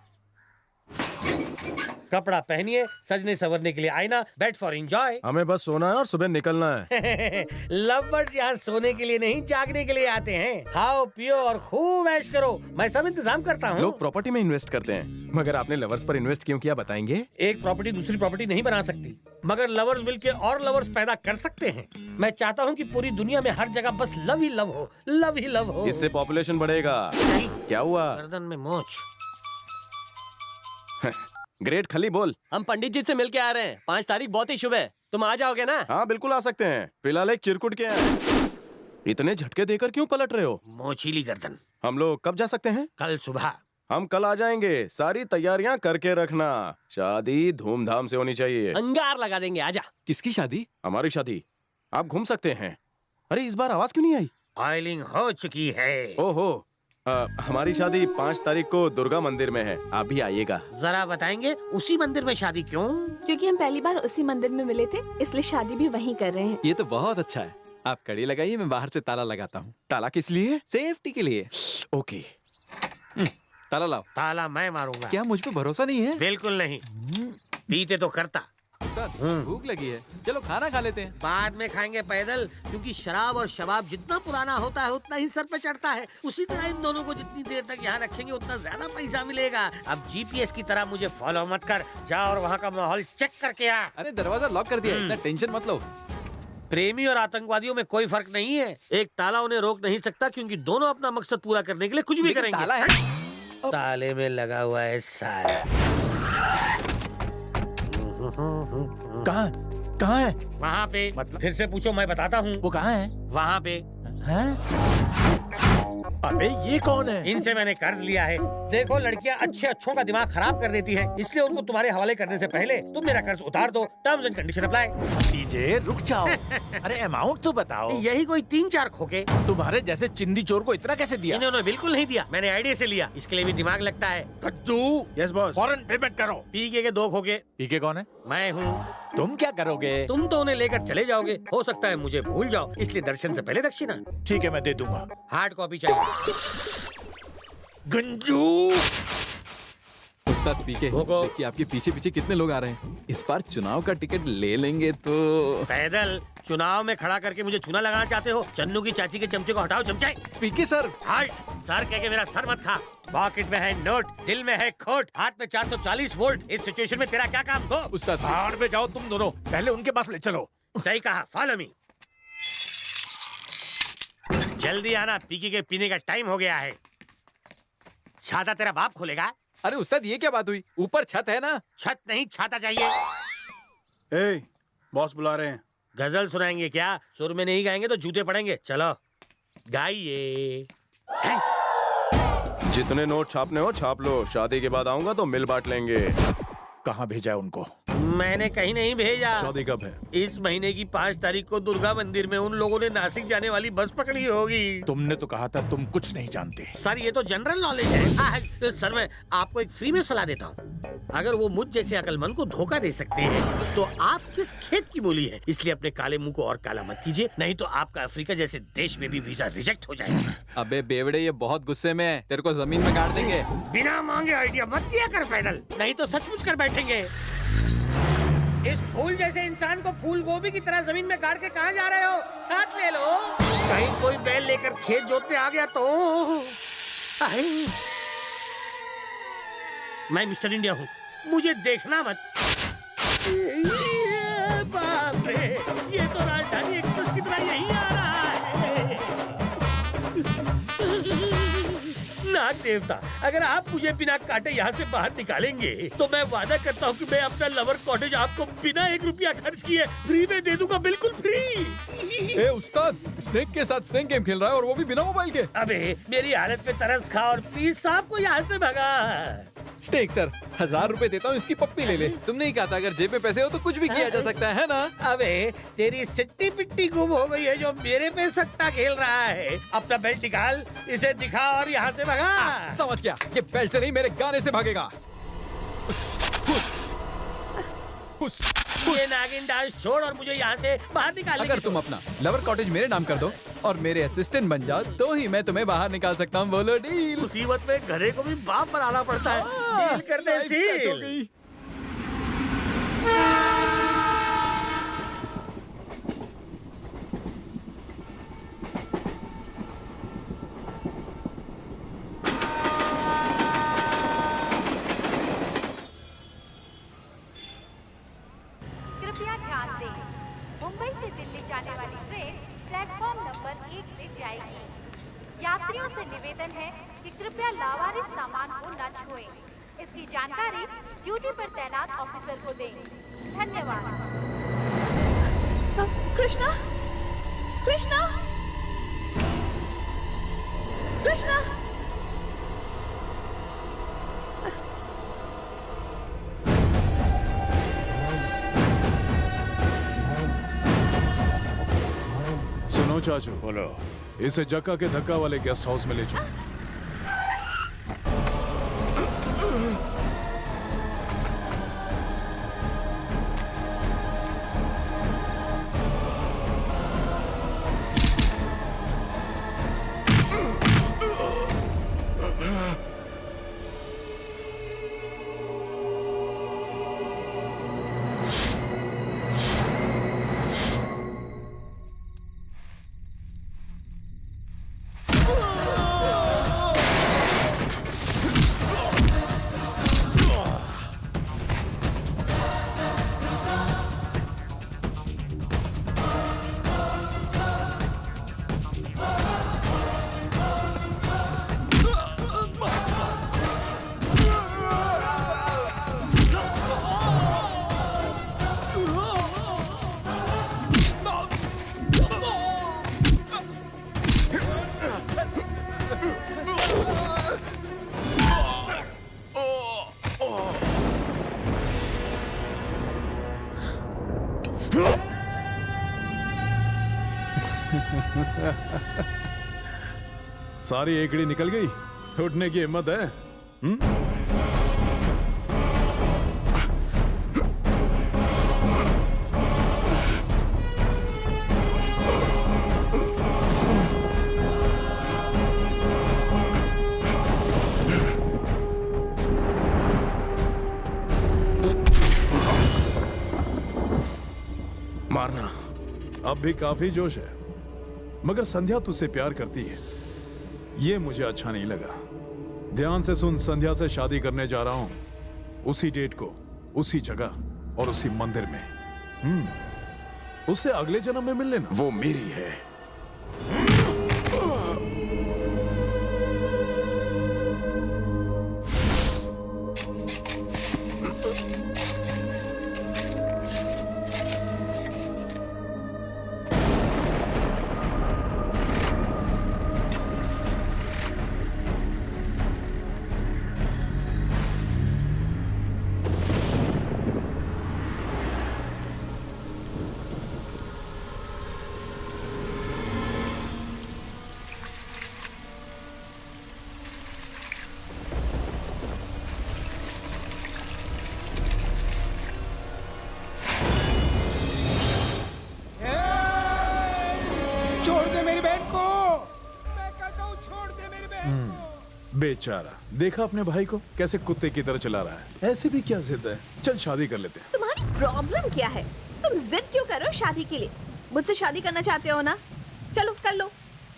कपड़ा पहनिए, सजने संवरने के लिए आईना, बेड फॉर एंजॉय। हमें बस सोना है और सुबह निकलना है। लवर्स यहाँ सोने के लिए नहीं, जागने के लिए आते हैं। खाओ पियो और खूब ऐश करो, मैं सब इंतजाम करता हूँ। लोग प्रॉपर्टी में इन्वेस्ट करते हैं, मगर आपने लवर्स पर इन्वेस्ट क्यों किया बताएंगे? एक प्रॉपर्टी दूसरी प्रॉपर्टी नहीं बना सकती, मगर लवर्स मिलके और लवर्स पैदा कर सकते हैं। मैं चाहता हूँ कि पूरी दुनिया में हर जगह बस लव ही लव हो, लव ही लव हो। इससे पॉपुलेशन बढ़ेगा। क्या हुआ? गर्दन में मोच। ग्रेट खली बोल। हम पंडित जी से मिल के आ रहे हैं। 5 तारीख बहुत ही शुभ है, तुम आ जाओगे ना? हाँ बिल्कुल आ सकते हैं। फिलहाल एक चिरकुट के हैं। इतने झटके देकर क्यों पलट रहे हो? मोचीली गर्दन। हम लोग कब जा सकते हैं? कल सुबह। हम कल आ जाएंगे, सारी तैयारियां करके रखना। शादी धूमधाम से होनी चाहिए। अंगार लगा देंगे, आजा। किसकी शादी? हमारी शादी। आप घूम सकते हैं। अरे इस बार आवाज क्यों नहीं आई? ऑयलिंग हो चुकी है। ओहो, हमारी शादी 5 तारीख को दुर्गा मंदिर में है, आप भी आइएगा। जरा बताएंगे उसी मंदिर में शादी क्यों? क्योंकि हम पहली बार उसी मंदिर में मिले थे, इसलिए शादी भी वहीं कर रहे हैं। ये तो बहुत अच्छा है। आप कड़ी लगाइए, मैं बाहर से ताला लगाता हूँ। ताला किस लिए? सेफ्टी के लिए। ओके। ताला लाओ। ताला मैं मारूंगा। क्या मुझ पे भरोसा नहीं है? बिल्कुल नहीं। पीते तो करता। भूख लगी है, चलो खाना खा लेते हैं। बाद में खाएंगे पैदल, क्योंकि शराब और शबाब जितना पुराना होता है उतना ही सर पे चढ़ता है। उसी तरह इन दोनों को जितनी देर तक यहाँ रखेंगे उतना ज्यादा पैसा मिलेगा। अब जीपीएस की तरह मुझे फॉलो मत कर, जा और वहाँ का माहौल चेक करके आ। अरे दरवाजा लॉक कर दिया, इतना टेंशन मत लो। प्रेमी और आतंकवादियों में कोई फर्क नहीं है। एक ताला उन्हें रोक नहीं सकता, क्योंकि दोनों अपना मकसद पूरा करने के लिए कुछ भी करेंगे। ताला है? ताले में लगा हुआ है साला। कहाँ है? वहाँ पे। मतलब फिर से पूछो, मैं बताता हूँ। वो कहाँ है? वहाँ पे। अबे ये कौन है? इनसे मैंने कर्ज लिया है। देखो लड़कियाँ अच्छों का दिमाग खराब कर देती हैं, इसलिए उनको तुम्हारे हवाले करने से पहले तुम मेरा कर्ज उतार दो। Terms and condition apply. DJ रुक जाओ। अरे अमाउंट तो बताओ। यही कोई 3-4 खोके। तुम्हारे जैसे चिंदी चोर को इतना कैसे दिया? इन्होंने बिल्कुल नहीं दिया, मैंने आईडिया से लिया। इसके लिए भी दिमाग लगता है। कद्दू। Yes boss. फौरन पेमेंट करो। पीके के 2 खोके। पीके कौन है? मैं हूँ। तुम क्या करोगे? तुम तो उन्हें लेकर चले जाओगे, हो सकता है मुझे भूल जाओ, इसलिए दर्शन से पहले दक्षिणा। ठीक है, मैं दे दूंगा। हार्ड कॉपी चाहिए। गंजू। उस्ताद पीके, देखिए आपके पीछे पीछे कितने लोग आ रहे हैं। इस बार चुनाव का टिकट ले लेंगे तो। पैदल चुनाव में खड़ा करके मुझे चूना लगाना चाहते हो? चन्नू की चाची के चमचे को हटाओ चमचे। पीके सर। हार्ट सर कह के मेरा सर मत खा। पॉकेट में है नोट, दिल में है खोट, हाथ में 440 वोल्ट। इस सिचुएशन में तेरा क्या काम? गो। उस्ताद बाहर में जाओ तुम दोनों, पहले उनके पास ले चलो। सही कहा, फॉलो मी। जल्दी आना, पीके के पीने का टाइम हो गया है। छाता तेरा बाप खोलेगा। अरे उस्ताद ये क्या बात हुई? ऊपर छत है ना। छत नहीं छाता चाहिए। ए, बॉस बुला रहे हैं। गजल सुनाएंगे क्या? सुर में नहीं गाएंगे तो जूते पड़ेंगे। चलो गाइए। जितने नोट छापने हो छाप लो, शादी के बाद आऊंगा तो मिल बांट लेंगे। कहाँ भेजा है उनको? मैंने कहीं नहीं भेजा। शादी कब है? इस महीने की 5 तारीख को दुर्गा मंदिर में उन लोगों ने नासिक जाने वाली बस पकड़ी होगी। तुमने तो कहा था तुम कुछ नहीं जानते। सर ये तो जनरल नॉलेज है। सर मैं आपको एक फ्री में सलाह देता हूँ। अगर वो मुझ जैसे अकलमंद को धोखा दे सकते हैं तो आप किस खेत की बोली है। इसलिए अपने काले मुंह को और काला मत कीजिए, नहीं तो आपका अफ्रीका जैसे देश में भी वीजा रिजेक्ट हो जाएगा। अबे बेवड़े, ये बहुत गुस्से में है, तेरे को जमीन में गाड़ देंगे। बिना मांगे आइडिया मत दिया कर पैदल, नहीं तो सचमुच कर बैठेंगे। इस फूल जैसे इंसान को फूल गोभी की तरह जमीन में गाड़ के कहाँ जा रहे हो? साथ ले लो। कहीं कोई बैल लेकर खेत जोतने आ गया तो। मैं मिस्टर इंडिया हूँ, मुझे देखना मत। बाप रे, ये तो राजधानी एक्सप्रेस की तरह यहीं आ रहा है। नाग देवता, अगर आप मुझे बिना काटे यहाँ से बाहर निकालेंगे तो मैं वादा करता हूँ कि मैं अपना लवर कॉटेज आपको बिना 1 रुपया खर्च किए फ्री में दे दूंगा, बिल्कुल फ्री। ए उस्ताद, स्नेक के साथ स्नेक गेम खेल रहा है और वो भी बिना मोबाइल के। अबे मेरी हालत पे तरस खा और प्लीज साहब को यहाँ से भगा। स्नेक सर, 1000 रुपए देता हूँ, इसकी पप्पी ले ले। तुमने ही कहा था अगर जेब में पैसे हो तो कुछ भी किया जा सकता है ना? अबे तेरी सिट्टी पिट्टी गुम हो गई है जो मेरे पे सट्टा खेल रहा है। अपना बेल्ट निकाल, इसे दिखा और यहाँ से भगा। समझ गया, ये बेल्ट से नहीं मेरे गाने से भागेगा। ये नागिन डांस छोड़ और मुझे यहाँ से बाहर निकाल। अगर तुम अपना लवर कॉटेज मेरे नाम कर दो और मेरे असिस्टेंट बन जाओ तो ही मैं तुम्हें बाहर निकाल सकता हूँ। बोलो डील। मुसीबत में घरे को भी बाप बनाना पड़ता है। डील करते सी। कृपया ध्यान दें, मुंबई से दिल्ली जाने वाली ट्रेन प्लेटफॉर्म नंबर 1 से जाएगी। यात्रियों से निवेदन है कि कृपया लावारिस सामान को न छुएं। इसकी जानकारी ड्यूटी पर तैनात ऑफिसर को दें। धन्यवाद। कृष्णा, कृष्णा, कृष्णा। सुनो चाचू, बोलो। इसे जक्का के धक्का वाले गेस्ट हाउस में ले जाओ। सारी एकड़ी निकल गई, उठने की हिम्मत है? मारना। अब भी काफी जोश है, मगर संध्या तुझसे प्यार करती है, ये मुझे अच्छा नहीं लगा। ध्यान से सुन, संध्या से शादी करने जा रहा हूं, उसी डेट को, उसी जगह और उसी मंदिर में। उससे अगले जन्म में मिल लेना। वो मेरी है। बेचारा, देखा अपने भाई को कैसे कुत्ते की तरह चला रहा है। ऐसे भी क्या जिद है, चल शादी कर लेते हैं। तुम्हारी प्रॉब्लम क्या है? तुम जिद क्यों कर रहे हो शादी के लिए? मुझसे शादी करना चाहते हो ना? चलो कर लो।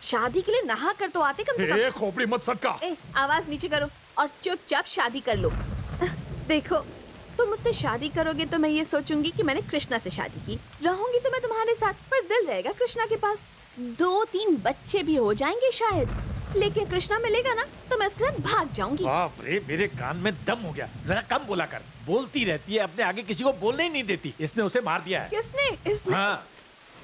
शादी के लिए नहा कर तो आते कम से कम। खोपड़ी मत सटका। आवाज नीचे करो और चुपचाप शादी कर लो। देखो, तुम मुझसे शादी करोगे तो मैं ये सोचूंगी कि मैंने कृष्णा से शादी की। रहूंगी तो मैं तुम्हारे साथ, पर दिल रहेगा कृष्णा के पास। 2-3 बच्चे भी हो जाएंगे शायद, लेकिन कृष्णा मिलेगा ना तो मैं उसके साथ भाग जाऊंगी। बाप रे, मेरे कान में दम हो गया। जरा कम बोला कर, बोलती रहती है, अपने आगे किसी को बोलने ही नहीं देती। इसने उसे मार दिया है। किसने? इसने? हाँ।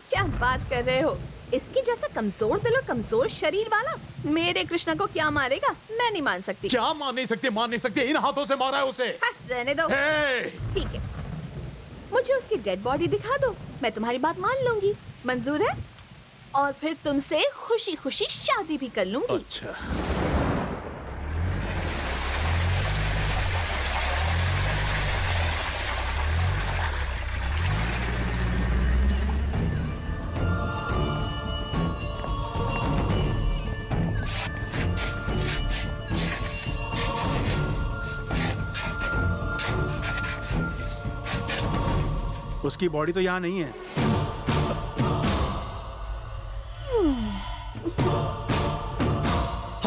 क्या बात कर रहे हो? इसकी जैसा कमजोर दिल और कमजोर शरीर वाला मेरे कृष्णा को क्या मारेगा? मैं नहीं मान सकती। क्या मान नहीं सकते? मान नहीं सकते, इन हाथों से मारा है उसे। रहने दो। ठीक है, मुझे उसकी डेड बॉडी दिखा दो, मैं तुम्हारी बात मान लूंगी। मंजूर है? और फिर तुमसे खुशी खुशी शादी भी कर लूंगी। अच्छा। उसकी बॉडी तो यहाँ नहीं है।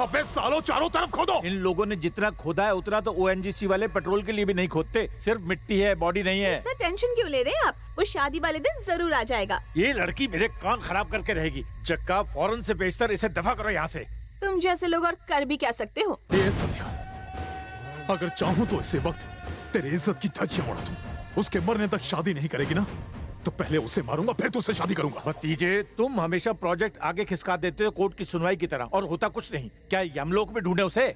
अबे सालों, चारों तरफ खोदो। इन लोगों ने जितना खोदा है उतना तो ओएनजीसी वाले पेट्रोल के लिए भी नहीं खोदते। सिर्फ मिट्टी है, बॉडी नहीं है। इतना टेंशन क्यों ले रहे हैं आप? वो शादी वाले दिन जरूर आ जाएगा। ये लड़की मेरे कान खराब करके रहेगी। जक्का, फौरन से बेशतर इसे दफा करो यहाँ से। तुम जैसे लोग और कर भी क्या सकते हो? ये संध्या, अगर चाहूँ तो इसी वक्त तेरी इज्जत की धज्जियां उड़ा दूं। उसके मरने तक शादी नहीं करेगी ना, तो पहले उसे मारूंगा फिर तुझसे शादी करूंगा। भतीजे, तुम हमेशा प्रोजेक्ट आगे खिसका देते हो कोर्ट की सुनवाई की तरह, और होता कुछ नहीं। क्या यमलोक में ढूंढे उसे?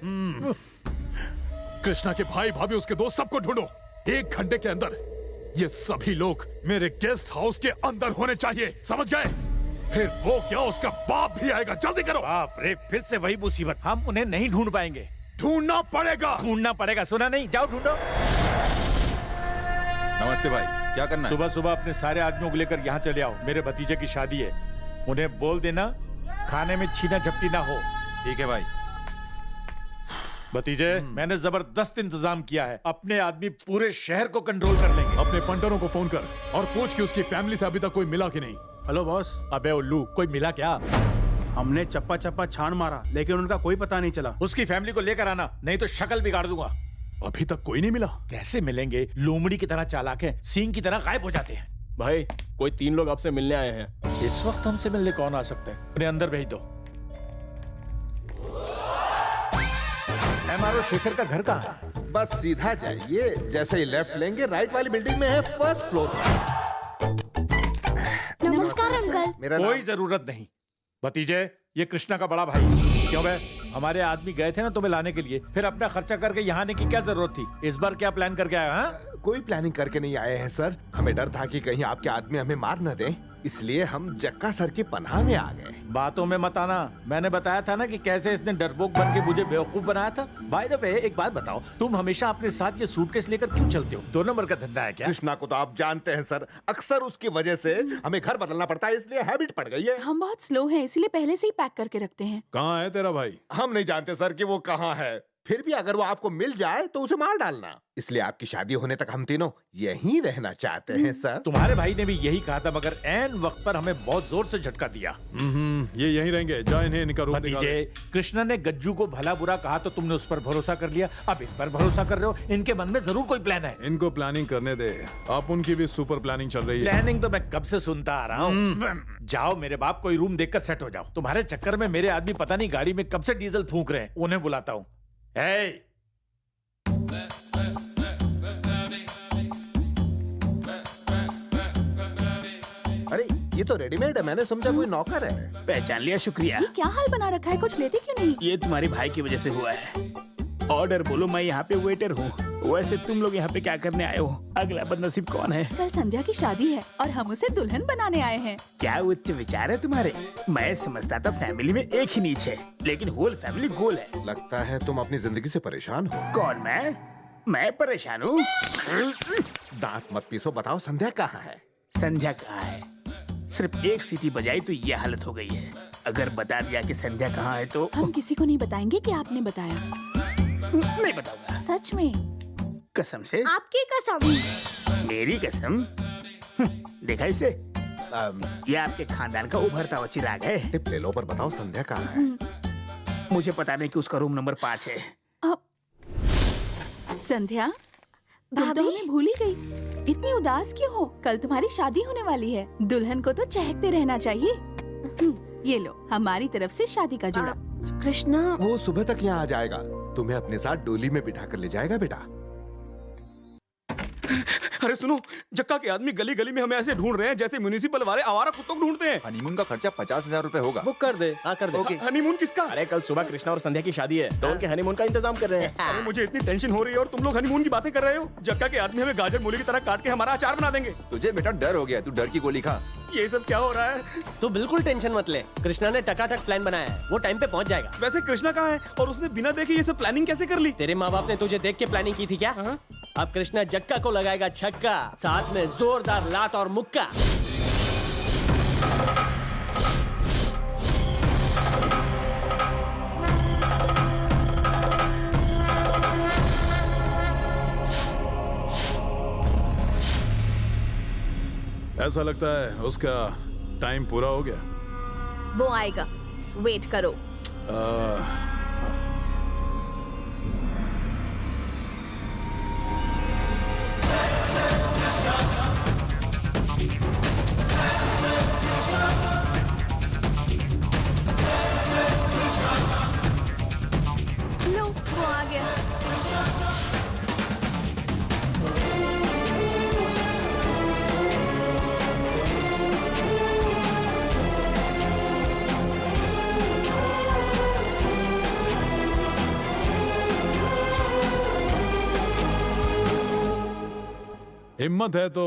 कृष्णा के भाई भाभी, उसके दोस्त, सबको ढूंढो। 1 घंटे के अंदर ये सभी लोग मेरे गेस्ट हाउस के अंदर होने चाहिए, समझ गए? फिर वो क्या, उसका बाप भी आएगा। जल्दी करो। बाप रे, फिर से वही मुसीबत। हम उन्हें नहीं ढूंढ पाएंगे। ढूंढना पड़ेगा। ढूंढना पड़ेगा, सुना नहीं? जाओ ढूंढो। नमस्ते भाई, क्या करना है? सुबह सुबह अपने सारे आदमियों को लेकर यहाँ चले आओ। मेरे भतीजे की शादी है। उन्हें बोल देना खाने में छीना झपटी ना हो। ठीक है भाई। भतीजे, मैंने जबरदस्त इंतजाम किया है। अपने आदमी पूरे शहर को कंट्रोल कर लेंगे। अपने पंटरों को फोन कर और पूछ कि उसकी फैमिली से अभी तक कोई मिला कि नहीं। Hello boss. अबे उल्लू, कोई मिला क्या? हमने चप्पा चप्पा छान मारा, लेकिन उनका कोई पता नहीं चला। उसकी फैमिली को लेकर आना, नहीं तो शक्ल बिगाड़ दूंगा। अभी तक कोई नहीं मिला? कैसे मिलेंगे? लोमड़ी की तरह चालाक है, सींग की तरह गायब हो जाते हैं। भाई, कोई 3 लोग आपसे मिलने आए हैं। इस वक्त हमसे मिलने कौन आ सकता है? उन्हें अंदर भेज दो। हमारा शेखर का घर कहाँ है? बस सीधा जाइए, जैसे ही लेफ्ट लेंगे राइट वाली बिल्डिंग में है, फर्स्ट फ्लोर। नमस्कार अंकल। कोई जरूरत नहीं। भतीजे, ये कृष्णा का बड़ा भाई। क्यों बे? हमारे आदमी गए थे ना तुम्हें लाने के लिए, फिर अपना खर्चा करके यहाँ आने की क्या जरूरत थी? इस बार क्या प्लान करके आए? हाँ, कोई प्लानिंग करके नहीं आए हैं सर। हमें डर था कि कहीं आपके आदमी हमें मार न दें, इसलिए हम जक्का सर की पनाह में आ गए। बातों में मत आना। मैंने बताया था ना कि कैसे इसने डरपोक बन के मुझे बेवकूफ बनाया था। बाय द वे, एक बात बताओ, तुम हमेशा अपने साथ ये सूटकेस लेकर क्यों चलते हो? 2 नंबर का धंधा है क्या? कृष्णा को तो आप जानते हैं सर, अक्सर उसकी वजह से हमें घर बदलना पड़ता है, इसलिए हैबिट पड़ गई है। हम बहुत स्लो हैं, इसीलिए पहले से ही पैक करके रखते हैं। कहाँ है तेरा भाई? हम नहीं जानते सर कि वो कहाँ है। फिर भी अगर वो आपको मिल जाए तो उसे मार डालना। इसलिए आपकी शादी होने तक हम तीनों यहीं रहना चाहते हैं सर। तुम्हारे भाई ने भी यही कहा था, मगर ऐन वक्त पर हमें बहुत जोर से झटका दिया। ये यहीं रहेंगे। जा इन्हें इनका रूम दिखा दे। कृष्णा ने गज्जू को भला बुरा कहा तो तुमने उस पर भरोसा कर लिया, अब इन पर भरोसा कर रहे हो। इनके मन में जरूर कोई प्लान है। इनको प्लानिंग करने दे, आप उनकी भी सुपर प्लानिंग चल रही है। प्लानिंग तो मैं कब से सुनता आ रहा हूँ। जाओ मेरे बाप, कोई रूम देखकर सेट हो जाओ। तुम्हारे चक्कर में मेरे आदमी पता नहीं गाड़ी में कब से डीजल फूंक रहे हैं। उन्हें बुलाता हूँ। अरे ये तो रेडीमेड है, मैंने समझा कोई नौकर है। पहचान लिया, शुक्रिया। ये क्या हाल बना रखा है? कुछ लेते क्यों नहीं? ये तुम्हारे भाई की वजह से हुआ है। ऑर्डर बोलो, मैं यहाँ पे वेटर हूँ। वैसे तुम लोग यहाँ पे क्या करने आए हो? अगला बदनसीब कौन है? कल संध्या की शादी है और हम उसे दुल्हन बनाने आए हैं। क्या उच्च विचार है तुम्हारे? मैं समझता था फैमिली में एक ही नीच है, लेकिन होल फैमिली गोल है। लगता है तुम अपनी जिंदगी से परेशान हो। कौन? मैं परेशान हूँ? दांत मत पीसो, बताओ संध्या कहाँ है? संध्या कहाँ है? सिर्फ एक सीटी बजाई तो ये हालत हो गई है। अगर बता दिया कि संध्या कहाँ है तो हम किसी को नहीं बताएंगे कि आपने बताया। नहीं बताऊंगा। सच में? कसम से? आपकी कसम। मेरी कसम? देखा इसे? ये आपके खानदान का उभरता हुआ चिराग है। टिप ले लो पर बताओ संध्या कहाँ है? मुझे पता नहीं कि उसका रूम नंबर 5 है। संध्या, तुम तो हमें भूल ही गई। इतनी उदास क्यों हो? कल तुम्हारी शादी होने वाली है। दुल्हन को तो चहकते रहना चाहिए। ये लो, हमारी तरफ से शादी का जोड़ा। कृष्णा, वो सुबह तक यहाँ आ जाएगा। तुम्हें अपने साथ डोली में बिठा कर ले जाएगा बेटा। अरे सुनो, जक्का के आदमी गली गली में हमें ऐसे ढूंढ रहे हैं जैसे म्युनिसिपल वाले आवारा कुत्तों को ढूंढते हैं। हनीमून का खर्चा 50,000 रुपए होगा। बुक कर दे। हाँ कर दे। हनीमून किसका? अरे कल सुबह कृष्णा और संध्या की शादी है तो उनके हनीमून का इंतजाम कर रहे हैं। अरे मुझे इतनी टेंशन हो रही है और तुम लोग हनीमून की बातें कर रहे हो। जक्का के आदमी हमें गाजर मूली की तरह काट के हमारा अचार बना देंगे। तुझे बेटा डर हो गया, तू डर की गोली खा। ये सब क्या हो रहा है? तू बिल्कुल टेंशन मत ले, कृष्णा ने टकाटक प्लान बनाया है, वो टाइम पे पहुंच जाएगा। वैसे कृष्णा कहाँ है और उसने बिना देखे ये सब प्लानिंग कैसे कर ली? तेरे माँ बाप ने तुझे देख के प्लानिंग की थी क्या? अब कृष्णा जक्का को लगाएगा छक्का, साथ में जोरदार लात और मुक्का। ऐसा लगता है उसका टाइम पूरा हो गया। वो आएगा, वेट करो। लो, वो आ गया। हिम्मत है तो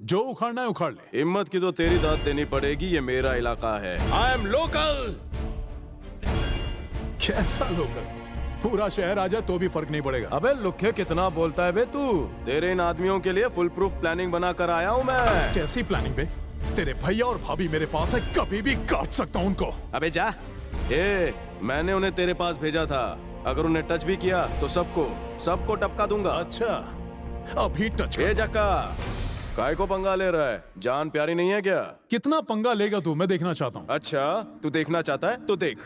जो उखाड़ना है उखाड़ ले। हिम्मत की तो तेरी दाद देनी पड़ेगी, ये मेरा इलाका है। I am local. कैसा लोकल? पूरा शहर आ जाए तो भी फर्क नहीं पड़ेगा। अबे लुखे कितना बोलता है बे तू? तेरे इन आदमियों के लिए फुल प्रूफ प्लानिंग बना कर आया हूँ मैं। कैसी प्लानिंग बे? तेरे भैया और भाभी मेरे पास है, कभी भी काट सकता हूँ उनको। अबे जा। मैंने उन्हें तेरे पास भेजा था, अगर उन्हें टच भी किया तो सबको टपका दूंगा। अच्छा, अभी टच कर। जक्का, काय को पंगा ले रहा है? जान प्यारी नहीं है क्या? कितना पंगा लेगा तू? मैं देखना चाहता हूँ। अच्छा, तू देखना चाहता है तो देख।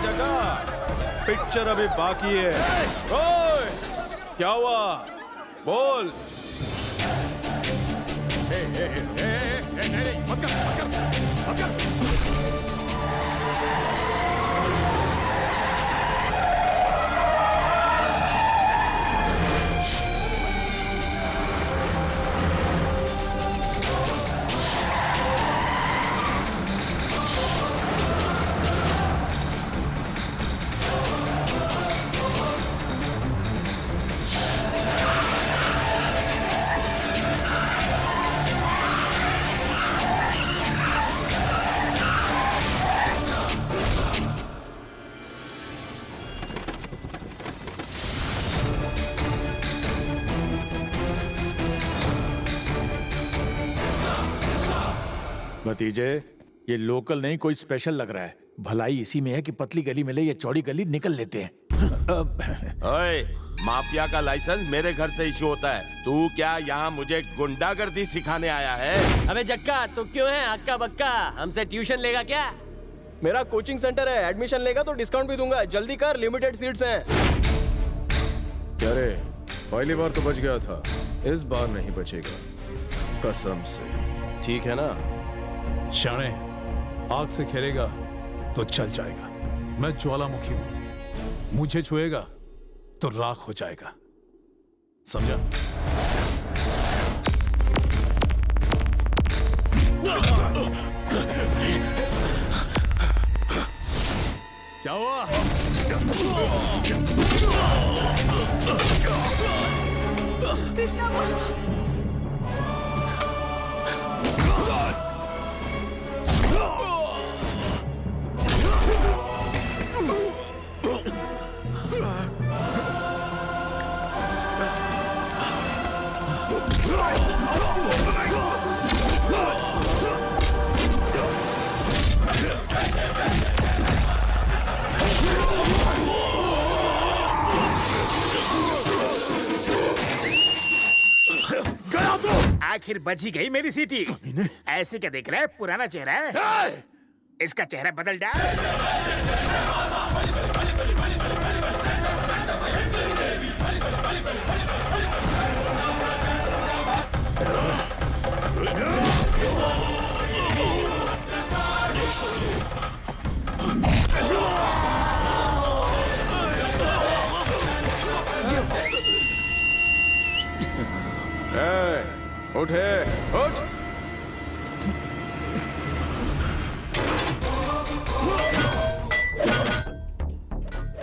जक्का, पिक्चर अभी बाकी है। ओए, क्या हुआ? बोल। नहीं, मत कर। भतीजे, ये लोकल नहीं कोई स्पेशल लग रहा है। भलाई इसी में है कि पतली गली मिले या चौड़ी गली निकल लेते हैं। ओए, माफिया का लाइसेंस मेरे घर से इशू होता है। तू क्या यहाँ मुझे गुंडागर्दी सिखाने आया है? अबे जक्का, तू क्यों है हक्का बक्का? हमसे ट्यूशन लेगा क्या? मेरा कोचिंग सेंटर है, एडमिशन लेगा तो डिस्काउंट भी दूंगा। जल्दी कर, लिमिटेड सीट्स हैं। क्या रे, पहली बार तो बच गया था, इस बार नहीं बचेगा कसम से। ठीक है ना? शाणे, आग से खेलेगा तो चल जाएगा। मैं ज्वालामुखी हूं, मुझे छुएगा तो राख हो जाएगा, समझा? क्या हुआ? कृष्णा, आखिर बची गई मेरी सीटी। ऐसे क्या देख रहा है, पुराना चेहरा है, इसका चेहरा बदल डाल। उठे, उठ।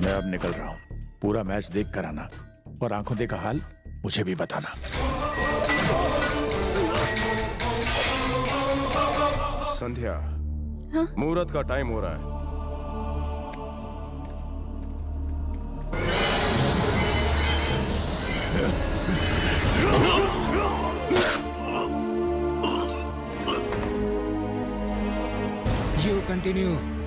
मैं अब निकल रहा हूँ। पूरा मैच देख कर आना और आंखों देखा हाल मुझे भी बताना। संध्या, मुहूर्त का टाइम हो रहा है। You continue.